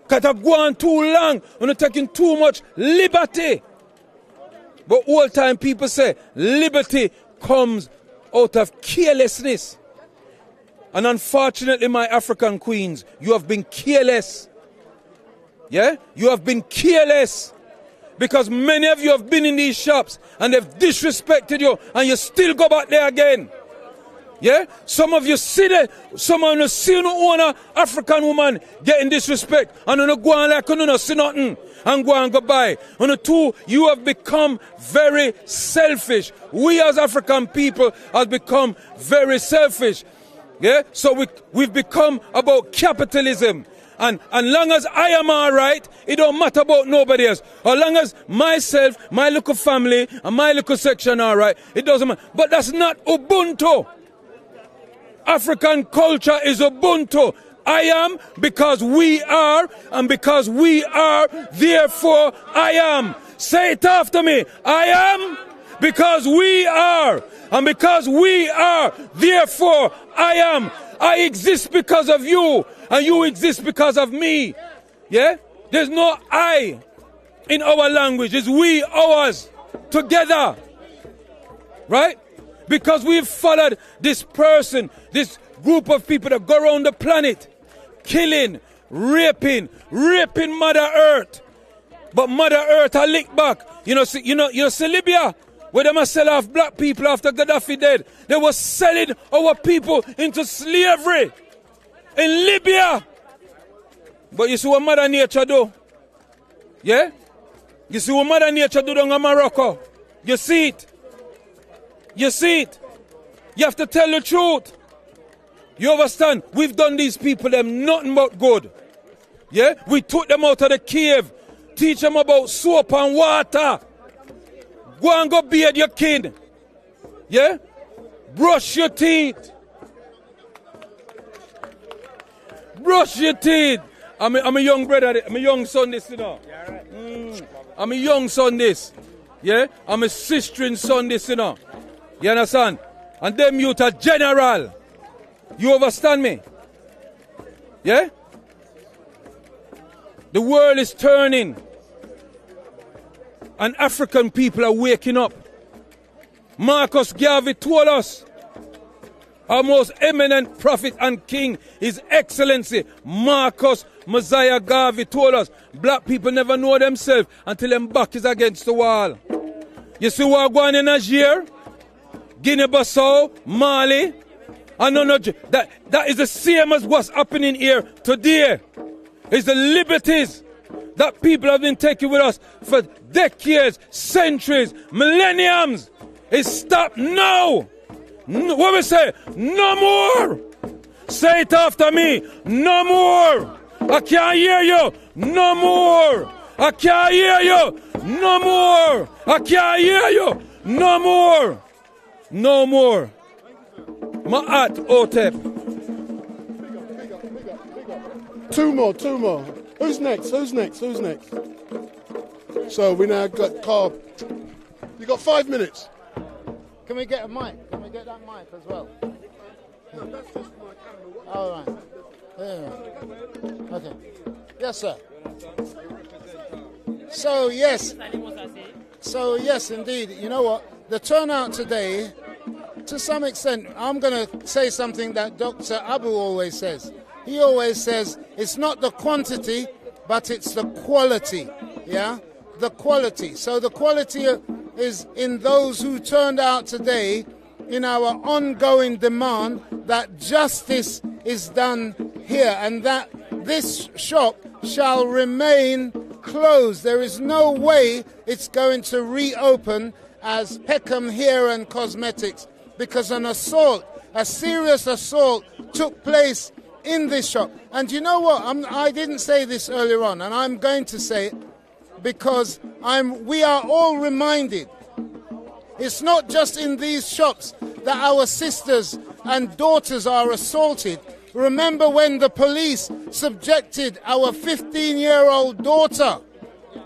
Because it's going too long and you're taking too much liberty. But all time people say liberty comes out of carelessness. And unfortunately, my African queens, you have been careless. Yeah? You have been careless. Because many of you have been in these shops and they've disrespected you and you still go back there again. Yeah? Some of you see that, some of you see no owner African woman getting disrespect and you go on like you don't see nothing and go and go by. And the two, you have become very selfish. We as African people have become very selfish. Yeah? So we've become about capitalism. And long as I am all right, it don't matter about nobody else. As long as myself, my little family, and my little section all right, it doesn't matter. But that's not Ubuntu. African culture is Ubuntu. I am because we are, and because we are, therefore I am. Say it after me. I am because we are, and because we are, therefore I am. I exist because of you, and you exist because of me. Yeah? There's no I in our language. It's we, ours, together. Right? Because we've followed this person, this group of people that go around the planet, killing, raping Mother Earth. But Mother Earth a lick back. You know, see Libya, where they must sell off black people after Gaddafi dead. They were selling our people into slavery in Libya. But you see what Mother Nature do? Yeah? You see what Mother Nature do down in Morocco? You see it? You see it? You have to tell the truth. You understand? We've done these people them nothing but good. Yeah? We took them out of the cave. Teach them about soap and water. Go and go bathe your kid. Yeah? Brush your teeth. Brush your teeth. I'm a young brother. I'm a young son this, you know. I'm a young son this. Yeah? I'm a sistering son this, you know. You understand? And them youth are general. You understand me? Yeah? The world is turning. And African people are waking up. Marcus Garvey told us, our most eminent prophet and king, His Excellency Marcus Mosiah Garvey told us, black people never know themselves until their back is against the wall. You see what going in Nigeria, Guinea-Bissau, Mali, and that is the same as what's happening here today. It's the liberties that people have been taking with us for decades, centuries, millenniums. It's stopped now. No, what we say? No more. Say it after me. No more. I can't hear you. No more. I can't hear you. No more. I can't hear you. No more. No more. Ma'at Otep. Two more. Who's next? So we now got Carl. You got 5 minutes. Can we get a mic? Can we get that mic as well? No, that's just my camera. All right. Yeah. Okay. Yes, sir. So yes, indeed. You know what? The turnout today, to some extent, I'm going to say something that Dr. Abu always says. He always says it's not the quantity, but it's the quality. Yeah? The quality. So the quality is in those who turned out today in our ongoing demand that justice is done here and that this shop shall remain closed. There is no way it's going to reopen as Peckham Hair Cosmetics because an assault, a serious assault took place in this shop. And you know what? I didn't say this earlier on, and I'm going to say it because we are all reminded. It's not just in these shops that our sisters and daughters are assaulted. Remember when the police subjected our 15-year-old daughter,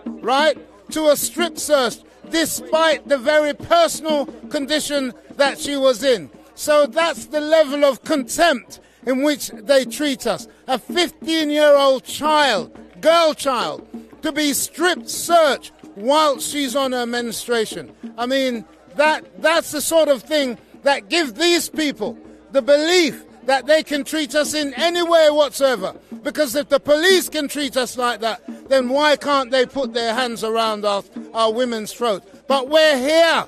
right, to a strip search despite the very personal condition that she was in. So that's the level of contempt in which they treat us. A 15-year-old child, girl child, to be strip searched while she's on her menstruation. I mean, that's the sort of thing that gives these people the belief that they can treat us in any way whatsoever. Because if the police can treat us like that, then why can't they put their hands around our women's throat? But we're here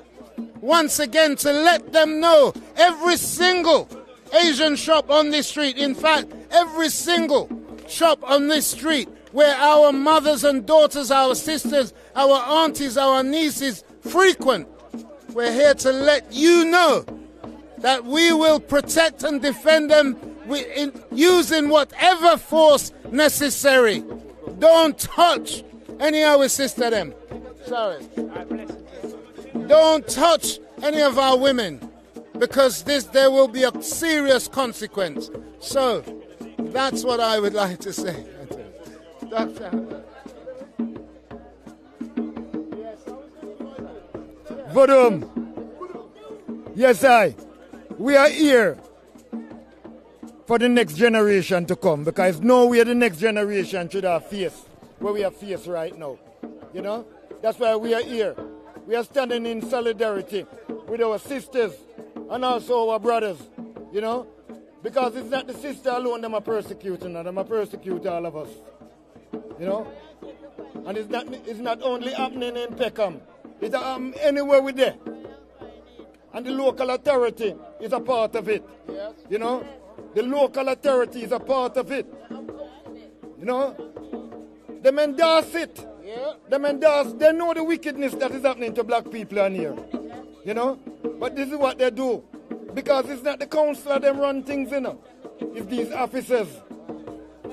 once again to let them know every single Asian shop on this street, in fact, every single shop on this street where our mothers and daughters, our sisters, our aunties, our nieces frequent, we're here to let you know that we will protect and defend them using whatever force necessary. Don't touch any of our sister them. Sorry. Don't touch any of our women because there will be a serious consequence. So that's what I would like to say. Vodum. Yes, we are here for the next generation to come because no way the next generation should have face what we have faced right now. You know? That's why we are here. We are standing in solidarity with our sisters and also our brothers, you know? Because it's not the sister alone that are persecuting, they are persecuting all of us. You know? And it's not only happening in Peckham. It's anywhere we're there. And the local authority is a part of it. Yes. You know? The local authority is a part of it. You know? They endorse it. Yeah. They know the wickedness that is happening to black people on here. You know? But this is what they do. Because it's not the council that run things, you know. It's these officers.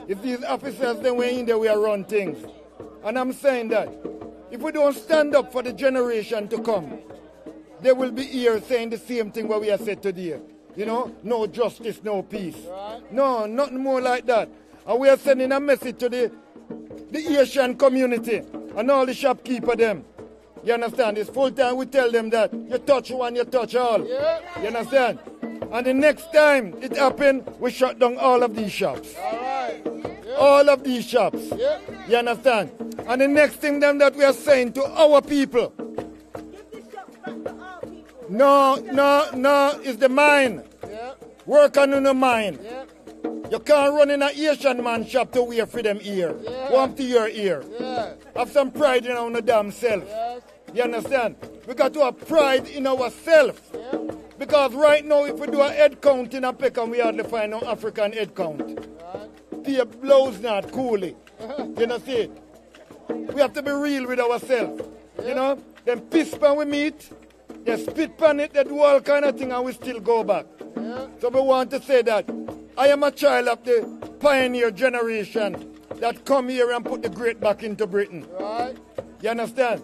Then we're in there, we are run things. And I'm saying that if we don't stand up for the generation to come, they will be here saying the same thing what we have said today. You know, no justice, no peace. Right. No, nothing more like that. And we are sending a message to the Asian community and all the shopkeeper them. You understand? It's full time we tell them that you touch one, you touch all. Yeah. You understand? And the next time it happens, we shut down all of these shops. All right. Yeah. all of these shops. You understand? And the next thing them that we are saying to our people, no, it's the mind. Work on the mind. You can't run in an Asian man shop to wear for them ear. Warm to your ear. Have some pride in our damn self. You understand? We got to have pride in ourselves. Because right now, if we do a head count in a Peckham, we hardly find no African head count. Pay blows not coolly. You know, see? We have to be real with ourselves. You know? Then piss pan we meet, they spit pan it, they do all kind of thing, and we still go back. So we want to say that I am a child of the pioneer generation that come here and put the great back into Britain. You understand?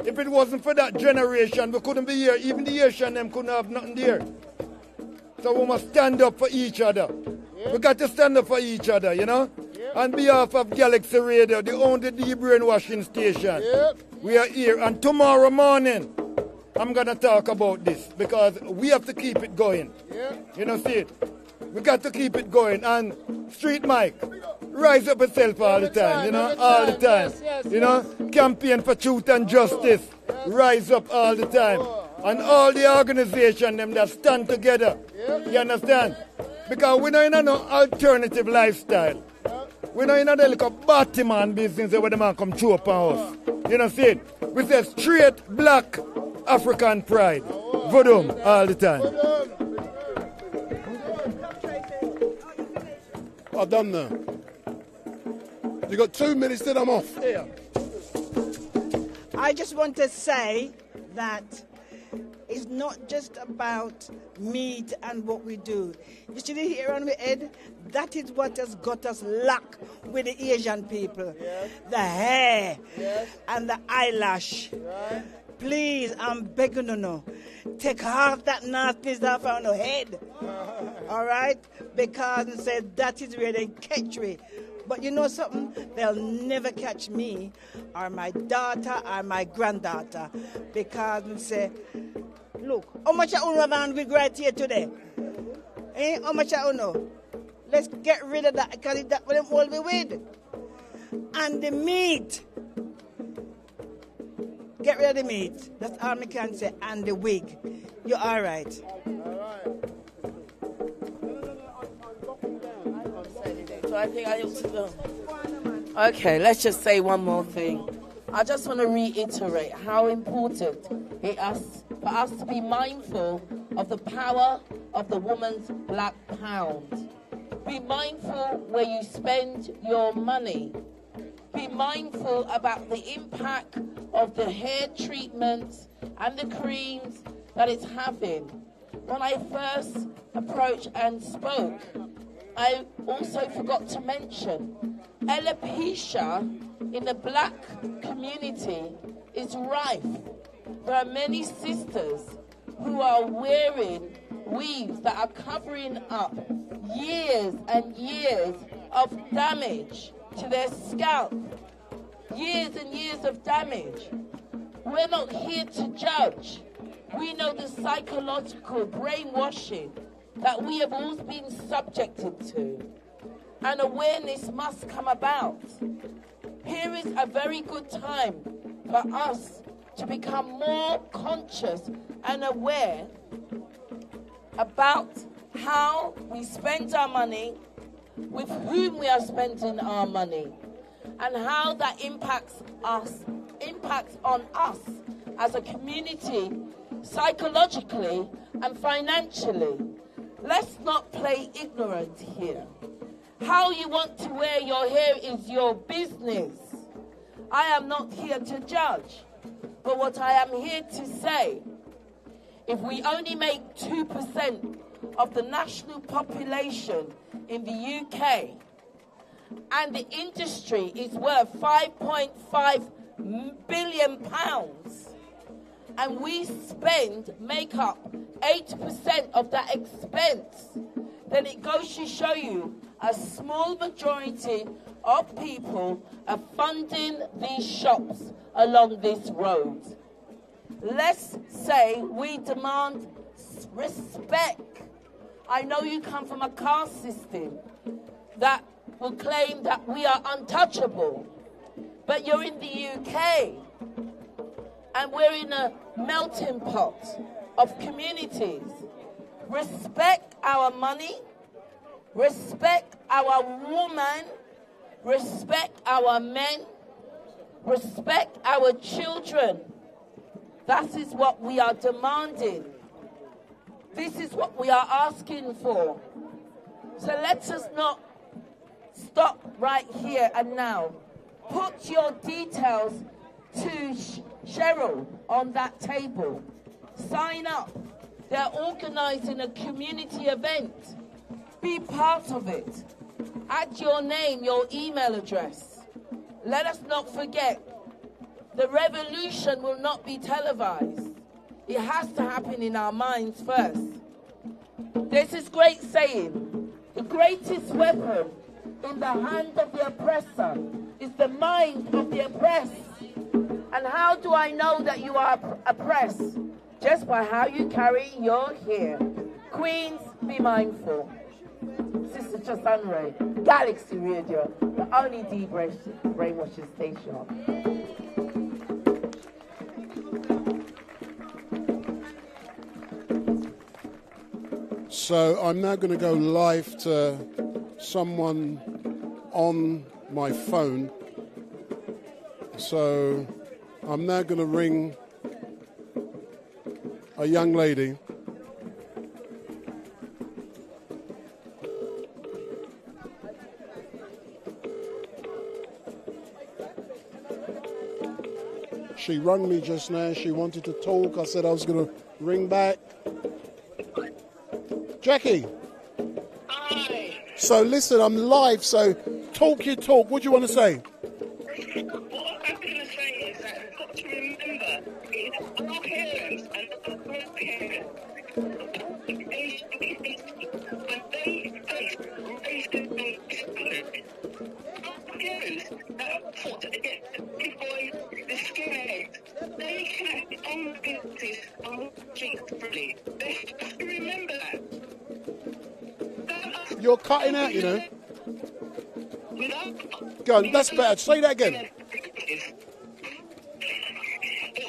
If it wasn't for that generation, we couldn't be here. Even the Asian them couldn't have nothing there. So we must stand up for each other. We got to stand up for each other, you know? On behalf of Galaxy Radio, the only de-brainwashing station, we are here. And tomorrow morning, I'm going to talk about this because we have to keep it going. You know, see it? We got to keep it going. And StreetMic, rise up yourself all the time, you know, all the time. You know, campaign for truth and justice, rise up all the time. And all the organizations them that stand together, you understand? Because we're not in no alternative lifestyle. We're not in a little Batman business where the man come through upon us. You know, see it? We say straight black African pride. Voodoo all the time. I've done that. You got 2 minutes, then I'm off. I just want to say that it's not just about meat and what we do. You see the hair on my head? That is what has got us luck with the Asian people. The hair and the eyelash. Please, I'm begging you, take half that nastiness off on your head. All right? Because they said that is where they catch me. But you know something? They'll never catch me or my daughter or my granddaughter. Because they say, look, how much I own a wig right here today? Eh? How much I own? Let's get rid of that because that's what I'm all with. And the meat. Get rid of the meat. That's all I can say. And the wig. You're all right. So I think I ought to go. Okay, let's just say one more thing. I just want to reiterate how important it is for us to be mindful of the power of the woman's black pound. Be mindful where you spend your money. Be mindful about the impact of the hair treatments and the creams that it's having. When I first approached and spoke, I also forgot to mention alopecia in the black community is rife. There are many sisters who are wearing weaves that are covering up years and years of damage to their scalp. Years and years of damage. We're not here to judge. We know the psychological brainwashing that we have all been subjected to. And awareness must come about. Here is a very good time for us to become more conscious and aware about how we spend our money, with whom we are spending our money, and how that impacts on us as a community, psychologically and financially. Let's not play ignorant here. How you want to wear your hair is your business. I am not here to judge. But what I am here to say, if we only make 2% of the national population in the UK, and the industry is worth £5.5 billion, and we make up 8% of that expense, then it goes to show you a small majority of people are funding these shops along this road. Let's say we demand respect. I know you come from a caste system that will claim that we are untouchable. But you're in the UK, and we're in a melting pot of communities. Respect our money, respect our women, respect our men, respect our children. That is what we are demanding. This is what we are asking for. So let us not stop right here and now. Put your details to Cheryl on that table. Sign up. They're organizing a community event. Be part of it. Add your name, your email address. Let us not forget, the revolution will not be televised. It has to happen in our minds first. There's this great saying, the greatest weapon in the hand of the oppressor is the mind of the oppressed. And how do I know that you are oppressed? Just by how you carry your hair. Queens, be mindful. Sister Chasanre, Galaxy Radio, the only brainwashing station. So I'm now going to go live to someone on my phone. So I'm now going to ring a young lady. She rang me just now. She wanted to talk. I said I was going to ring back. Jackie. Hi. So listen, I'm live, so talk your talk. What do you want to say? What I'm going to say is that we've got to remember it's our parents and our grandparents. When they raised our parents that fought against the big boys, the skinheads, they can't own businesses and walk the streets freely. They have to remember that. You're cutting out, you know. Go on, that's better. Say that again. It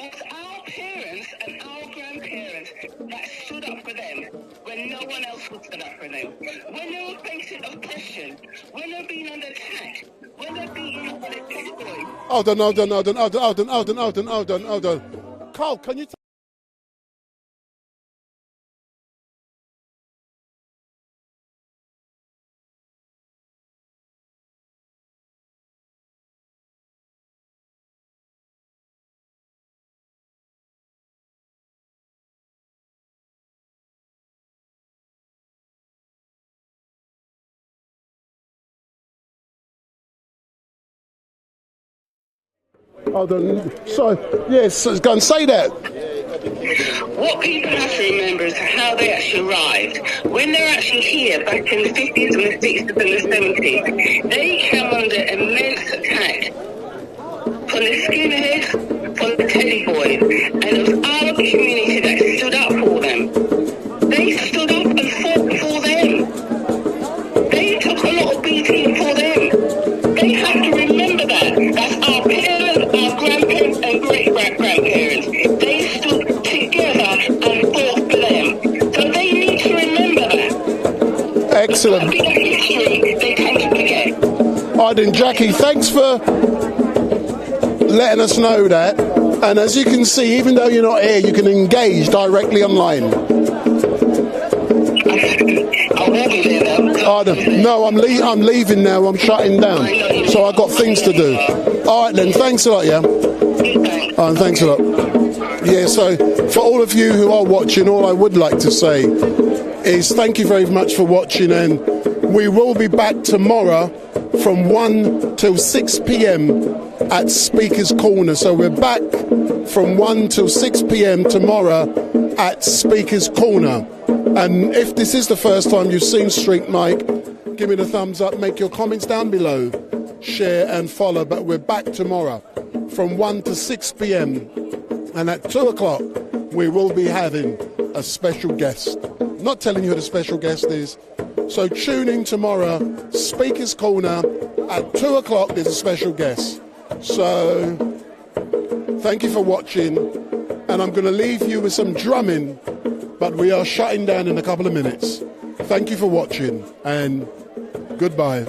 was our parents and our grandparents that stood up for them when no one else would stand up for them. When they were facing oppression, when they're being under attack, when they're being destroyed. Hold on. Carl, can you... Hold on. So, yes, go and say that. What people have to remember is how they actually arrived. When they're actually here, back in the 50s and the 60s and the 70s, they came under immense attack from the skinheads, from the teddy boys, and it was our community that stood up for them. They stood up and fought for them. They took a lot of beating for them. They have to remember that. That's our parents, our grandparents, and great-grandparents. They stood together and fought for them. So they need to remember that. Excellent. History, they tend to forget. All right then, Jackie, thanks for letting us know that. And as you can see, even though you're not here, you can engage directly online. I will be there now. No, I'm leaving now. I'm shutting down. So I've got things to do. All right then, thanks a lot, yeah? Thanks a lot. Yeah, so for all of you who are watching, all I would like to say is thank you very much for watching, and we will be back tomorrow from 1 till 6 p.m. at Speaker's Corner. So we're back from 1 till 6 p.m. tomorrow at Speaker's Corner. And if this is the first time you've seen StreetMic, give me the thumbs up, make your comments down below, share and follow. But we're back tomorrow from 1 to 6 p.m. and at 2 o'clock we will be having a special guest. Not telling you who the special guest is, So tune in tomorrow, Speaker's Corner, at 2 o'clock, there's a special guest. So thank you for watching, and I'm going to leave you with some drumming, but we are shutting down in a couple of minutes. Thank you for watching, and goodbye.